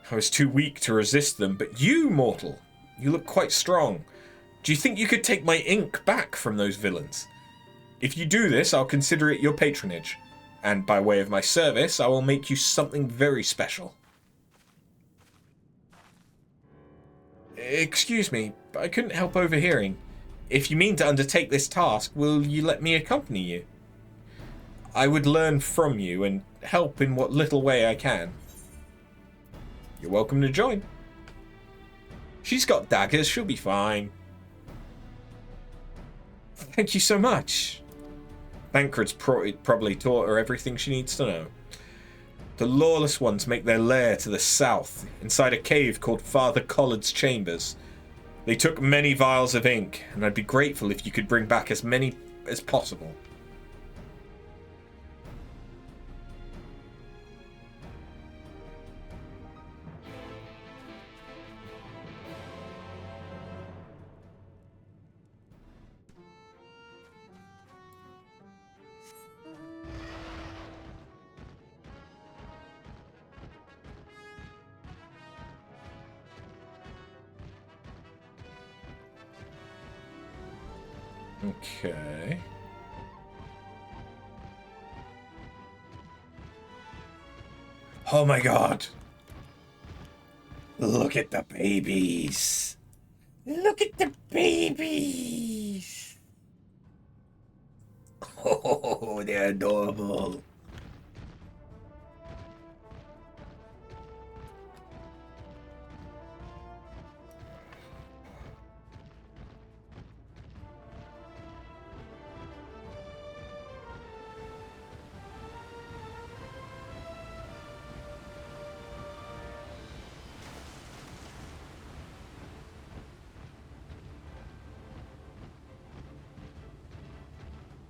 I was too weak to resist them, but you, mortal, you look quite strong. Do you think you could take my ink back from those villains? If you do this, I'll consider it your patronage, and by way of my service, I will make you something very special. Excuse me, I couldn't help overhearing. If you mean to undertake this task, will you let me accompany you? I would learn from you and help in what little way I can. You're welcome to join. She's got daggers, she'll be fine. Thank you so much. Thancred's probably taught her everything she needs to know. The lawless ones make their lair to the south, inside a cave called Father Collard's Chambers. They took many vials of ink, and I'd be grateful if you could bring back as many as possible. Okay. Oh my god. Look at the babies. Look at the babies. Oh, they're adorable.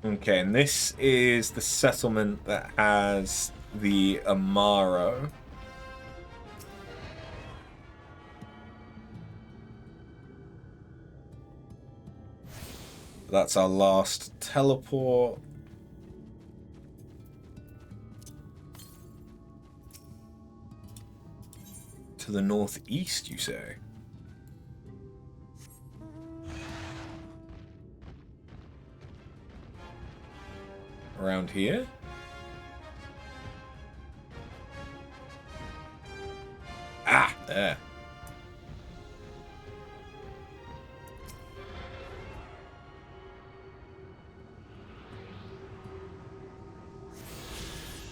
Okay, and this is the settlement that has the Amaro. That's our last teleport. To the northeast, you say? Around here? Ah, there.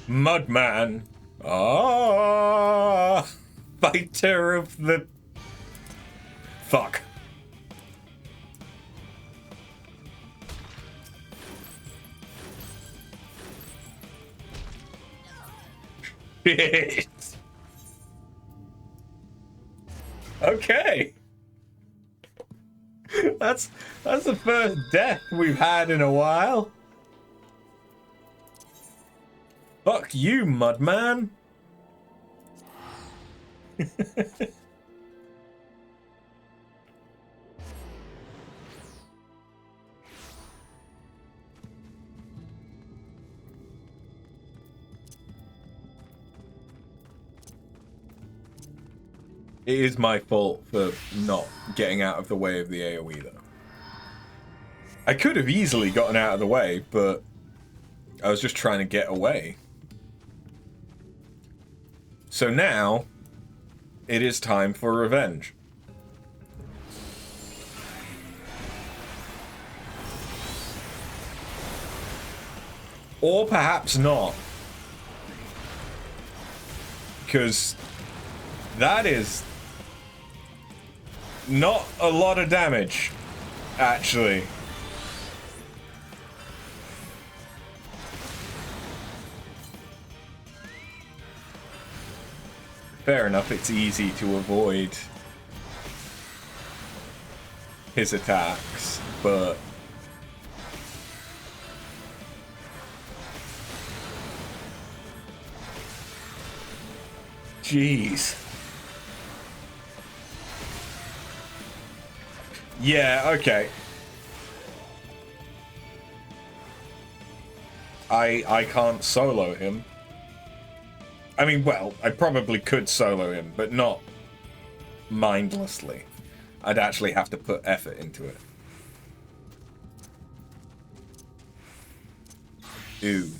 Mudman. Ah, fighter of the... Fuck. Shit. Okay. That's the first death we've had in a while. Fuck you, Mudman. It is my fault for not getting out of the way of the AoE, though. I could have easily gotten out of the way, but I was just trying to get away. So now, it is time for revenge. Or perhaps not. Because that is not a lot of damage, actually. Fair enough, it's easy to avoid his attacks, but... Jeez. Yeah, okay. I can't solo him. I mean, well, I probably could solo him, but not mindlessly. I'd actually have to put effort into it. Ooh.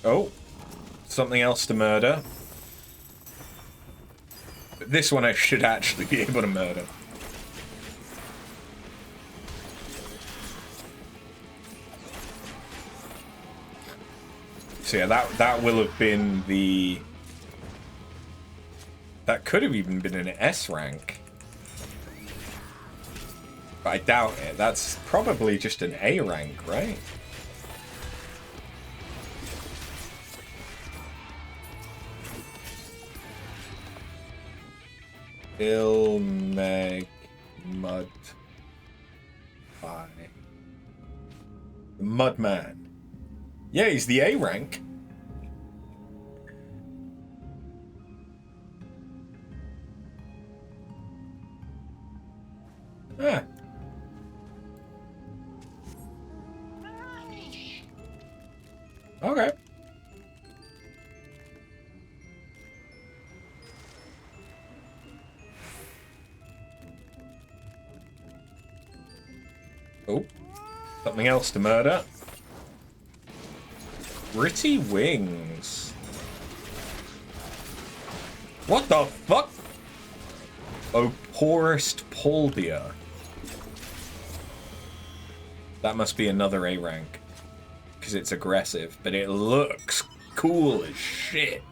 Oh, something else to murder. But this one I should actually be able to murder. So yeah, that will have been the... That could have even been an S rank. But I doubt it. That's probably just an A rank, right? Ill Meg Mud Pie. Mudman. Yeah, he's the A rank. Ah. Okay. Oh, something else to murder. Gritty wings. What the fuck? Oh, poorest Poldia. That must be another A rank. Because it's aggressive, but it looks cool as shit.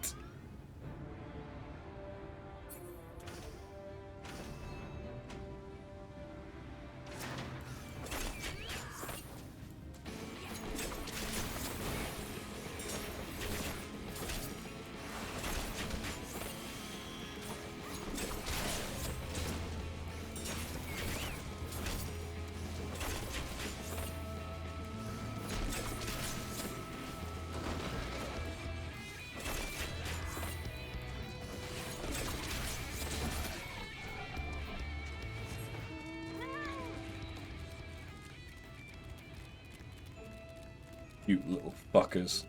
Cute little fuckers.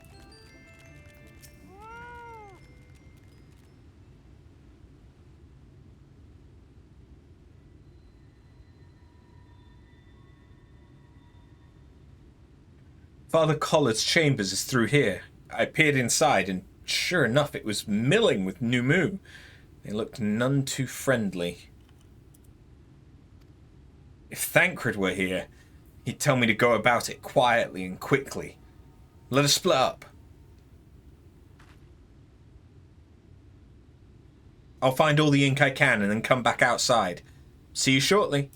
Father Collard's chambers is through here. I peered inside, and sure enough, it was milling with new moo. They looked none too friendly. If Thancred were here, he'd tell me to go about it quietly and quickly. Let us split up. I'll find all the ink I can and then come back outside. See you shortly.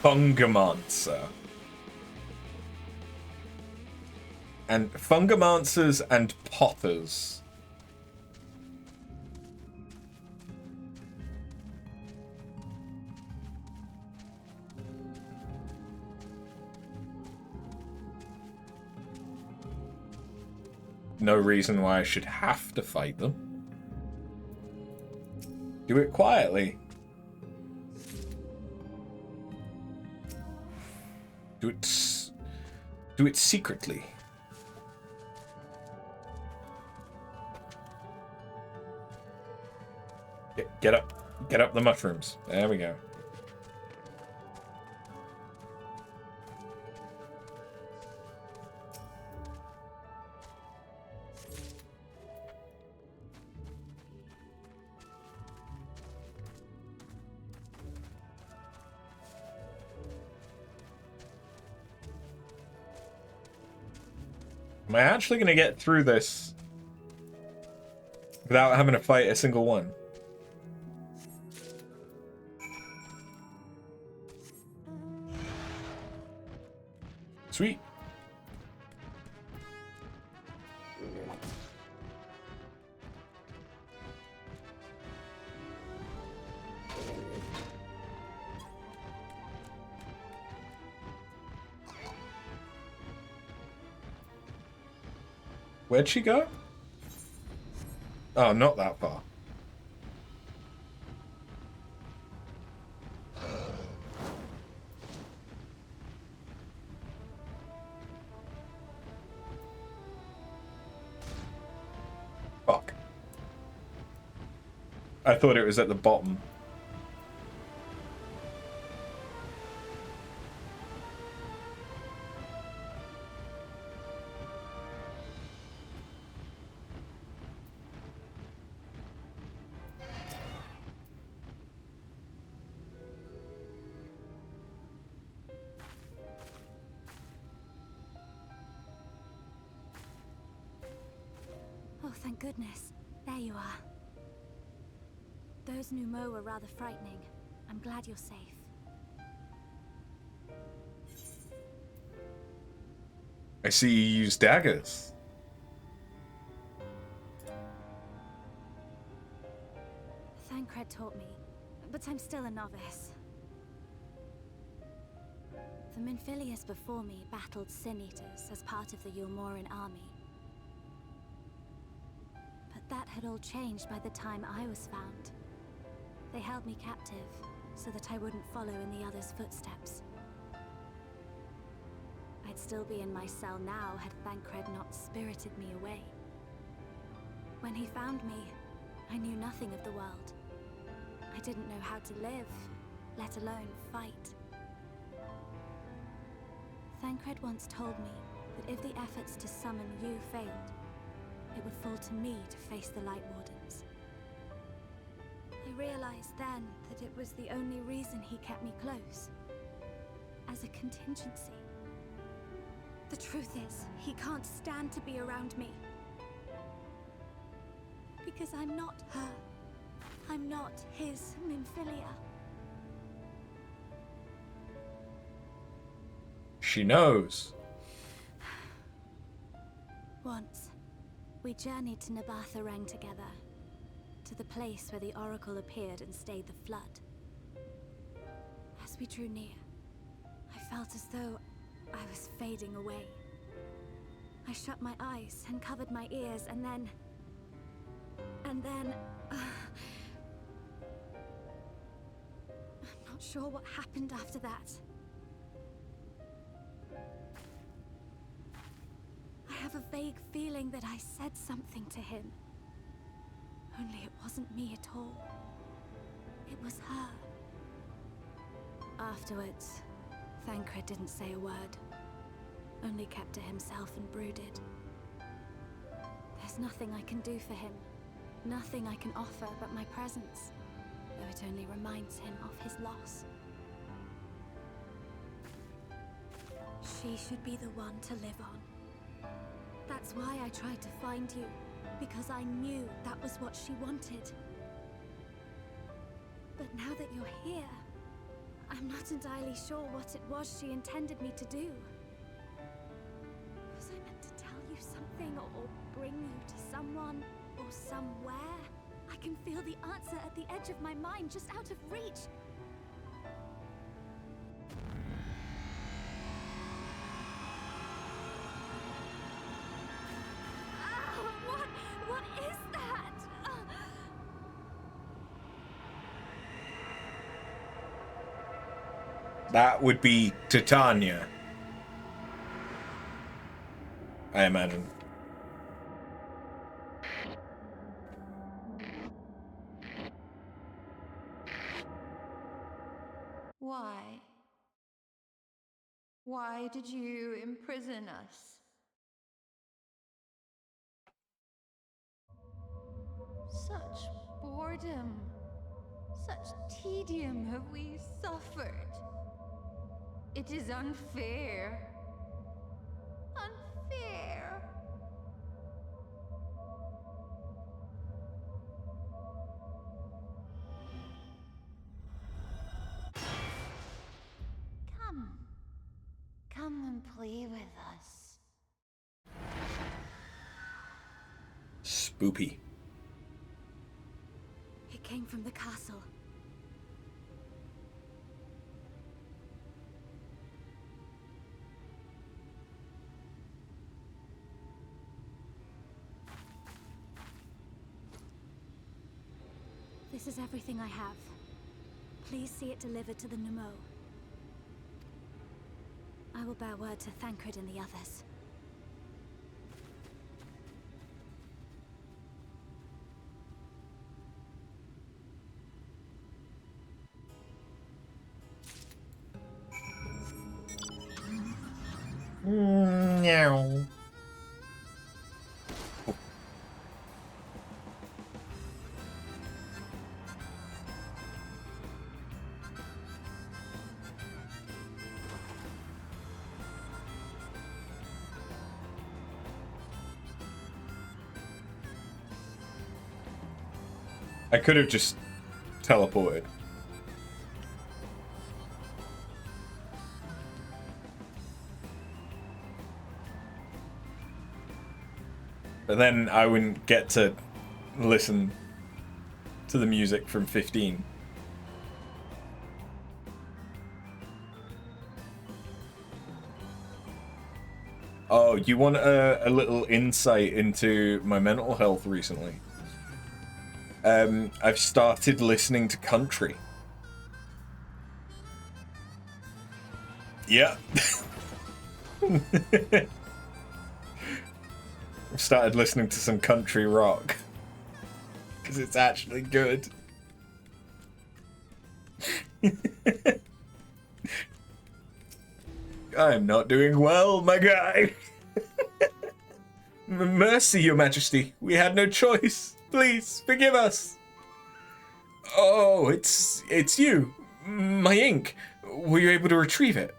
Fungomancer. And Fungomancers and Potters. No reason why I should have to fight them. Do it quietly. Do it secretly. Get up the mushrooms. There we go. Am I actually going to get through this without having to fight a single one? Sweet. Where'd she go? Oh, not that far. Fuck. I thought it was at the bottom. Oh, thank goodness. There you are. Those Numo were rather frightening. I'm glad you're safe. I see you use daggers. Thancred taught me, but I'm still a novice. The Minfilius before me battled Sin-Eaters as part of the Yulmoran army. But that had all changed by the time I was found. They held me captive, so that I wouldn't follow in the others' footsteps. I'd still be in my cell now had Thancred not spirited me away. When he found me, I knew nothing of the world. I didn't know how to live, let alone fight. Thancred once told me that if the efforts to summon you failed, it would fall to me to face the Light Wardens. I realized then that it was the only reason he kept me close. As a contingency. The truth is, he can't stand to be around me. Because I'm not her. I'm not his Minfilia. She knows. Once, we journeyed to Nabatha-Reng together, to the place where the Oracle appeared and stayed the flood. we drew near, I felt as though I was fading away. I shut my eyes and covered my ears, and then... I'm not sure what happened after that. I have a vague feeling that I said something to him. Only it wasn't me at all. It was her. Afterwards, Thancred didn't say a word. Only kept to himself and brooded. There's nothing I can do for him. Nothing I can offer but my presence, though it only reminds him of his loss. She should be the one to live on. That's why I tried to find you, because I knew that was what she wanted. But now that you're here, I'm not entirely sure what it was she intended me to do. Was I meant to tell you something, or bring you to someone, or somewhere? I can feel the answer at the edge of my mind, just out of reach. What is that? That would be Titania, I imagine. Why? Why did you imprison us? Such boredom, such tedium have we suffered. It is unfair. Unfair. Come. Come and play with us. Spoopy. It came from the castle. This is everything I have. Please see it delivered to the Nemo. I will bear word to Thancred and the others. Meow. I could have just teleported. But then I wouldn't get to listen to the music from 15. Oh, you want a little insight into my mental health recently? I've started listening to country. Yep. I've started listening to some country rock. Because it's actually good. I'm not doing well, my guy. Mercy, Your Majesty. We had no choice. Please, forgive us. Oh, it's you. My ink. Were you able to retrieve it?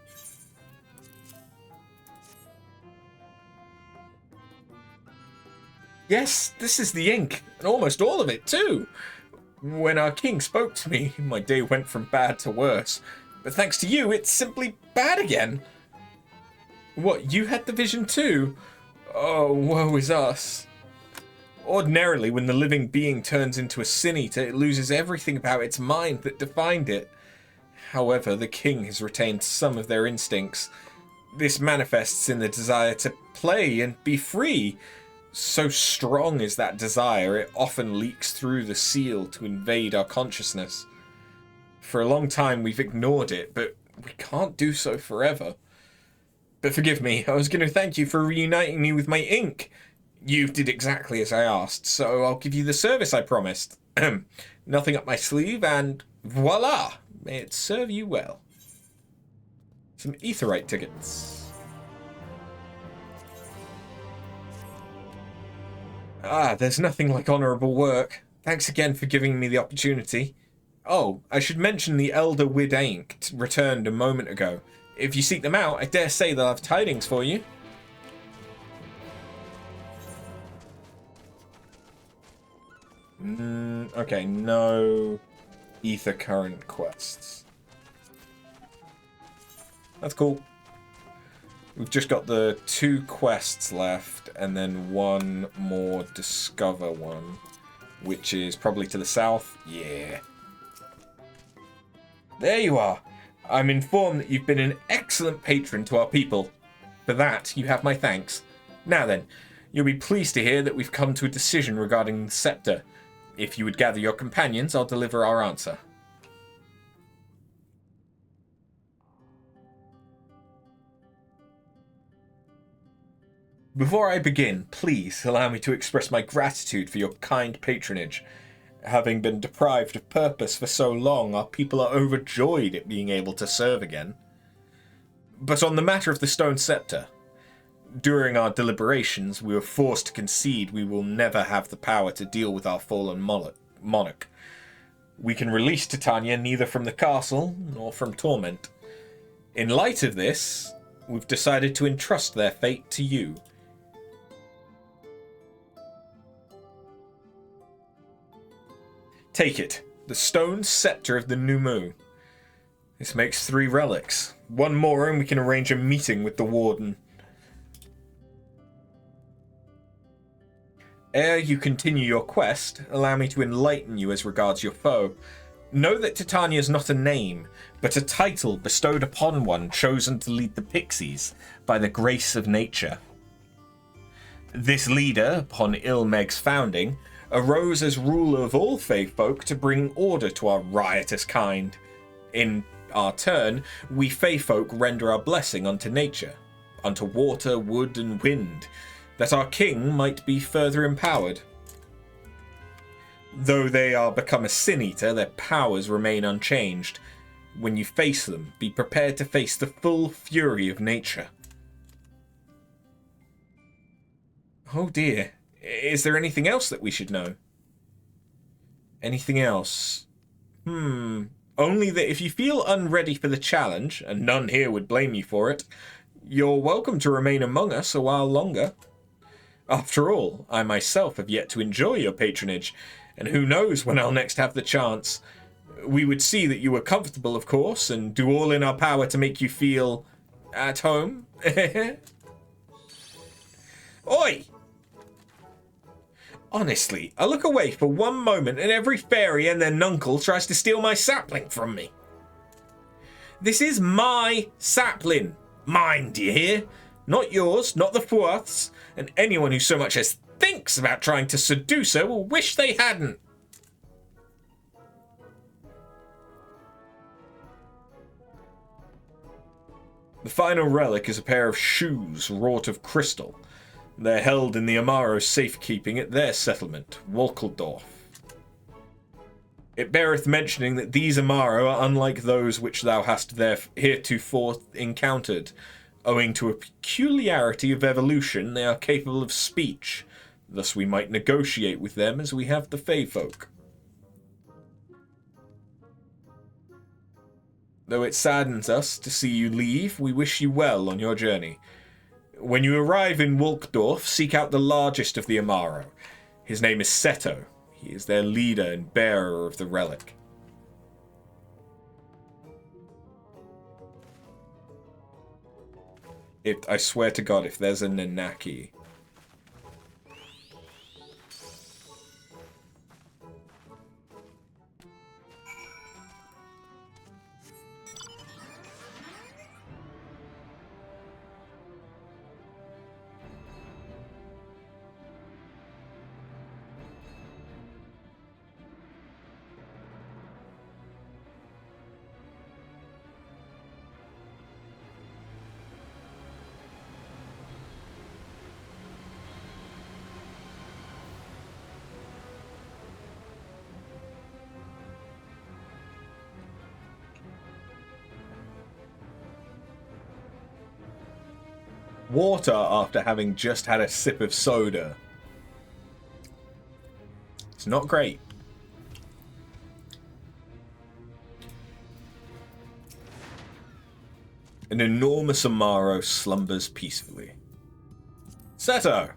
Yes, this is the ink, and almost all of it, too. When our king spoke to me, my day went from bad to worse. But thanks to you, it's simply bad again. What, you had the vision too? Oh, woe is us. Ordinarily, when the living being turns into a sin eater, it loses everything about its mind that defined it. However, the king has retained some of their instincts. This manifests in the desire to play and be free. So strong is that desire, it often leaks through the seal to invade our consciousness. For a long time we've ignored it, but we can't do so forever. But forgive me, I was going to thank you for reuniting me with my ink. You did exactly as I asked, so I'll give you the service I promised. Nothing up my sleeve, and voila! May it serve you well. Some Aetheryte tickets. Ah, there's nothing like honourable work. Thanks again for giving me the opportunity. Oh, I should mention the Elder Wid Ain't returned a moment ago. If you seek them out, I dare say they'll have tidings for you. Okay, no Ether Current quests. That's cool. We've just got the 2 quests left, and then one more Discover one, which is probably to the south. Yeah. There you are. I'm informed that you've been an excellent patron to our people. For that, you have my thanks. Now then, you'll be pleased to hear that we've come to a decision regarding the scepter. If you would gather your companions, I'll deliver our answer. Before I begin, please allow me to express my gratitude for your kind patronage. Having been deprived of purpose for so long, our people are overjoyed at being able to serve again. But on the matter of the stone scepter, during our deliberations, we were forced to concede we will never have the power to deal with our fallen monarch. We can release Titania neither from the castle nor from torment. In light of this, we've decided to entrust their fate to you. Take it, the stone scepter of the Numu. This makes 3 relics. One more and we can arrange a meeting with the warden. Ere you continue your quest, allow me to enlighten you as regards your foe. Know that Titania is not a name, but a title bestowed upon one chosen to lead the pixies by the grace of nature. This leader, upon Ilmeg's founding, arose as ruler of all Fae folk to bring order to our riotous kind. In our turn, we Fae folk render our blessing unto nature, unto water, wood, and wind, that our king might be further empowered. Though they are become a sin-eater, their powers remain unchanged. When you face them, be prepared to face the full fury of nature. Oh dear. Is there anything else that we should know? Anything else? Only that if you feel unready for the challenge, and none here would blame you for it, you're welcome to remain among us a while longer. After all, I myself have yet to enjoy your patronage, and who knows when I'll next have the chance. We would see that you were comfortable, of course, and do all in our power to make you feel at home. Oi! Honestly, I look away for one moment and every fairy and their nuncle tries to steal my sapling from me. This is my sapling. Mine, do you hear? Not yours, not the fourth's, and anyone who so much as thinks about trying to seduce her will wish they hadn't. The final relic is a pair of shoes wrought of crystal. They're held in the Amaro's safekeeping at their settlement, Wolkeldorf. It beareth mentioning that these Amaro are unlike those which thou hast heretofore encountered. Owing to a peculiarity of evolution, they are capable of speech. Thus we might negotiate with them as we have the Fae folk. Though it saddens us to see you leave, we wish you well on your journey. When you arrive in Wolkdorf, seek out the largest of the Amaro. His name is Seto. He is their leader and bearer of the relic. I swear to God, if there's a Nanaki... water after having just had a sip of soda. It's not great. An enormous Amaro slumbers peacefully. Seto!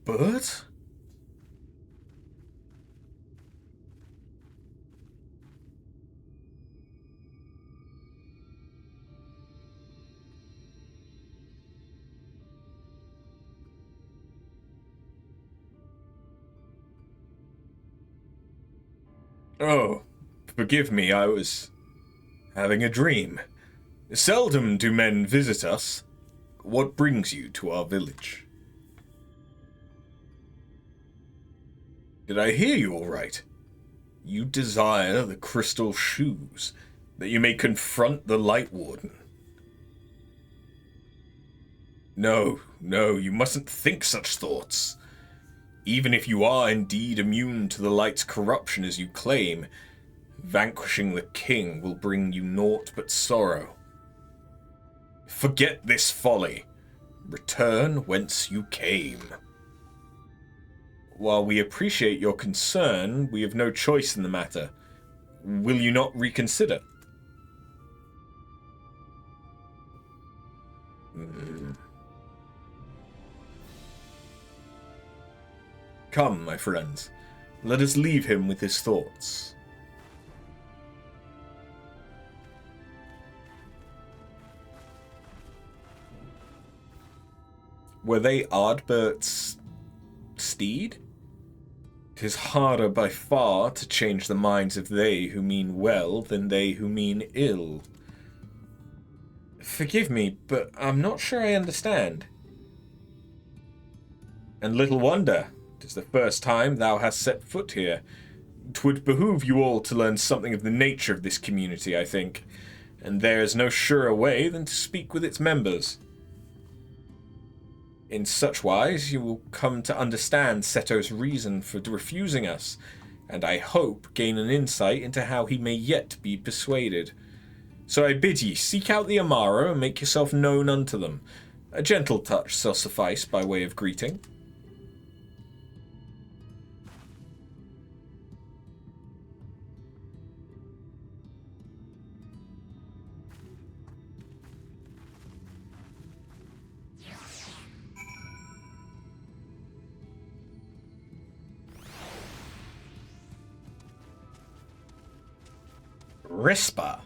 Bird? Oh, forgive me, I was having a dream. Seldom do men visit us. What brings you to our village? Did I hear you all right? You desire the crystal shoes, that you may confront the Light Warden. No, you mustn't think such thoughts. Even if you are indeed immune to the light's corruption as you claim, vanquishing the king will bring you naught but sorrow. Forget this folly. Return whence you came. While we appreciate your concern, we have no choice in the matter. Will you not reconsider? Come, my friends, let us leave him with his thoughts. Were they Ardbert's steed? 'Tis harder by far to change the minds of they who mean well than they who mean ill. Forgive me, but I'm not sure I understand. And little wonder. 'Tis the first time thou hast set foot here. 'Twould behoove you all to learn something of the nature of this community, I think, and there is no surer way than to speak with its members. In such wise, you will come to understand Seto's reason for refusing us, and I hope gain an insight into how he may yet be persuaded. So I bid ye, seek out the Amaro and make yourself known unto them. A gentle touch shall suffice by way of greeting. Rispa.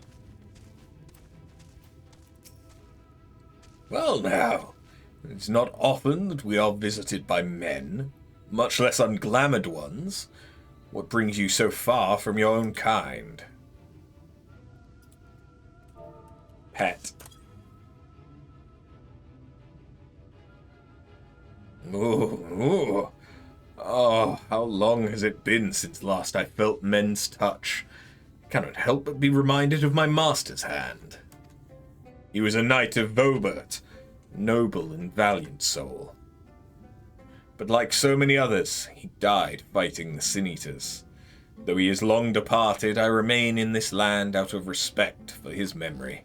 Well now, it's not often that we are visited by men, much less unglamoured ones. What brings you so far from your own kind? Pet. Oh, how long has it been since last I felt men's touch? Cannot help but be reminded of my master's hand. He was a knight of Vobert, noble and valiant soul. But like so many others, he died fighting the Sin-Eaters. Though he is long departed, I remain in this land out of respect for his memory.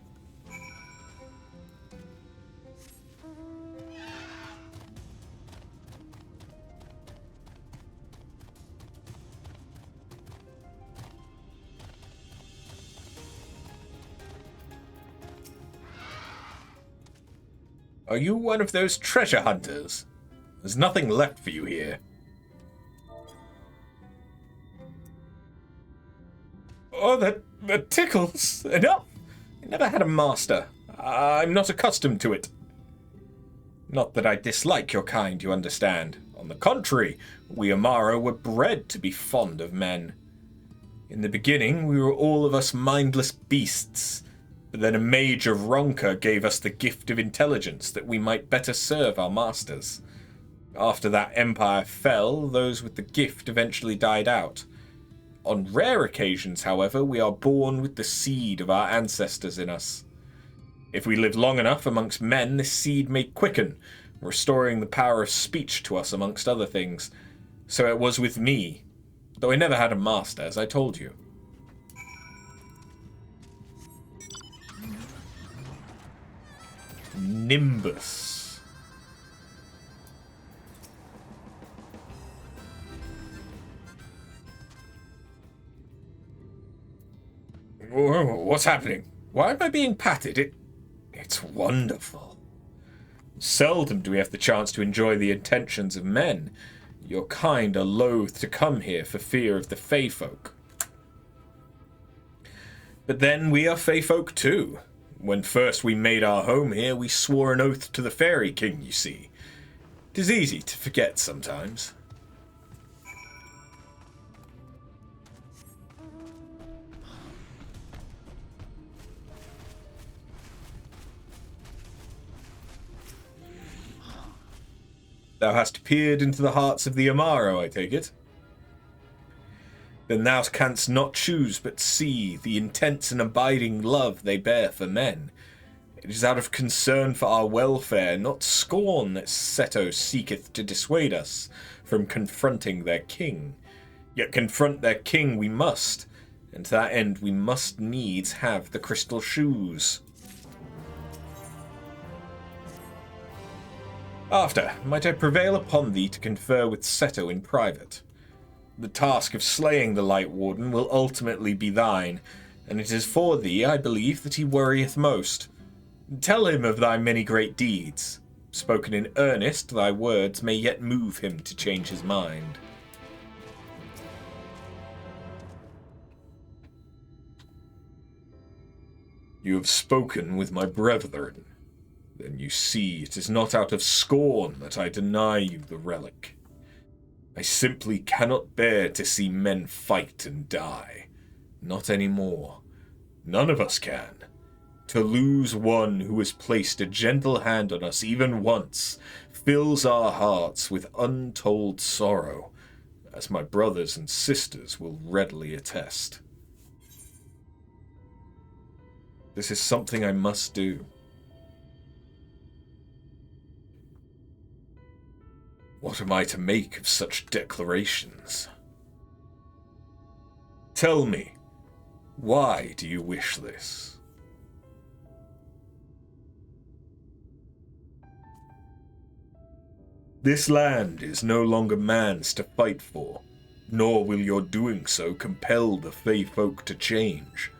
Are you one of those treasure hunters? There's nothing left for you here. Oh, that tickles. Enough! I never had a master. I'm not accustomed to it. Not that I dislike your kind, you understand. On the contrary, we Amaro were bred to be fond of men. In the beginning, we were all of us mindless beasts. But then a mage of Ronka gave us the gift of intelligence that we might better serve our masters. After that empire fell, those with the gift eventually died out. On rare occasions, however, we are born with the seed of our ancestors in us. If we live long enough amongst men, this seed may quicken, restoring the power of speech to us amongst other things. So it was with me. Though I never had a master, as I told you. Nimbus. Whoa, what's happening? Why am I being patted? It's wonderful. Seldom do we have the chance to enjoy the intentions of men. Your kind are loath to come here for fear of the Fey folk. But then we are Fey folk too. When first we made our home here, we swore an oath to the Fairy King, you see. 'Tis easy to forget sometimes. Thou hast peered into the hearts of the Amaro, I take it? Then thou canst not choose but see the intense and abiding love they bear for men. It is out of concern for our welfare, not scorn, that Seto seeketh to dissuade us from confronting their king. Yet confront their king we must, and to that end we must needs have the crystal shoes. After, might I prevail upon thee to confer with Seto in private? The task of slaying the Light Warden will ultimately be thine, and it is for thee, I believe, that he worrieth most. Tell him of thy many great deeds. Spoken in earnest, thy words may yet move him to change his mind. You have spoken with my brethren. Then you see it is not out of scorn that I deny you the relic. I simply cannot bear to see men fight and die. Not anymore. None of us can. To lose one who has placed a gentle hand on us even once fills our hearts with untold sorrow, as my brothers and sisters will readily attest. This is something I must do. What am I to make of such declarations? Tell me, why do you wish this? This land is no longer man's to fight for, nor will your doing so compel the Fey folk to change.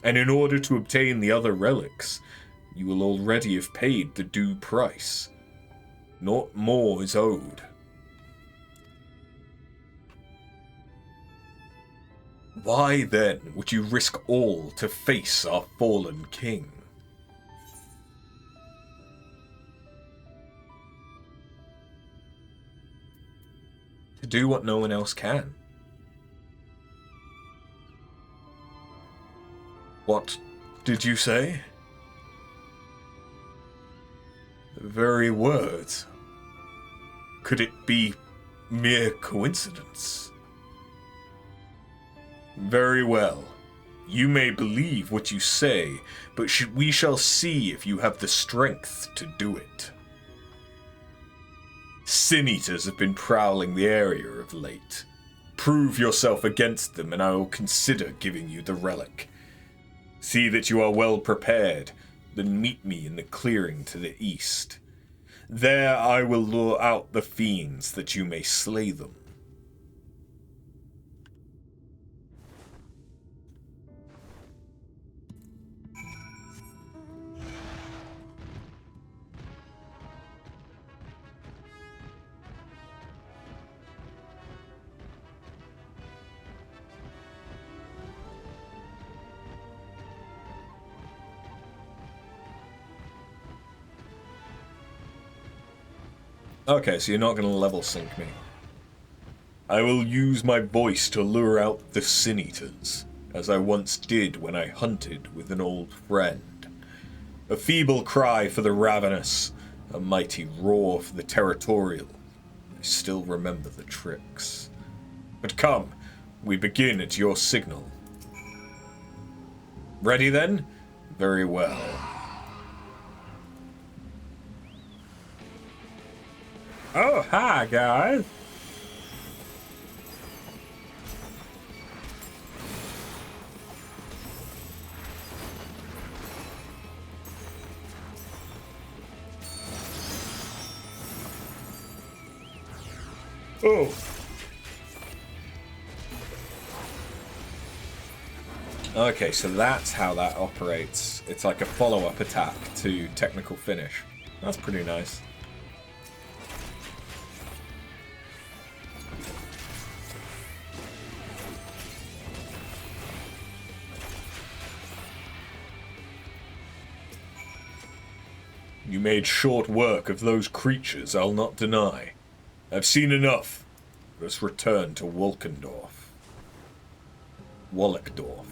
And in order to obtain the other relics, you will already have paid the due price. Naught more is owed. Why then would you risk all to face our fallen king? To do what no one else can. What did you say? The very words. Could it be mere coincidence? Very well. You may believe what you say, but we shall see if you have the strength to do it. Sin-eaters have been prowling the area of late. Prove yourself against them, and I will consider giving you the relic. See that you are well prepared, then meet me in the clearing to the east. There I will lure out the fiends that you may slay them. Okay, so you're not going to level sync me. I will use my voice to lure out the sin-eaters, as I once did when I hunted with an old friend. A feeble cry for the ravenous, a mighty roar for the territorial. I still remember the tricks. But come, we begin at your signal. Ready then? Very well. Oh, hi, guys. Oh. Okay, so that's how that operates. It's like a follow-up attack to technical finish. That's pretty nice. You made short work of those creatures, I'll not deny. I've seen enough. Let's return to Wolkendorf. Wolkendorf.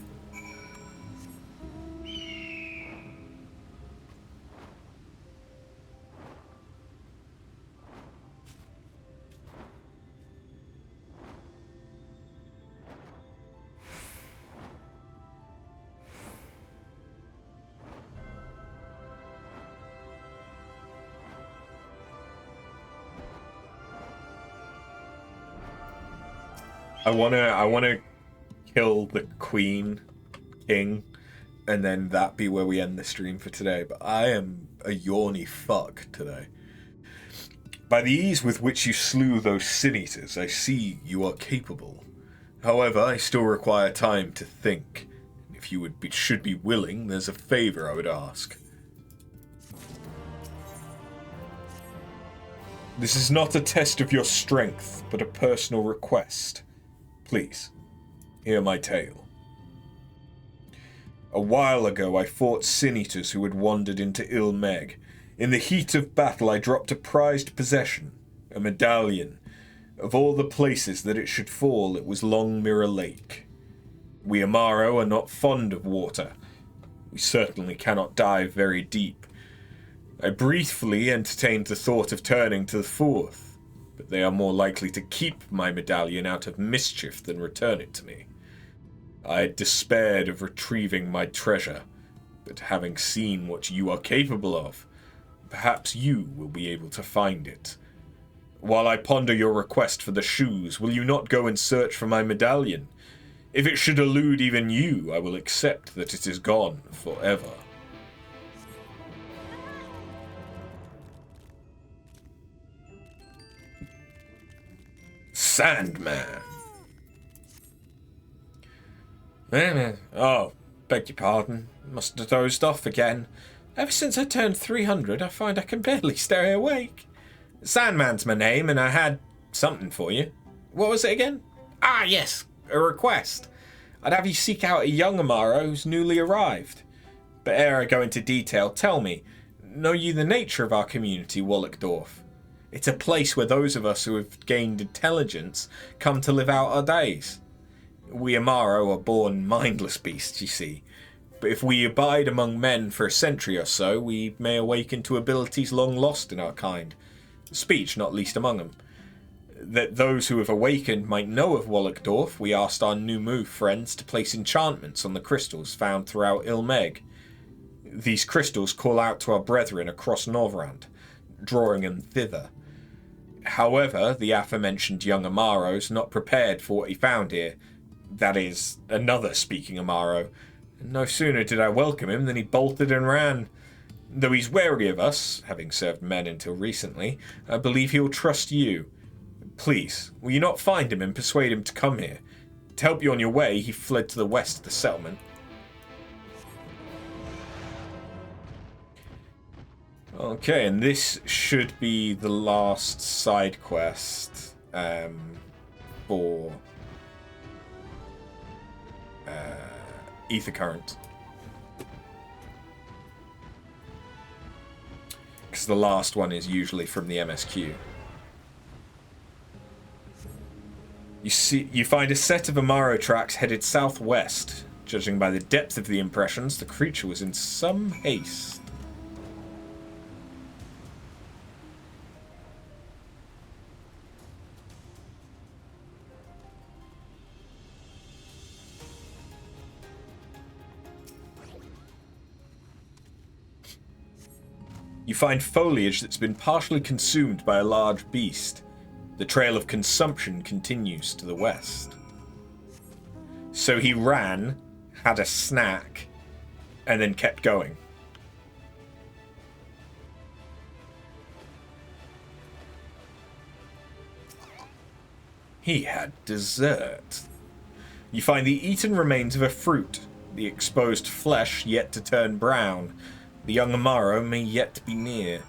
I wanna kill the king, and then that be where we end the stream for today. But I am a yawny fuck today. By the ease with which you slew those sin-eaters, I see you are capable. However, I still require time to think. If you should be willing, there's a favor I would ask. This is not a test of your strength, but a personal request. Please, hear my tale. A while ago, I fought sin-eaters who had wandered into Ilmeg. In the heat of battle, I dropped a prized possession, a medallion. Of all the places that it should fall, it was Long Mirror Lake. We Amaro are not fond of water. We certainly cannot dive very deep. I briefly entertained the thought of turning to the Fourth, but they are more likely to keep my medallion out of mischief than return it to me. I had despaired of retrieving my treasure, but having seen what you are capable of, perhaps you will be able to find it. While I ponder your request for the shoes, will you not go and search for my medallion? If it should elude even you, I will accept that it is gone forever. Sandman. Oh, beg your pardon. Must have dozed off again. Ever since I turned 300, I find I can barely stay awake. Sandman's my name, and I had something for you. What was it again? Ah, yes, a request. I'd have you seek out a young Amaro who's newly arrived. But ere I go into detail, tell me, know you the nature of our community, Wolkendorf? It's a place where those of us who have gained intelligence come to live out our days. We Amaro are born mindless beasts, you see. But if we abide among men for a century or so, we may awaken to abilities long lost in our kind. Speech not least among them. That those who have awakened might know of Wolkendorf, we asked our new move friends to place enchantments on the crystals found throughout Ilmeg. These crystals call out to our brethren across Norvrand, drawing them thither. However, the aforementioned young Amaro's not prepared for what he found here. That is, another speaking Amaro. No sooner did I welcome him than he bolted and ran. Though he's wary of us, having served men until recently, I believe he'll trust you. Please, will you not find him and persuade him to come here? To help you on your way, he fled to the west of the settlement. Okay, and this should be the last side quest for Ether Current. Because the last one is usually from the MSQ. You find a set of Amaro tracks headed southwest. Judging by the depth of the impressions, the creature was in some haste. You find foliage that's been partially consumed by a large beast. The trail of consumption continues to the west. So he ran, had a snack, and then kept going. He had dessert. You find the eaten remains of a fruit, the exposed flesh yet to turn brown. The young Amaro may yet be near.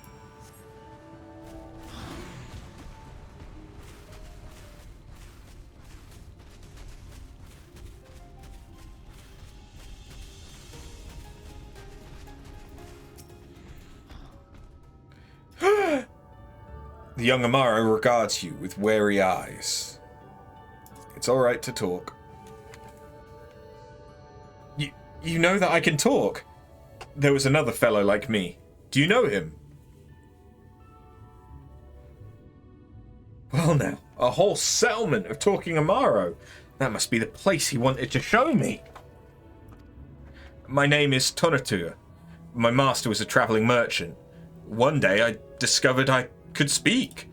The young Amaro regards you with wary eyes. It's alright to talk. You know that I can talk? There was another fellow like me. Do you know him? Well now, a whole settlement of talking Amaro. That must be the place he wanted to show me. My name is Tonatur. My master was a traveling merchant. One day I discovered I could speak.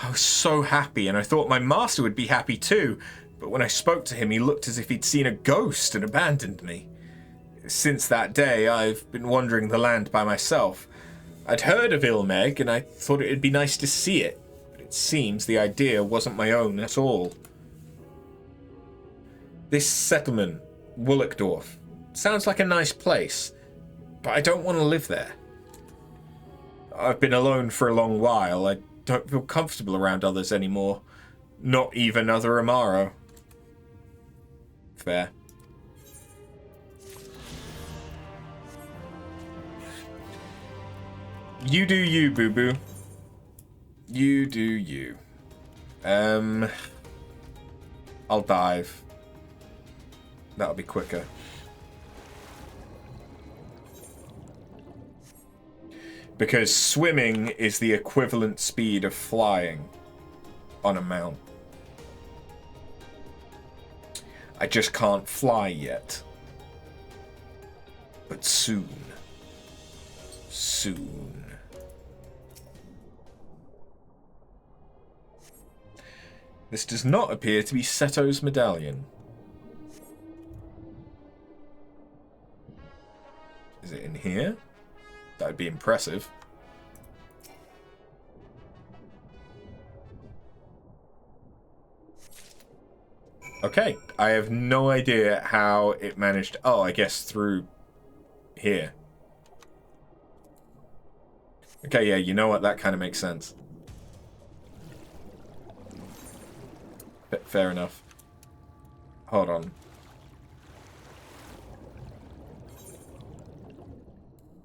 I was so happy, and I thought my master would be happy too, but when I spoke to him, he looked as if he'd seen a ghost and abandoned me. Since that day, I've been wandering the land by myself. I'd heard of Ilmeg, and I thought it'd be nice to see it, but it seems the idea wasn't my own at all. This settlement, Wullickdorf, sounds like a nice place, but I don't want to live there. I've been alone for a long while. I don't feel comfortable around others anymore. Not even other Amaro. Fair. You do you, boo-boo. You do you. I'll dive. That'll be quicker. Because swimming is the equivalent speed of flying on a mount. I just can't fly yet. But soon. Soon. This does not appear to be Seto's medallion. Is it in here? That'd be impressive. Okay, I have no idea how it managed. Oh, I guess through here. Okay, yeah, you know what? That kind of makes sense. Fair enough. Hold on.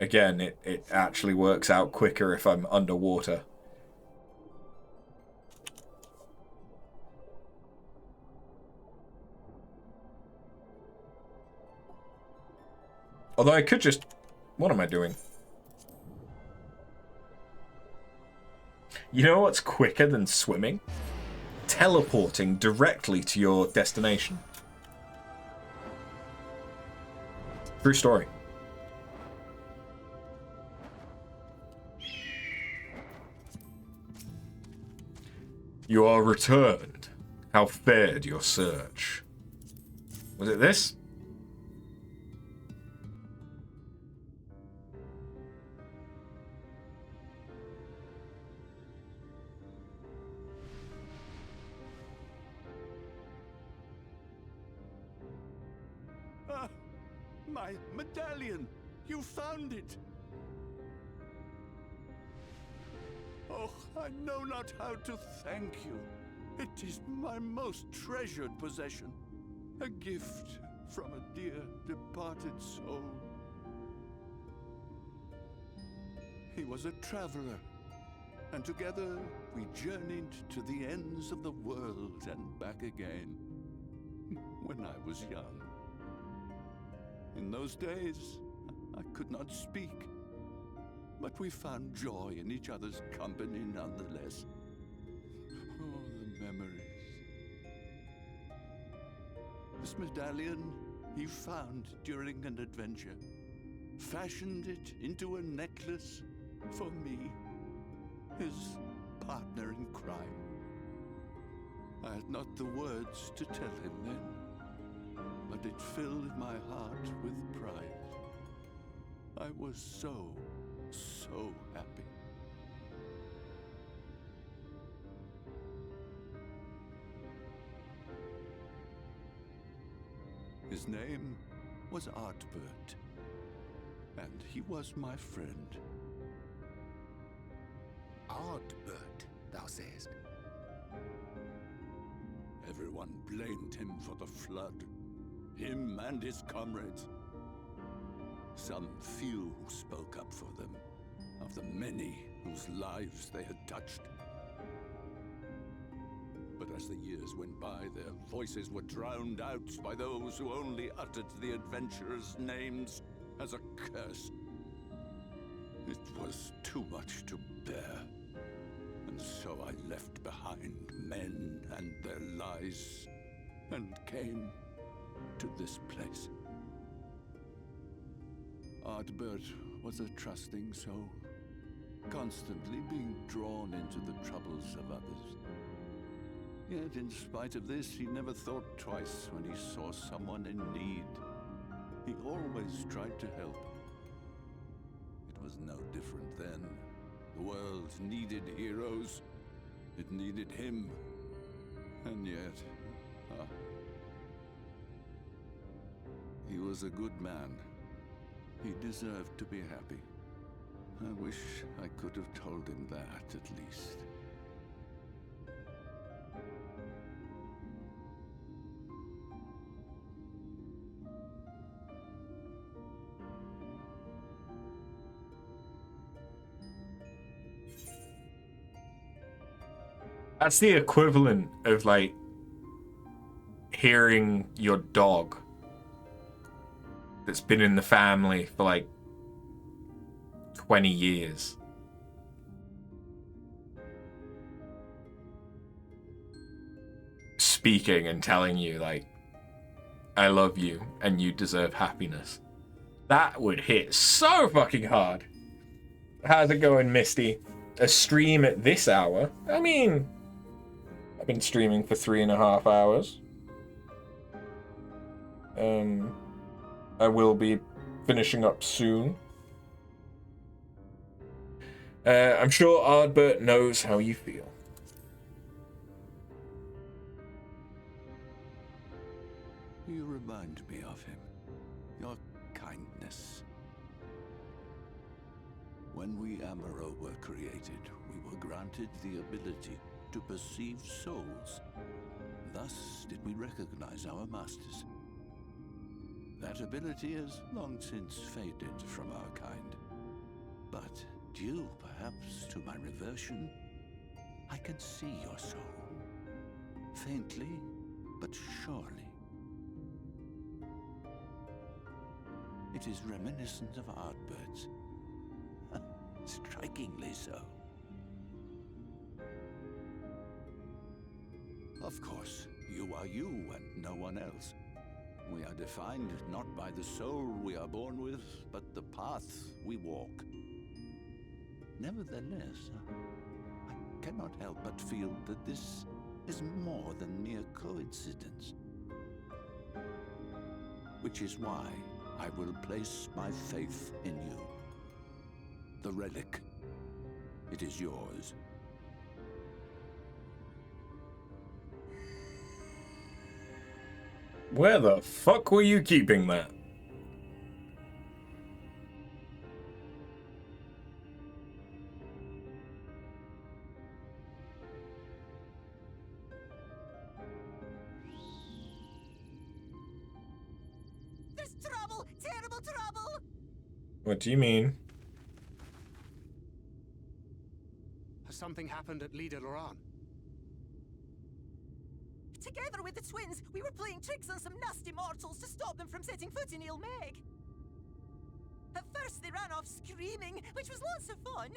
Again, it actually works out quicker if I'm underwater. Although I could just... What am I doing? You know what's quicker than swimming? Teleporting directly to your destination. True story. You are returned. How fared your search? Was it this? My medallion! You found it! Oh, I know not how to thank you. It is my most treasured possession. A gift from a dear departed soul. He was a traveler, and together we journeyed to the ends of the world and back again. When I was young. In those days, I could not speak, but we found joy in each other's company nonetheless. Oh, the memories. This medallion he found during an adventure, fashioned it into a necklace for me, his partner in crime. I had not the words to tell him then, but it filled my heart with pride. I was so happy. His name was Artbert, and he was my friend. Ardbert, thou sayest? Everyone blamed him for the flood. Him and his comrades. Some few who spoke up for them, of the many whose lives they had touched. But as the years went by, their voices were drowned out by those who only uttered the adventurers' names as a curse. It was too much to bear, and so I left behind men and their lies, and came to this place. Ardbert was a trusting soul, constantly being drawn into the troubles of others. Yet in spite of this, he never thought twice when he saw someone in need. He always tried to help. It was no different then. The world needed heroes. It needed him. And yet, he was a good man. He deserved to be happy. I wish I could have told him that, at least. That's the equivalent of, like, hearing your dog that's been in the family for, like, 20 years speaking and telling you, like, I love you and you deserve happiness. That would hit so fucking hard. How's it going, Misty? A stream at this hour? I mean, I've been streaming for 3.5 hours. I will be finishing up soon. I'm sure Ardbert knows how you feel. You remind me of him. Your kindness. When we Amaro were created, we were granted the ability to perceive souls. Thus did we recognize our masters. That ability has long since faded from our kind. But due perhaps to my reversion, I can see your soul. Faintly, but surely. It is reminiscent of Ardbert's. Strikingly so. Of course, you are you and no one else. We are defined not by the soul we are born with, but the path we walk. Nevertheless, I cannot help but feel that this is more than mere coincidence. Which is why I will place my faith in you. The relic. It is yours. Where the fuck were you keeping that? There's trouble! Terrible trouble! What do you mean? Has something happened at Lida Loran? Together with the twins, we were playing tricks on some nasty mortals to stop them from setting foot in Ilmeg. At first they ran off screaming, which was lots of fun.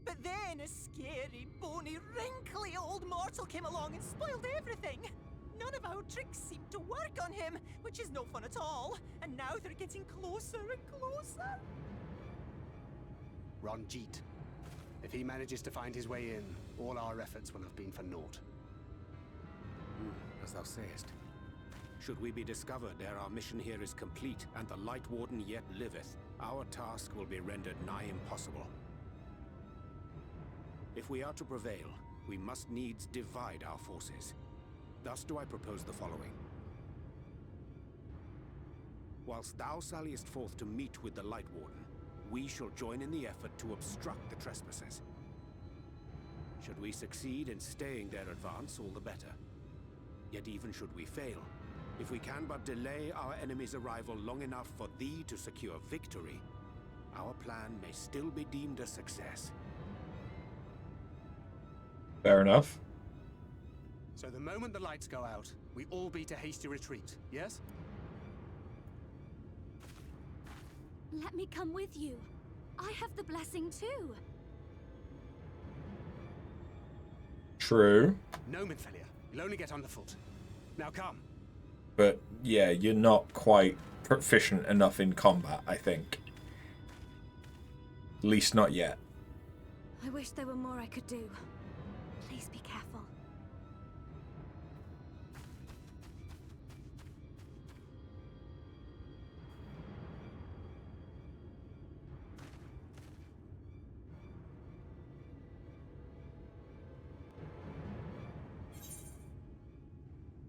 But then a scary, bony, wrinkly old mortal came along and spoiled everything. None of our tricks seemed to work on him, which is no fun at all. And now they're getting closer and closer. Ranjit. If he manages to find his way in, all our efforts will have been for naught. As thou sayest. Should we be discovered ere our mission here is complete, and the Light Warden yet liveth, our task will be rendered nigh impossible. If we are to prevail, we must needs divide our forces. Thus do I propose the following. Whilst thou salliest forth to meet with the Light Warden, we shall join in the effort to obstruct the trespassers. Should we succeed in staying their advance, all the better. Yet even should we fail, if we can but delay our enemy's arrival long enough for thee to secure victory, our plan may still be deemed a success. Fair enough. So the moment the lights go out, we all beat a hasty retreat, yes? Let me come with you. I have the blessing too. True. No, Minfelia. You'll only get underfoot. Now come. But yeah, you're not quite proficient enough in combat, I think. At least not yet. I wish there were more I could do. Please be careful.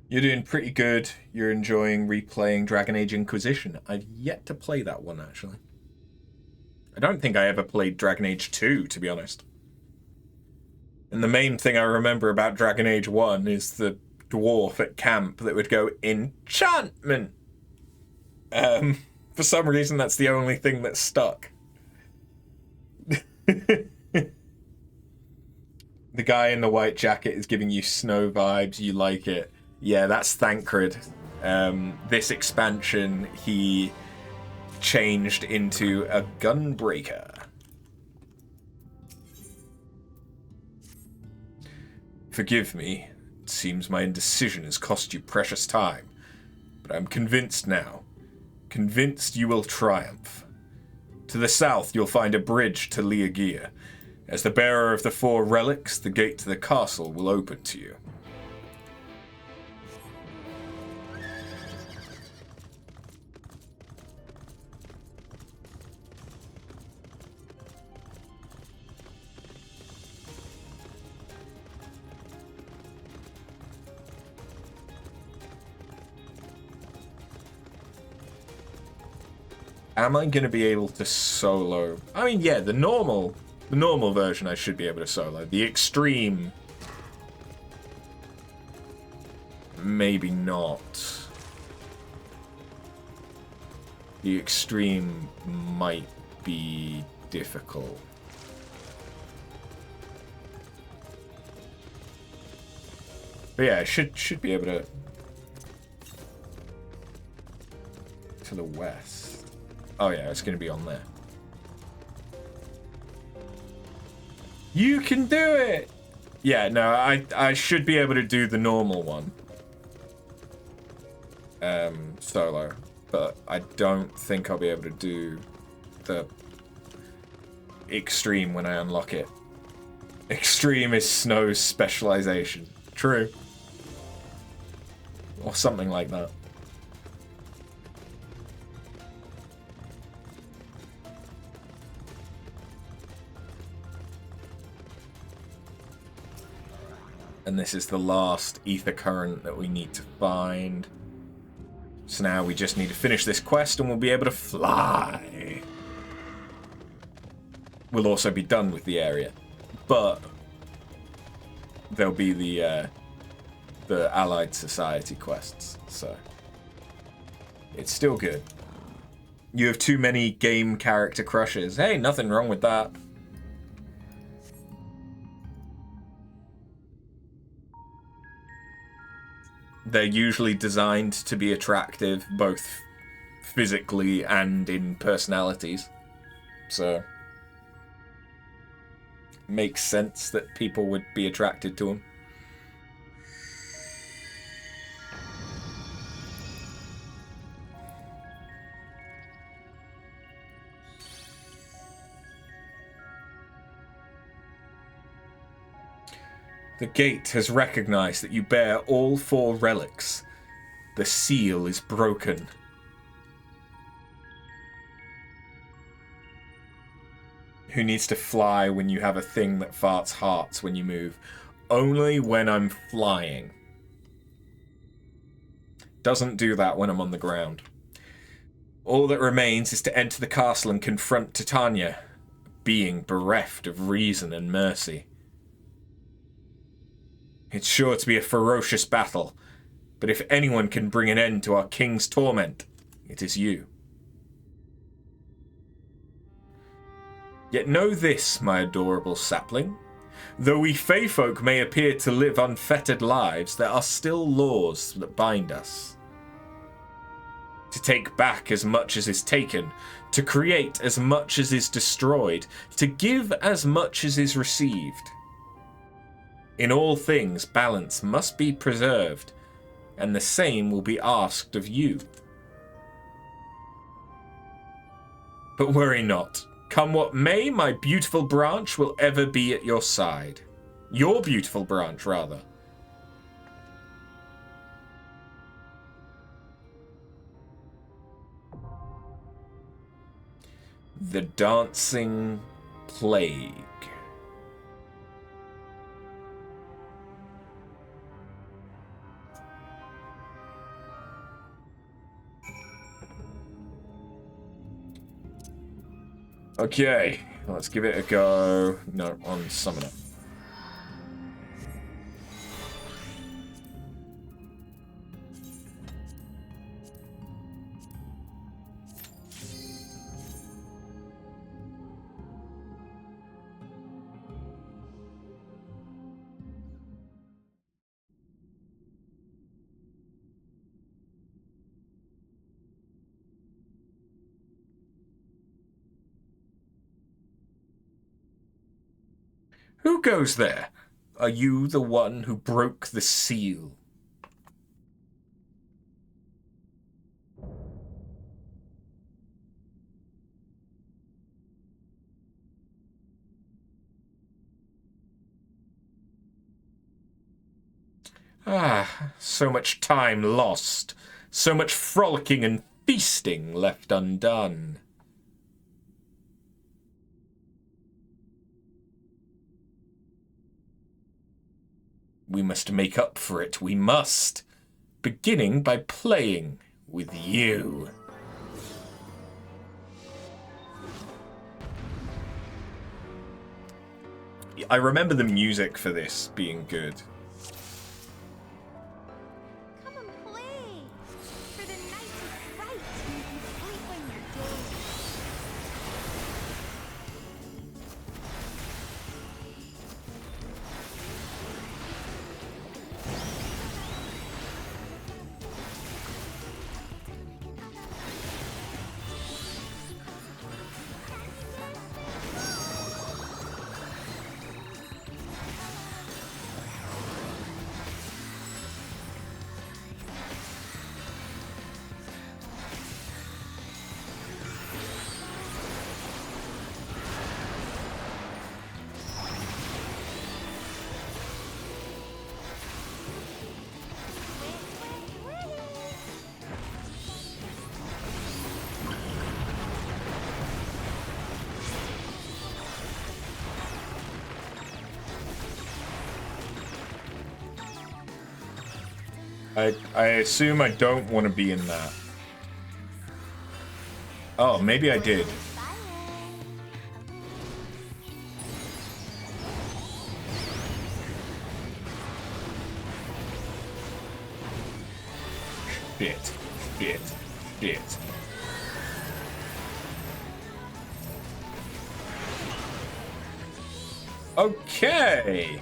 You're doing pretty good. You're enjoying replaying Dragon Age Inquisition. I've yet to play that one, actually. I don't think I ever played Dragon Age 2, to be honest. And the main thing I remember about Dragon Age 1 is the dwarf at camp that would go, enchantment! For some reason, that's the only thing that stuck. The guy in the white jacket is giving you snow vibes. You like it. Yeah, that's Thancred. This expansion, he changed into a gunbreaker. Forgive me. It seems my indecision has cost you precious time. But I'm convinced now. Convinced you will triumph. To the south, you'll find a bridge to Liagia. As the bearer of the 4 relics, the gate to the castle will open to you. Am I going to be able to solo? I mean, yeah, the normal version I should be able to solo. The extreme, maybe not. The extreme might be difficult. But yeah, I should be able to the west. Oh yeah, it's going to be on there. You can do it! Yeah, no, I should be able to do the normal one. Solo. But I don't think I'll be able to do the extreme when I unlock it. Extreme is Snow's specialization. True. Or something like that. And this is the last ether current that we need to find. So now we just need to finish this quest and we'll be able to fly. We'll also be done with the area. But there'll be the Allied Society quests, so it's still good. You have too many game character crushes. Hey, nothing wrong with that. They're usually designed to be attractive, both physically and in personalities. So, makes sense that people would be attracted to them. The gate has recognized that you bear all 4 relics. The seal is broken. Who needs to fly when you have a thing that farts hearts when you move? Only when I'm flying. Doesn't do that when I'm on the ground. All that remains is to enter the castle and confront Titania, being bereft of reason and mercy. It's sure to be a ferocious battle, but if anyone can bring an end to our king's torment, it is you. Yet know this, my adorable sapling. Though we Fey folk may appear to live unfettered lives, there are still laws that bind us. To take back as much as is taken, to create as much as is destroyed, to give as much as is received. In all things, balance must be preserved, and the same will be asked of you. But worry not. Come what may, my beautiful branch will ever be at your side. Your beautiful branch, rather. The Dancing Plague. Okay, let's give it a go. No, on Summoner. Who goes there? Are you the one who broke the seal? Ah, so much time lost, so much frolicking and feasting left undone. We must make up for it, we must. Beginning by playing with you. I remember the music for this being good. Come and play, for the night is bright and you can sleep when you're dead. I assume I don't want to be in that. Oh, maybe I did. Shit. Okay.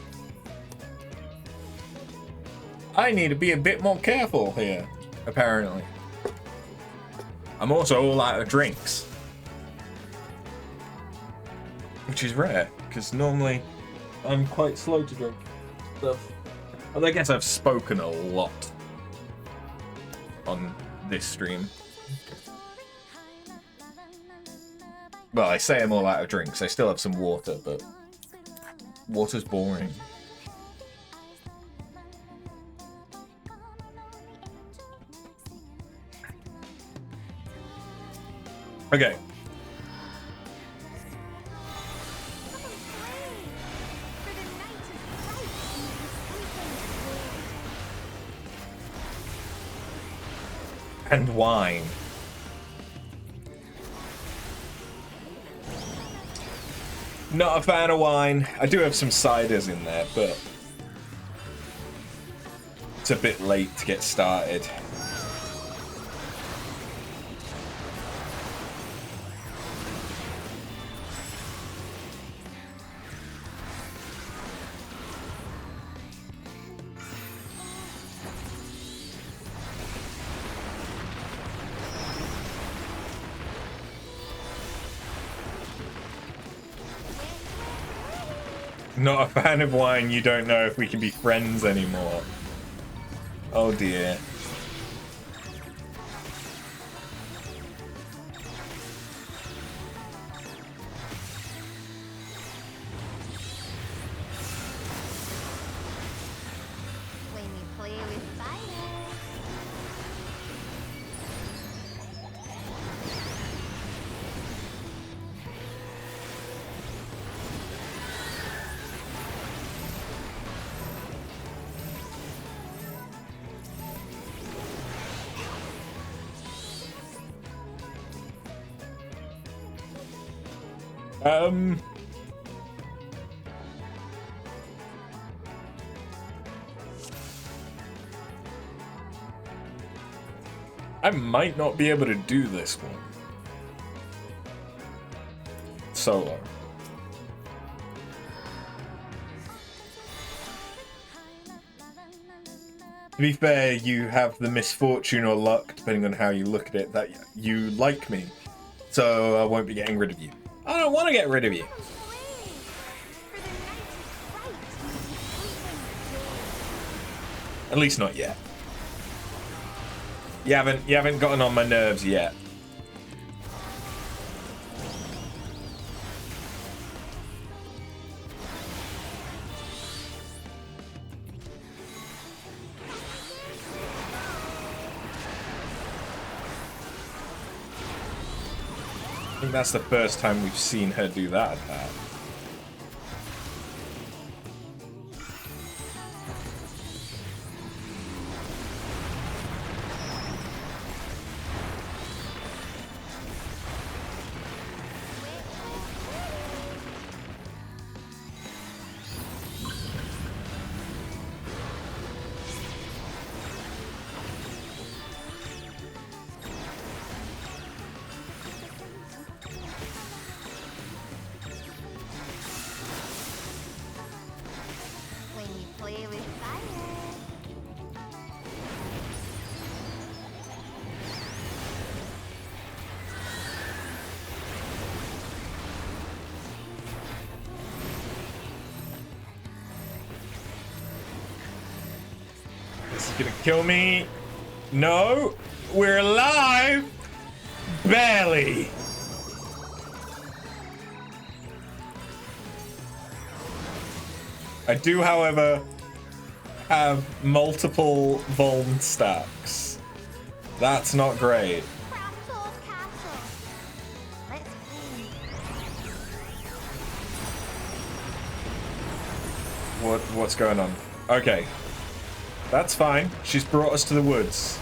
I need to be a bit more careful here, apparently. I'm also all out of drinks. Which is rare, because normally I'm quite slow to drink stuff. Well, I guess I've spoken a lot on this stream. Well, I say I'm all out of drinks. I still have some water, but water's boring. Okay. And wine. Not a fan of wine. I do have some ciders in there, but it's a bit late to get started. Not a fan of wine, you don't know if we can be friends anymore. Oh dear. When you play with fire. I might not be able to do this one solo. To be fair, you have the misfortune or luck, depending on how you look at it, that you like me. So I won't be getting rid of you. I don't want to get rid of you. At least not yet. You haven't gotten on my nerves yet. I think that's the first time we've seen her do that attack. Gonna kill me? No, we're alive. Barely. I do, however, have multiple vuln stacks. That's not great. What's going on? Okay. That's fine. She's brought us to the woods.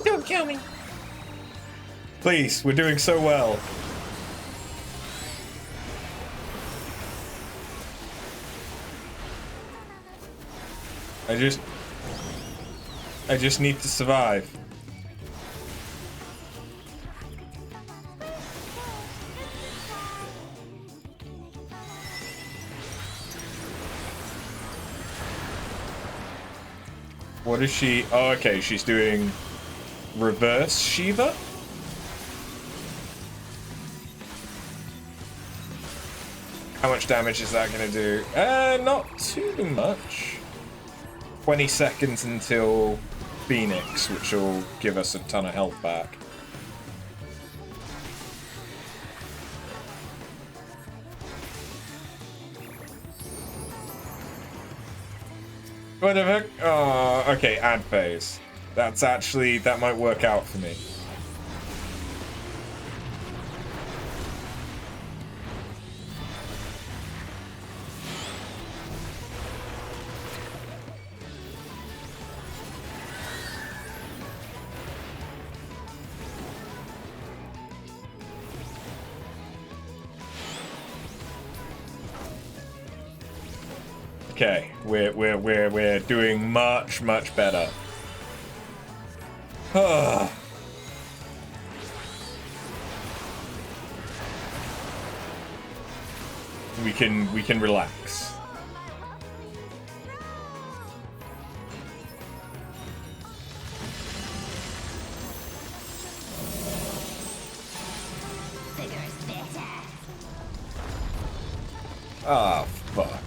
Don't kill me. Please, we're doing so well. I just need to survive. What is she? Oh, okay, she's doing reverse Shiva. How much damage is that gonna do? Not too much. 20 seconds until Phoenix, which will give us a ton of health back. What the heck? Oh, okay, ad phase. That's actually, that might work out for me. Okay, we're doing much better. We can relax. Ah, fuck.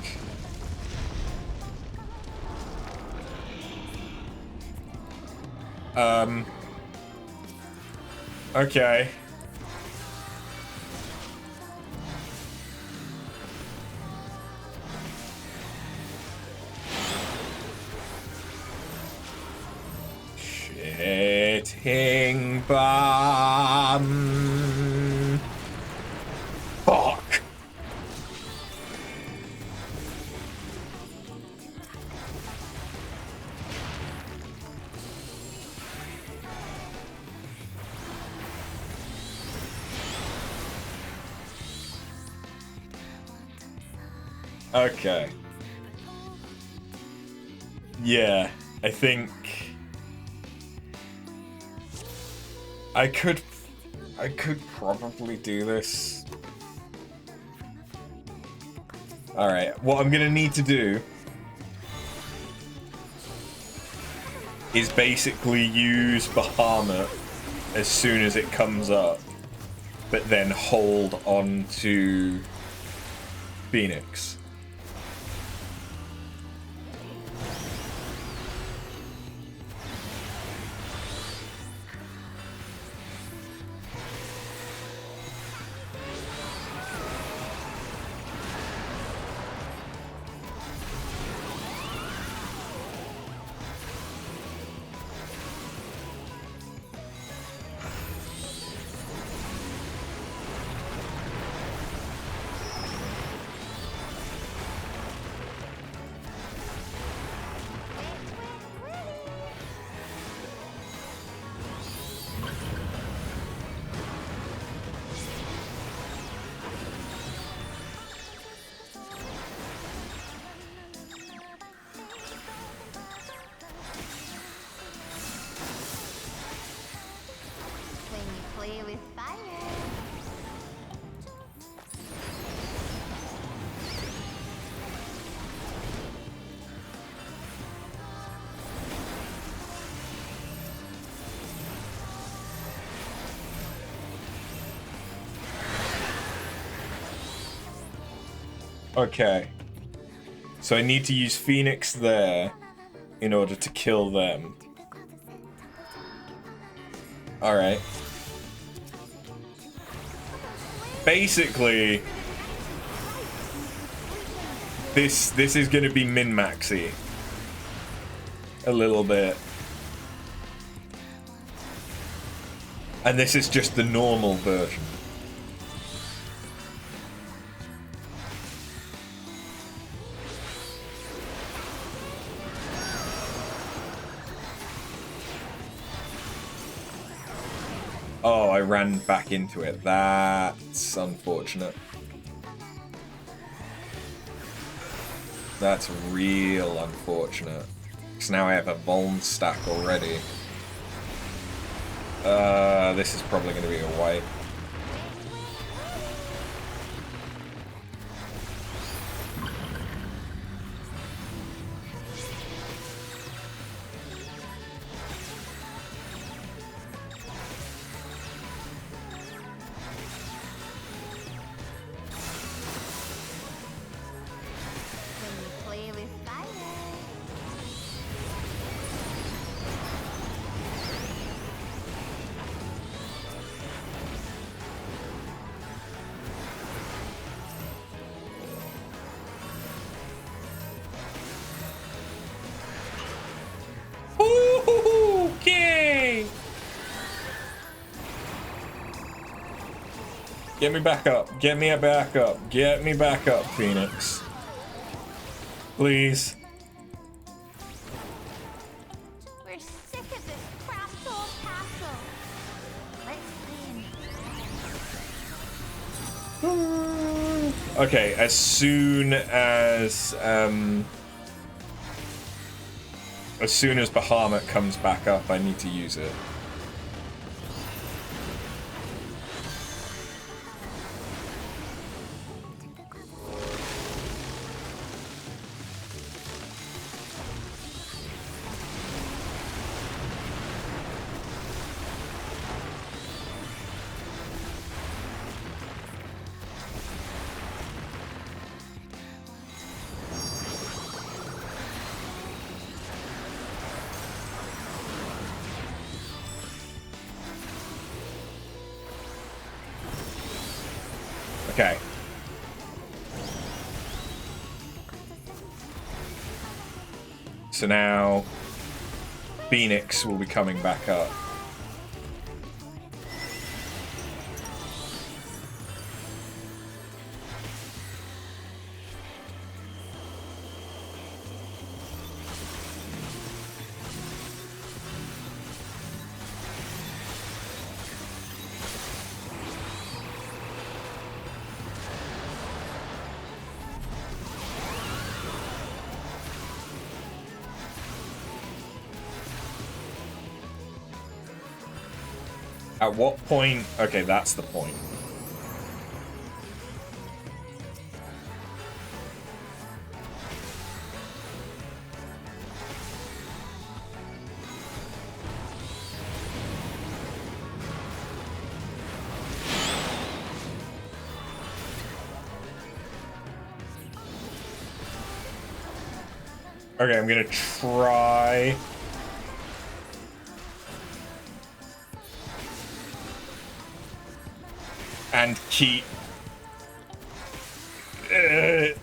Okay. Shitting bum. Fuck. Okay. Yeah, I think I could probably do this. Alright, what I'm gonna need to do is basically use Bahamut as soon as it comes up, but then hold on to Phoenix. Okay. So I need to use Phoenix there in order to kill them. Alright. Basically, this is gonna be min-maxy. A little bit. And this is just the normal version. Oh, I ran back into it. That's unfortunate. That's real unfortunate. Because now I have a Vuln stack already. This is probably going to be a wipe. Get me back up. Get me back up. Get me back up, Phoenix. Please. We're sick of this cramped old castle. Let's clean. Okay, as soon as Bahamut comes back up, I need to use it. Okay. So now Phoenix will be coming back up. At what point? Okay, that's the point. Okay, I'm gonna try. And keep the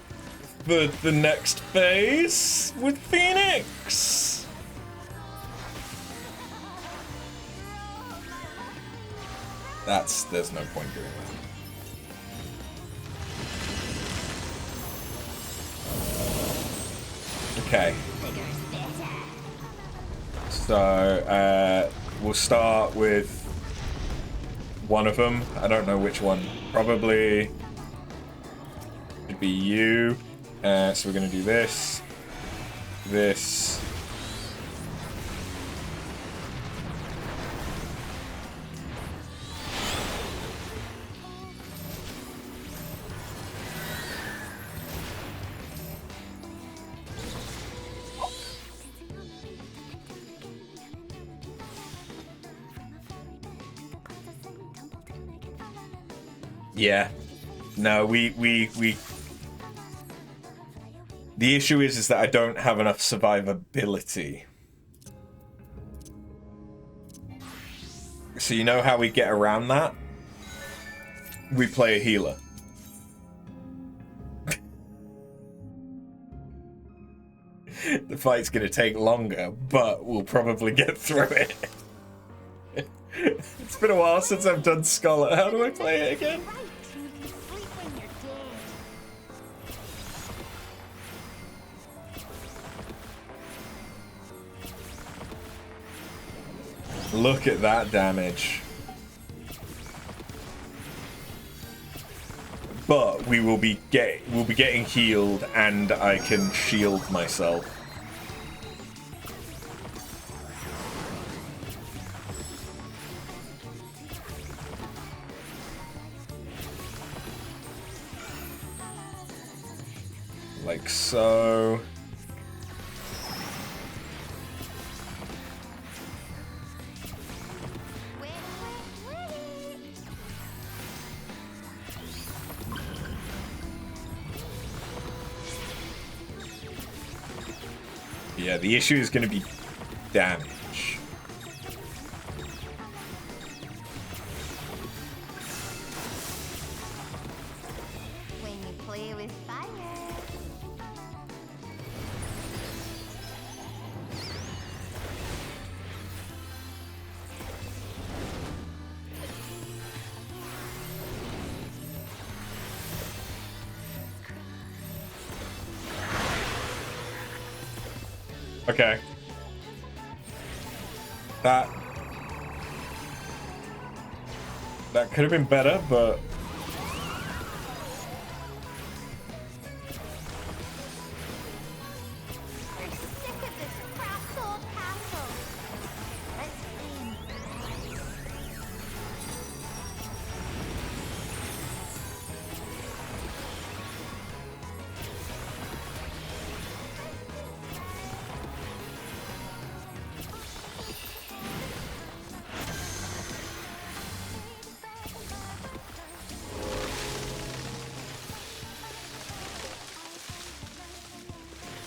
next phase with Phoenix. There's no point doing that. Okay. So we'll start with one of them. I don't know which one. Probably should be you. So we're gonna do this. This. Yeah. No, we the issue is that I don't have enough survivability. So you know how we get around that? We play a healer. The fight's gonna take longer, but we'll probably get through it. It's been a while since I've done Scholar. How do I play it again? Look at that damage. But we will be getting healed, and I can shield myself. Like so. Yeah, the issue is going to be damage. When you play with fire. Okay. That could have been better, but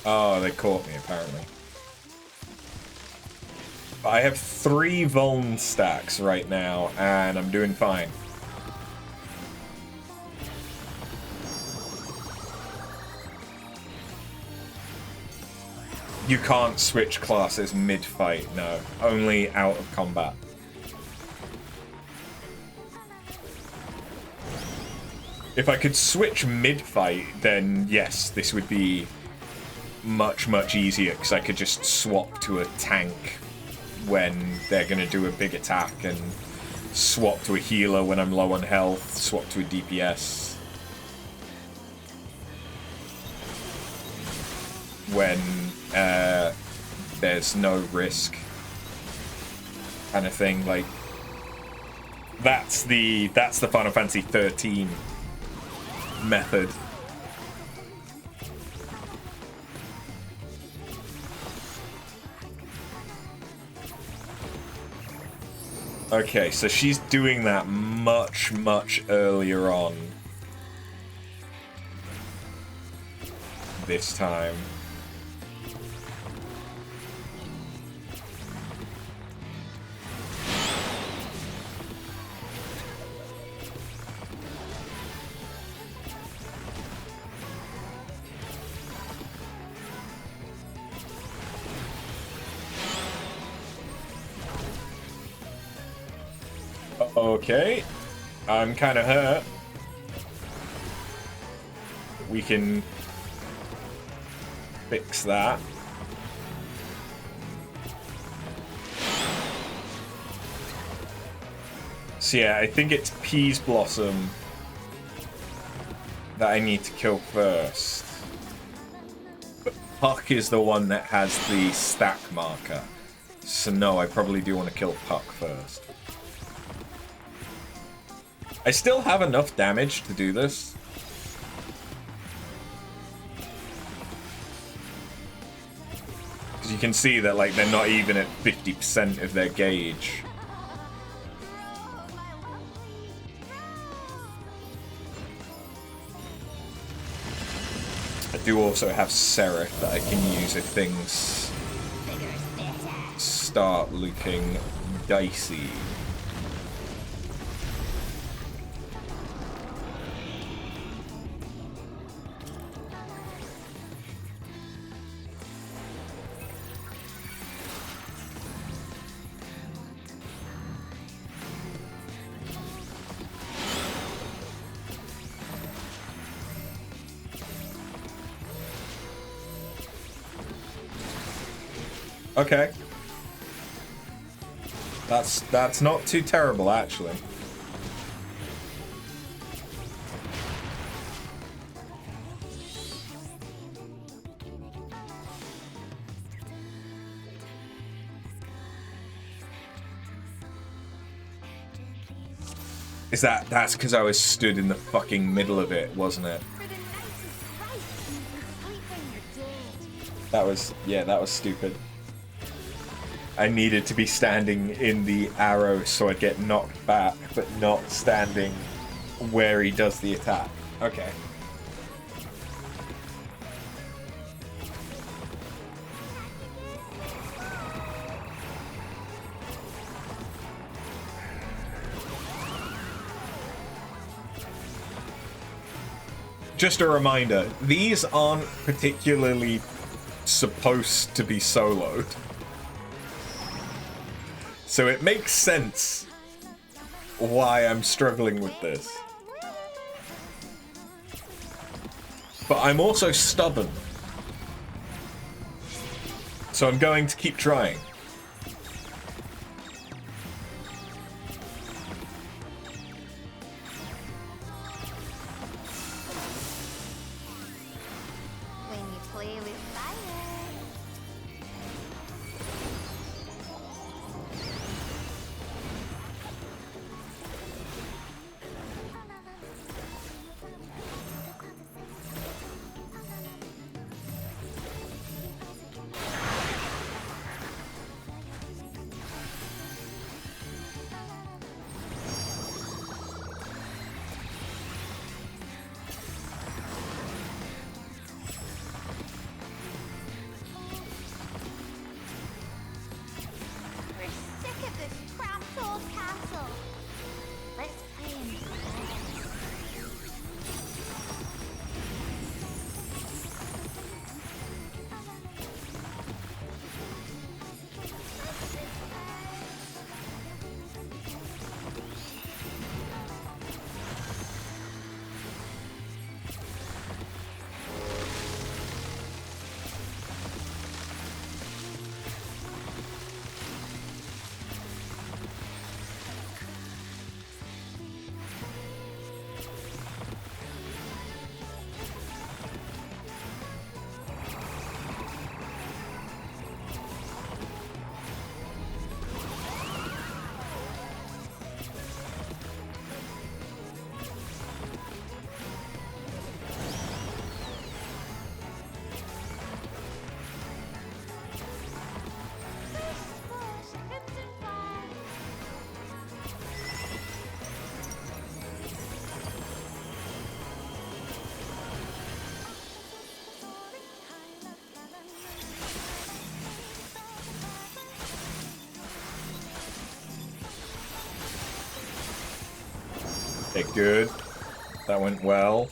oh, they caught me, apparently. I have 3 vuln stacks right now, and I'm doing fine. You can't switch classes mid-fight, no. Only out of combat. If I could switch mid-fight, then yes, this would be much easier, because I could just swap to a tank when they're going to do a big attack, and swap to a healer when I'm low on health, swap to a DPS when there's no risk, kind of thing. Like, that's the Final Fantasy XIII method. Okay, so she's doing that much earlier on this time. Okay, I'm kind of hurt. We can fix that. So yeah, I think it's Peas Blossom that I need to kill first. But Puck is the one that has the stack marker. So no, I probably do want to kill Puck first. I still have enough damage to do this. Because you can see that, like, they're not even at 50% of their gauge. I do also have Seraph that I can use if things start looking dicey. Okay. That's not too terrible, actually. Is that's because I was stood in the fucking middle of it, wasn't it? That was, yeah, that was stupid. I needed to be standing in the arrow so I'd get knocked back, but not standing where he does the attack. Okay. Just a reminder, these aren't particularly supposed to be soloed. So it makes sense why I'm struggling with this. But I'm also stubborn. So I'm going to keep trying. When you play with fire. We're sick of this cramped old castle. Let's play in the Okay, good. That went well.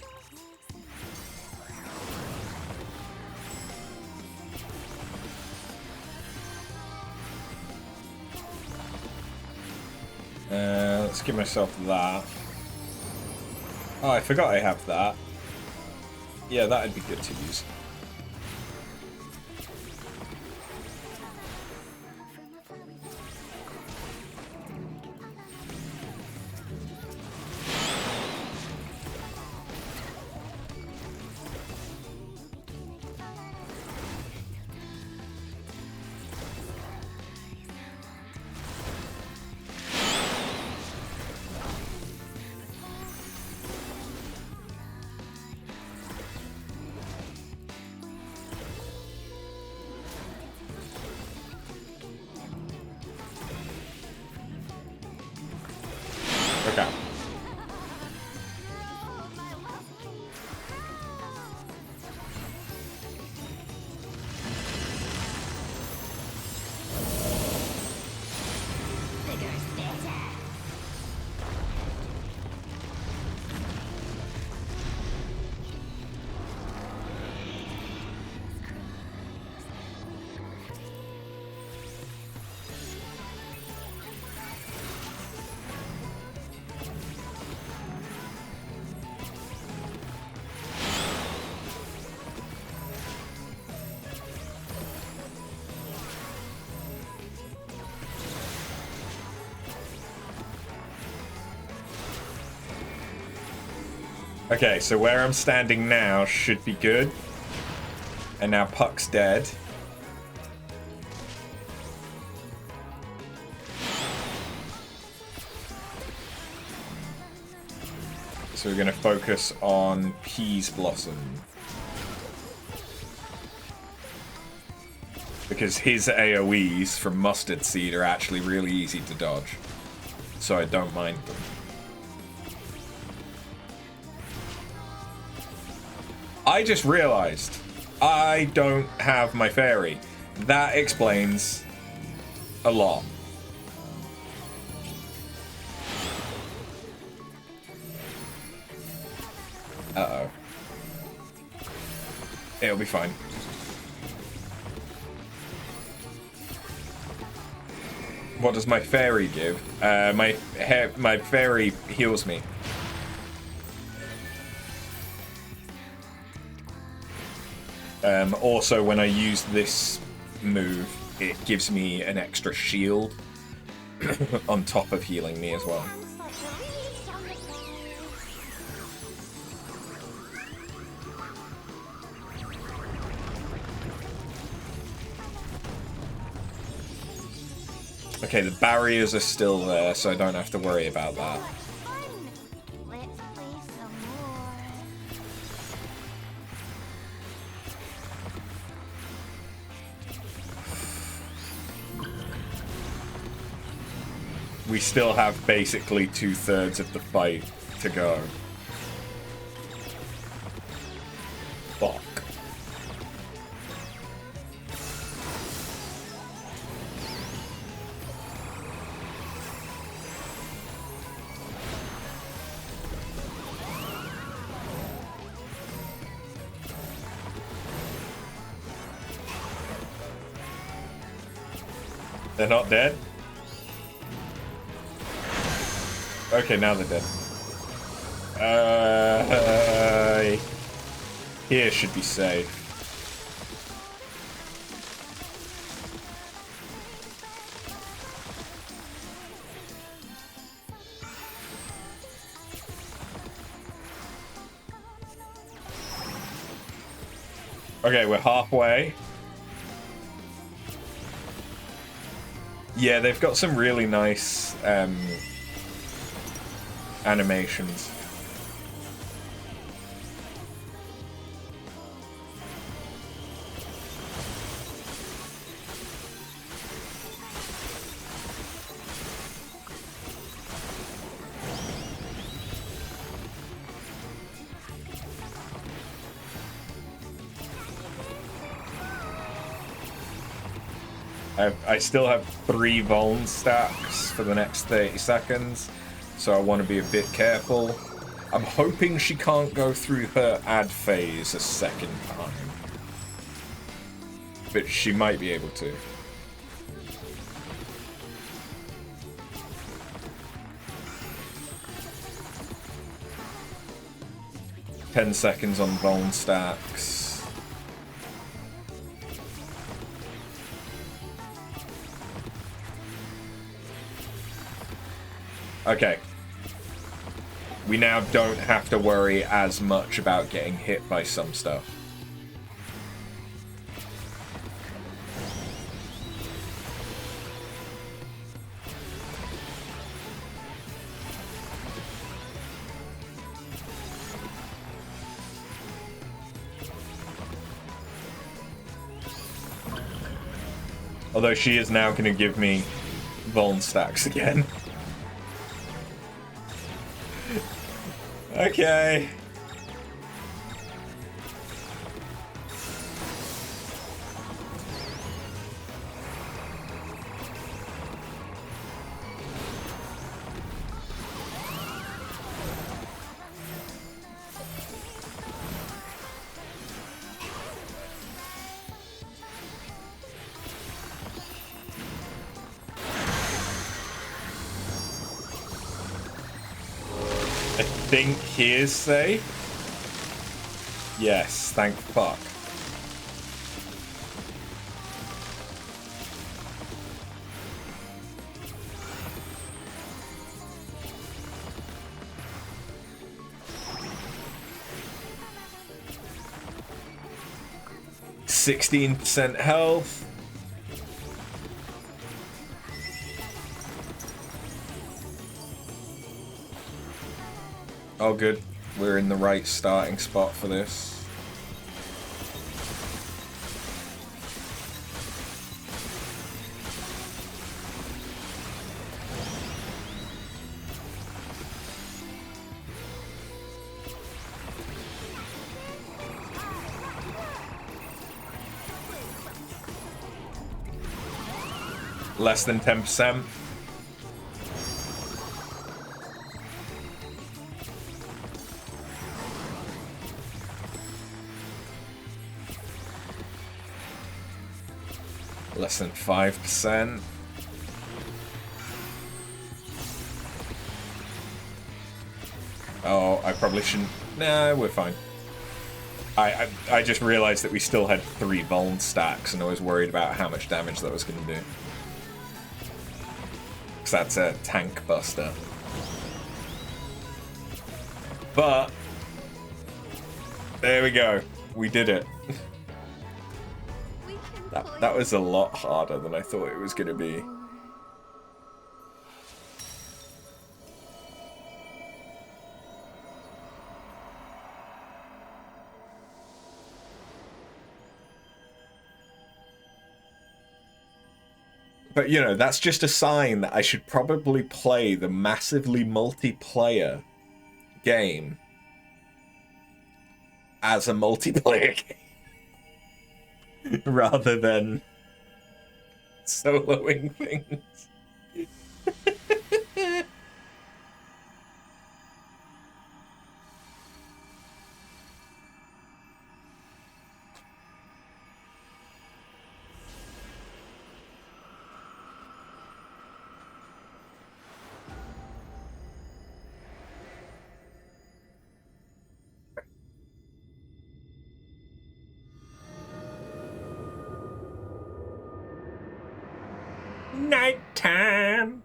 Let's give myself that. Oh, I forgot I have that. Yeah, that'd be good to use. Okay. bigger's better. Okay, so where I'm standing now should be good. And now Puck's dead. So we're going to focus on Peas Blossom. Because his AoEs from Mustard Seed are actually really easy to dodge. So I don't mind them. I just realized I don't have my fairy. That explains a lot. Uh-oh. It'll be fine. What does my fairy give? My fairy heals me. Also, when I use this move, it gives me an extra shield on top of healing me as well. Okay, the barriers are still there, so I don't have to worry about that. We still have basically 2/3 of the fight to go. Fuck. They're not dead? Okay, now they're dead. Here should be safe. Okay, we're halfway. Yeah, they've got some really nice animations. I still have 3 vuln stacks for the next 30 seconds, so I want to be a bit careful. I'm hoping she can't go through her ad phase a second time, but she might be able to. "10 seconds on vuln stacks. Okay. We now don't have to worry as much about getting hit by some stuff. Although she is now going to give me vuln stacks again. Okay. I think here's safe. Yes, thank fuck. %16 health. Oh, good. We're in the right starting spot for this. Less than 10%. Less than 5%. Oh, I probably shouldn't. Nah, we're fine. I just realized that we still had 3 vuln stacks, and I was worried about how much damage that was going to do. Because that's a tank buster. But there we go. We did it. That was a lot harder than I thought it was going to be. But, you know, that's just a sign that I should probably play the massively multiplayer game as a multiplayer game rather than soloing things. Nighttime.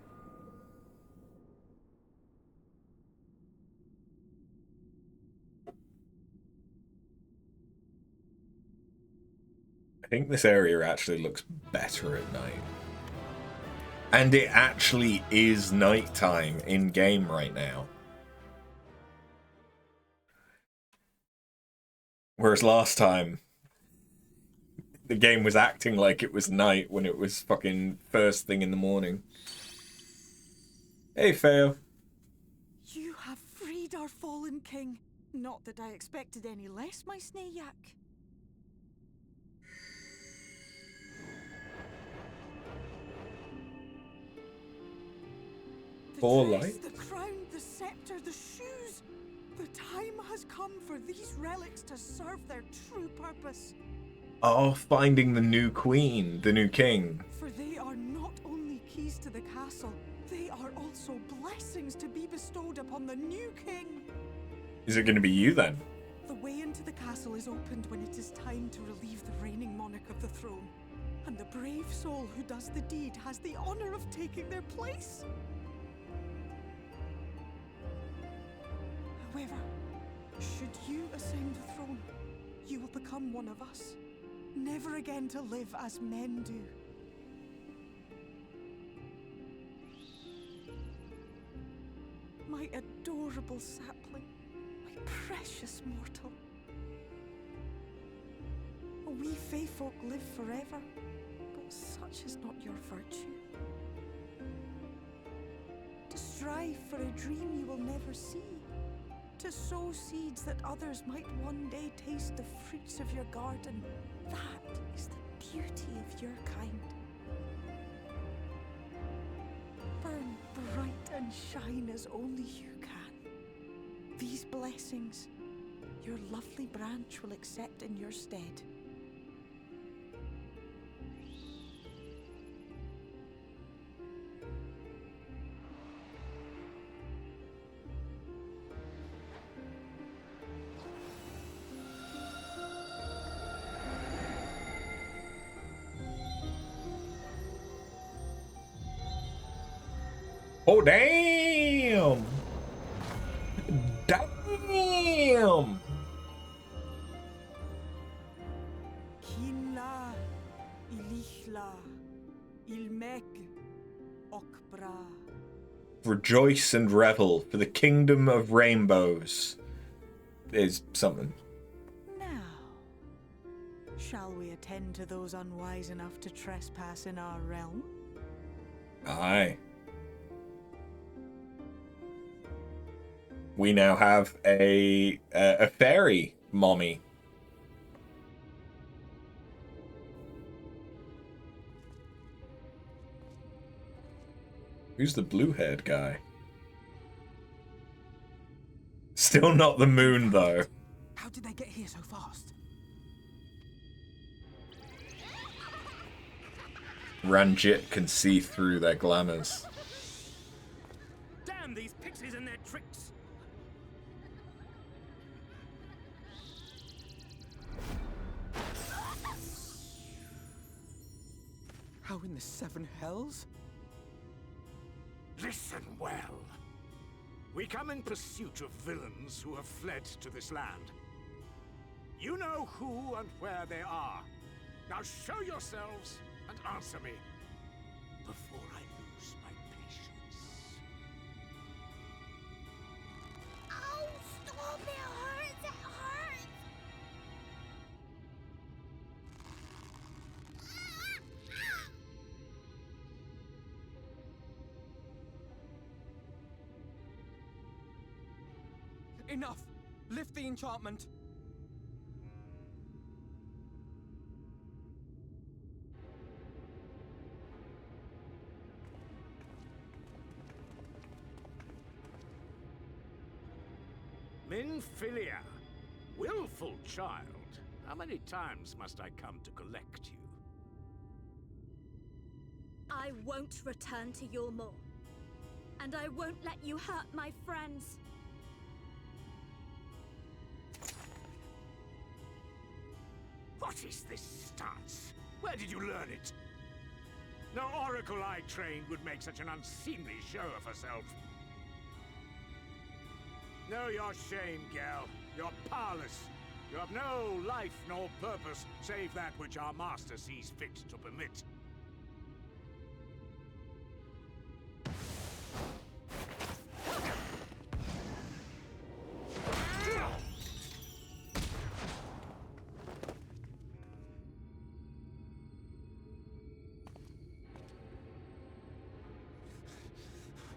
I think this area actually looks better at night. And it actually is nighttime in game right now. Whereas last time, the game was acting like it was night when it was fucking first thing in the morning. Hey, Feo. You have freed our fallen king. Not that I expected any less, my Snayak. For dress, light? the crown, the scepter, the shoes. The time has come for these relics to serve their true purpose. Oh, finding the new queen, the new king. For they are not only keys to the castle, they are also blessings to be bestowed upon the new king. Is it going to be you then? The way into the castle is opened when it is time to relieve the reigning monarch of the throne. And the brave soul who does the deed has the honor of taking their place. However, should you ascend the throne, you will become one of us, never again to live as men do. My adorable sapling, my precious mortal. We Fae folk live forever, but such is not your virtue. To strive for a dream you will never see, to sow seeds that others might one day taste the fruits of your garden, that is the beauty of your kind. Burn bright and shine as only you can. These blessings, your lovely branch will accept in your stead. Oh, damn! Damn! Kinla, Ilichla, Ilmek, Okbra. Rejoice and revel, for the kingdom of rainbows is something. Now, shall we attend to those unwise enough to trespass in our realm? Aye. We now have a fairy mommy. Who's the blue-haired guy? Still not the moon, though. How did they get here so fast? Ranjit can see through their glamours. Damn these pixies and their tricks! in the Seven Hells? Listen well. We come in pursuit of villains who have fled to this land. You know who and where they are. Now show yourselves and answer me before I lose my patience. Oh, stop! It hurts! It hurts! Enough! Lift the enchantment! Minfilia, willful child. How many times must I come to collect you? I won't return to your maw. And I won't let you hurt my friends. What is this stance? Where did you learn it? No oracle I trained would make such an unseemly show of herself. Know your shame, gal. You're powerless. You have no life nor purpose, save that which our master sees fit to permit.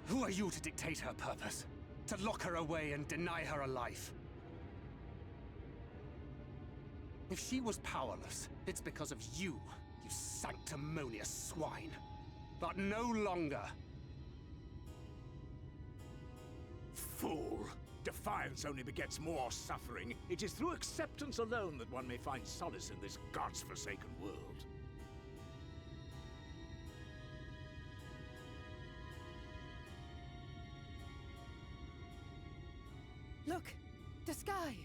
Who are you to dictate her purpose? To lock her away and deny her a life? If she was powerless, it's because of you, you sanctimonious swine. But no longer. Fool! Defiance only begets more suffering. It is through acceptance alone that one may find solace in this god's-forsaken world. Look! The sky!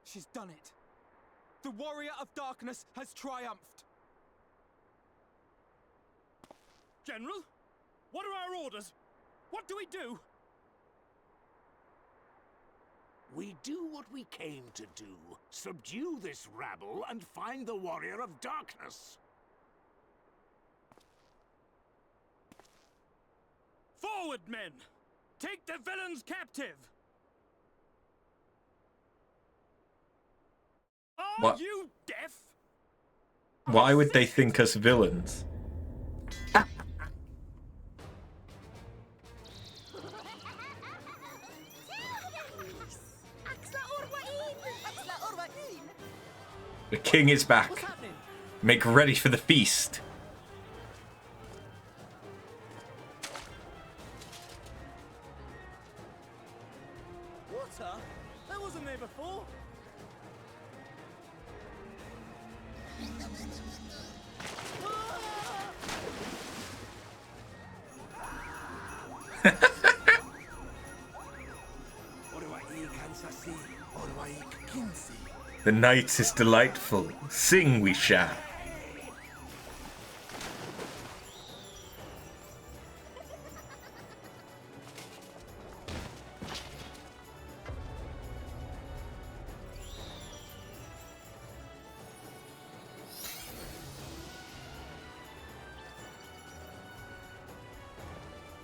She's done it. The Warrior of Darkness has triumphed. General? What are our orders? What do we do? We do what we came to do. Subdue this rabble and find the Warrior of Darkness. Forward, men! Take the villains captive! Are What? you deaf? Why would they think us villains? The king is back. Make ready for the feast. Water? That wasn't there before. The night is delightful. Sing we shall.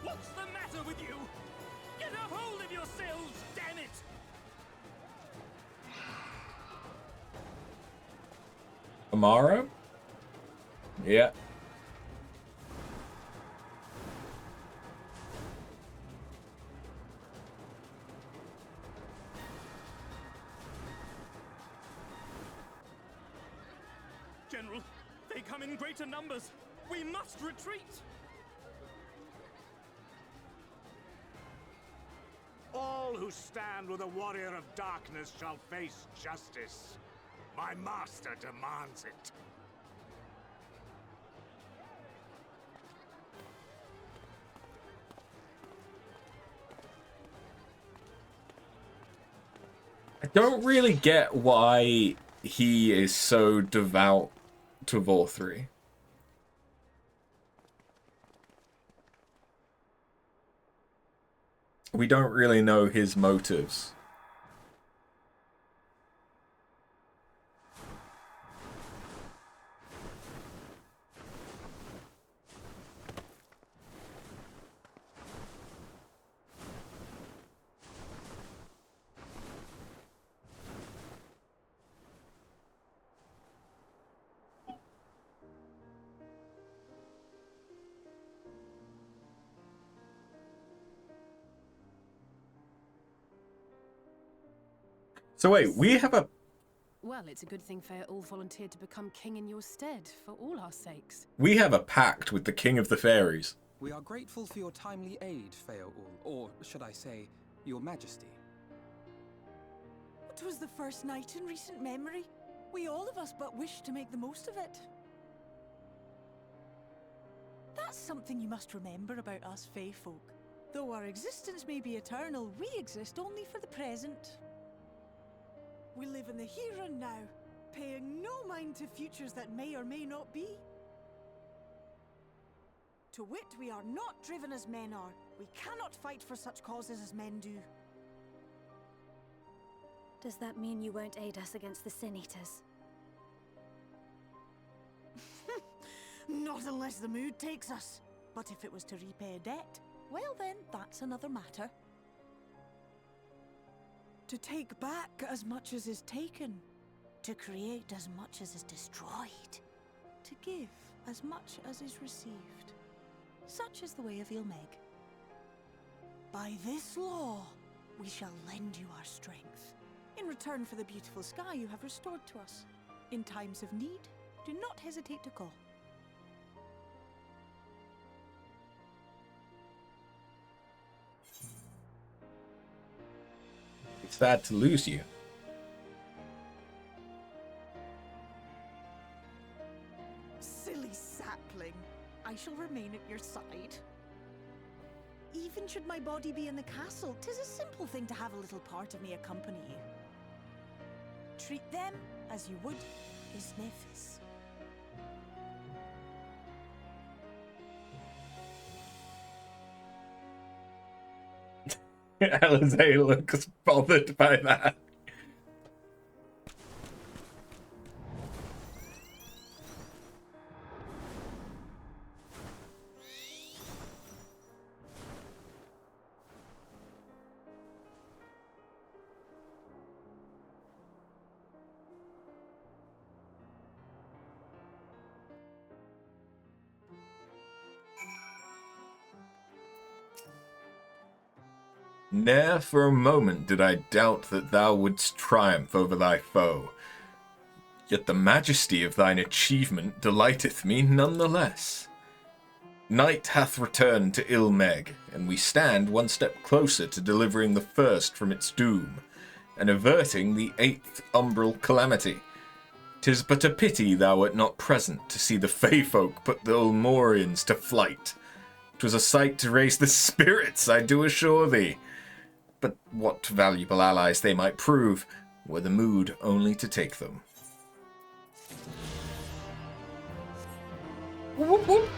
What's the matter with you? Get a hold of yourselves, damn it! Amaro? Yeah. General, they come in greater numbers. We must retreat. All who stand with the Warrior of Darkness shall face justice. My master demands it. don't really get why he is so devout to Vorthri. We don't really know his motives. So wait, we have a... Well, it's a good thing Feyre all volunteered to become king in your stead, for all our sakes. We have a pact with the King of the Fairies. We are grateful for your timely aid, Feyre, or should I say, your majesty. It was the first night in recent memory. We all of us but wish to make the most of it. That's something you must remember about us Fey folk. Though our existence may be eternal, we exist only for the present. We live in the here and now, paying no mind to futures that may or may not be. To wit, we are not driven as men are. We cannot fight for such causes as men do. Does that mean you won't aid us against the Sin Eaters? Not unless the mood takes us. But if it was to repay a debt, well then, that's another matter. To take back as much as is taken. To create as much as is destroyed. To give as much as is received. Such is the way of Ilmeg. By this law, we shall lend you our strength. In return for the beautiful sky you have restored to us. In times of need, do not hesitate to call. It's sad to lose you. Silly sapling. I shall remain at your side. Even should my body be in the castle, 'tis a simple thing to have a little part of me accompany you. Treat them as you would his nephews. Alizé looks bothered by that. Ne'er for a moment did I doubt that thou wouldst triumph over thy foe. Yet the majesty of thine achievement delighteth me none the less. Night hath returned to Ilmeg, and we stand one step closer to delivering the first from its doom, and averting the 8th umbral calamity. 'Tis but a pity thou wert not present to see the Fey folk put the Ulmorians to flight. 'Twas a sight to raise the spirits, I do assure thee. But what valuable allies they might prove, were the mood only to take them. Whoop, whoop.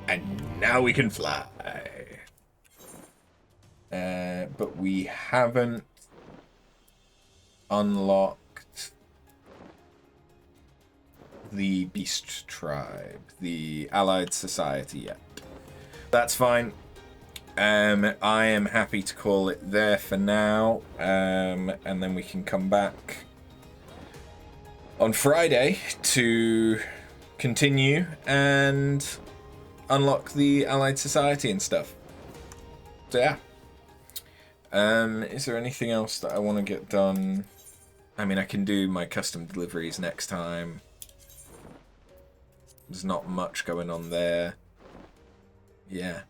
And now we can fly. But we haven't unlocked the Beast Tribe, the Allied Society yet. That's fine. I am happy to call it there for now, and then we can come back on Friday to continue and unlock the Allied Society and stuff. So yeah. Is there anything else that I want to get done? I mean, I can do my custom deliveries next time. There's not much going on there. Yeah.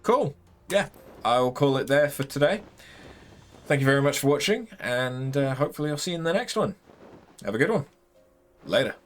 Cool. Yeah, I'll call it there for today. Thank you very much for watching, and hopefully I'll see you in the next one. Have a good one. Later.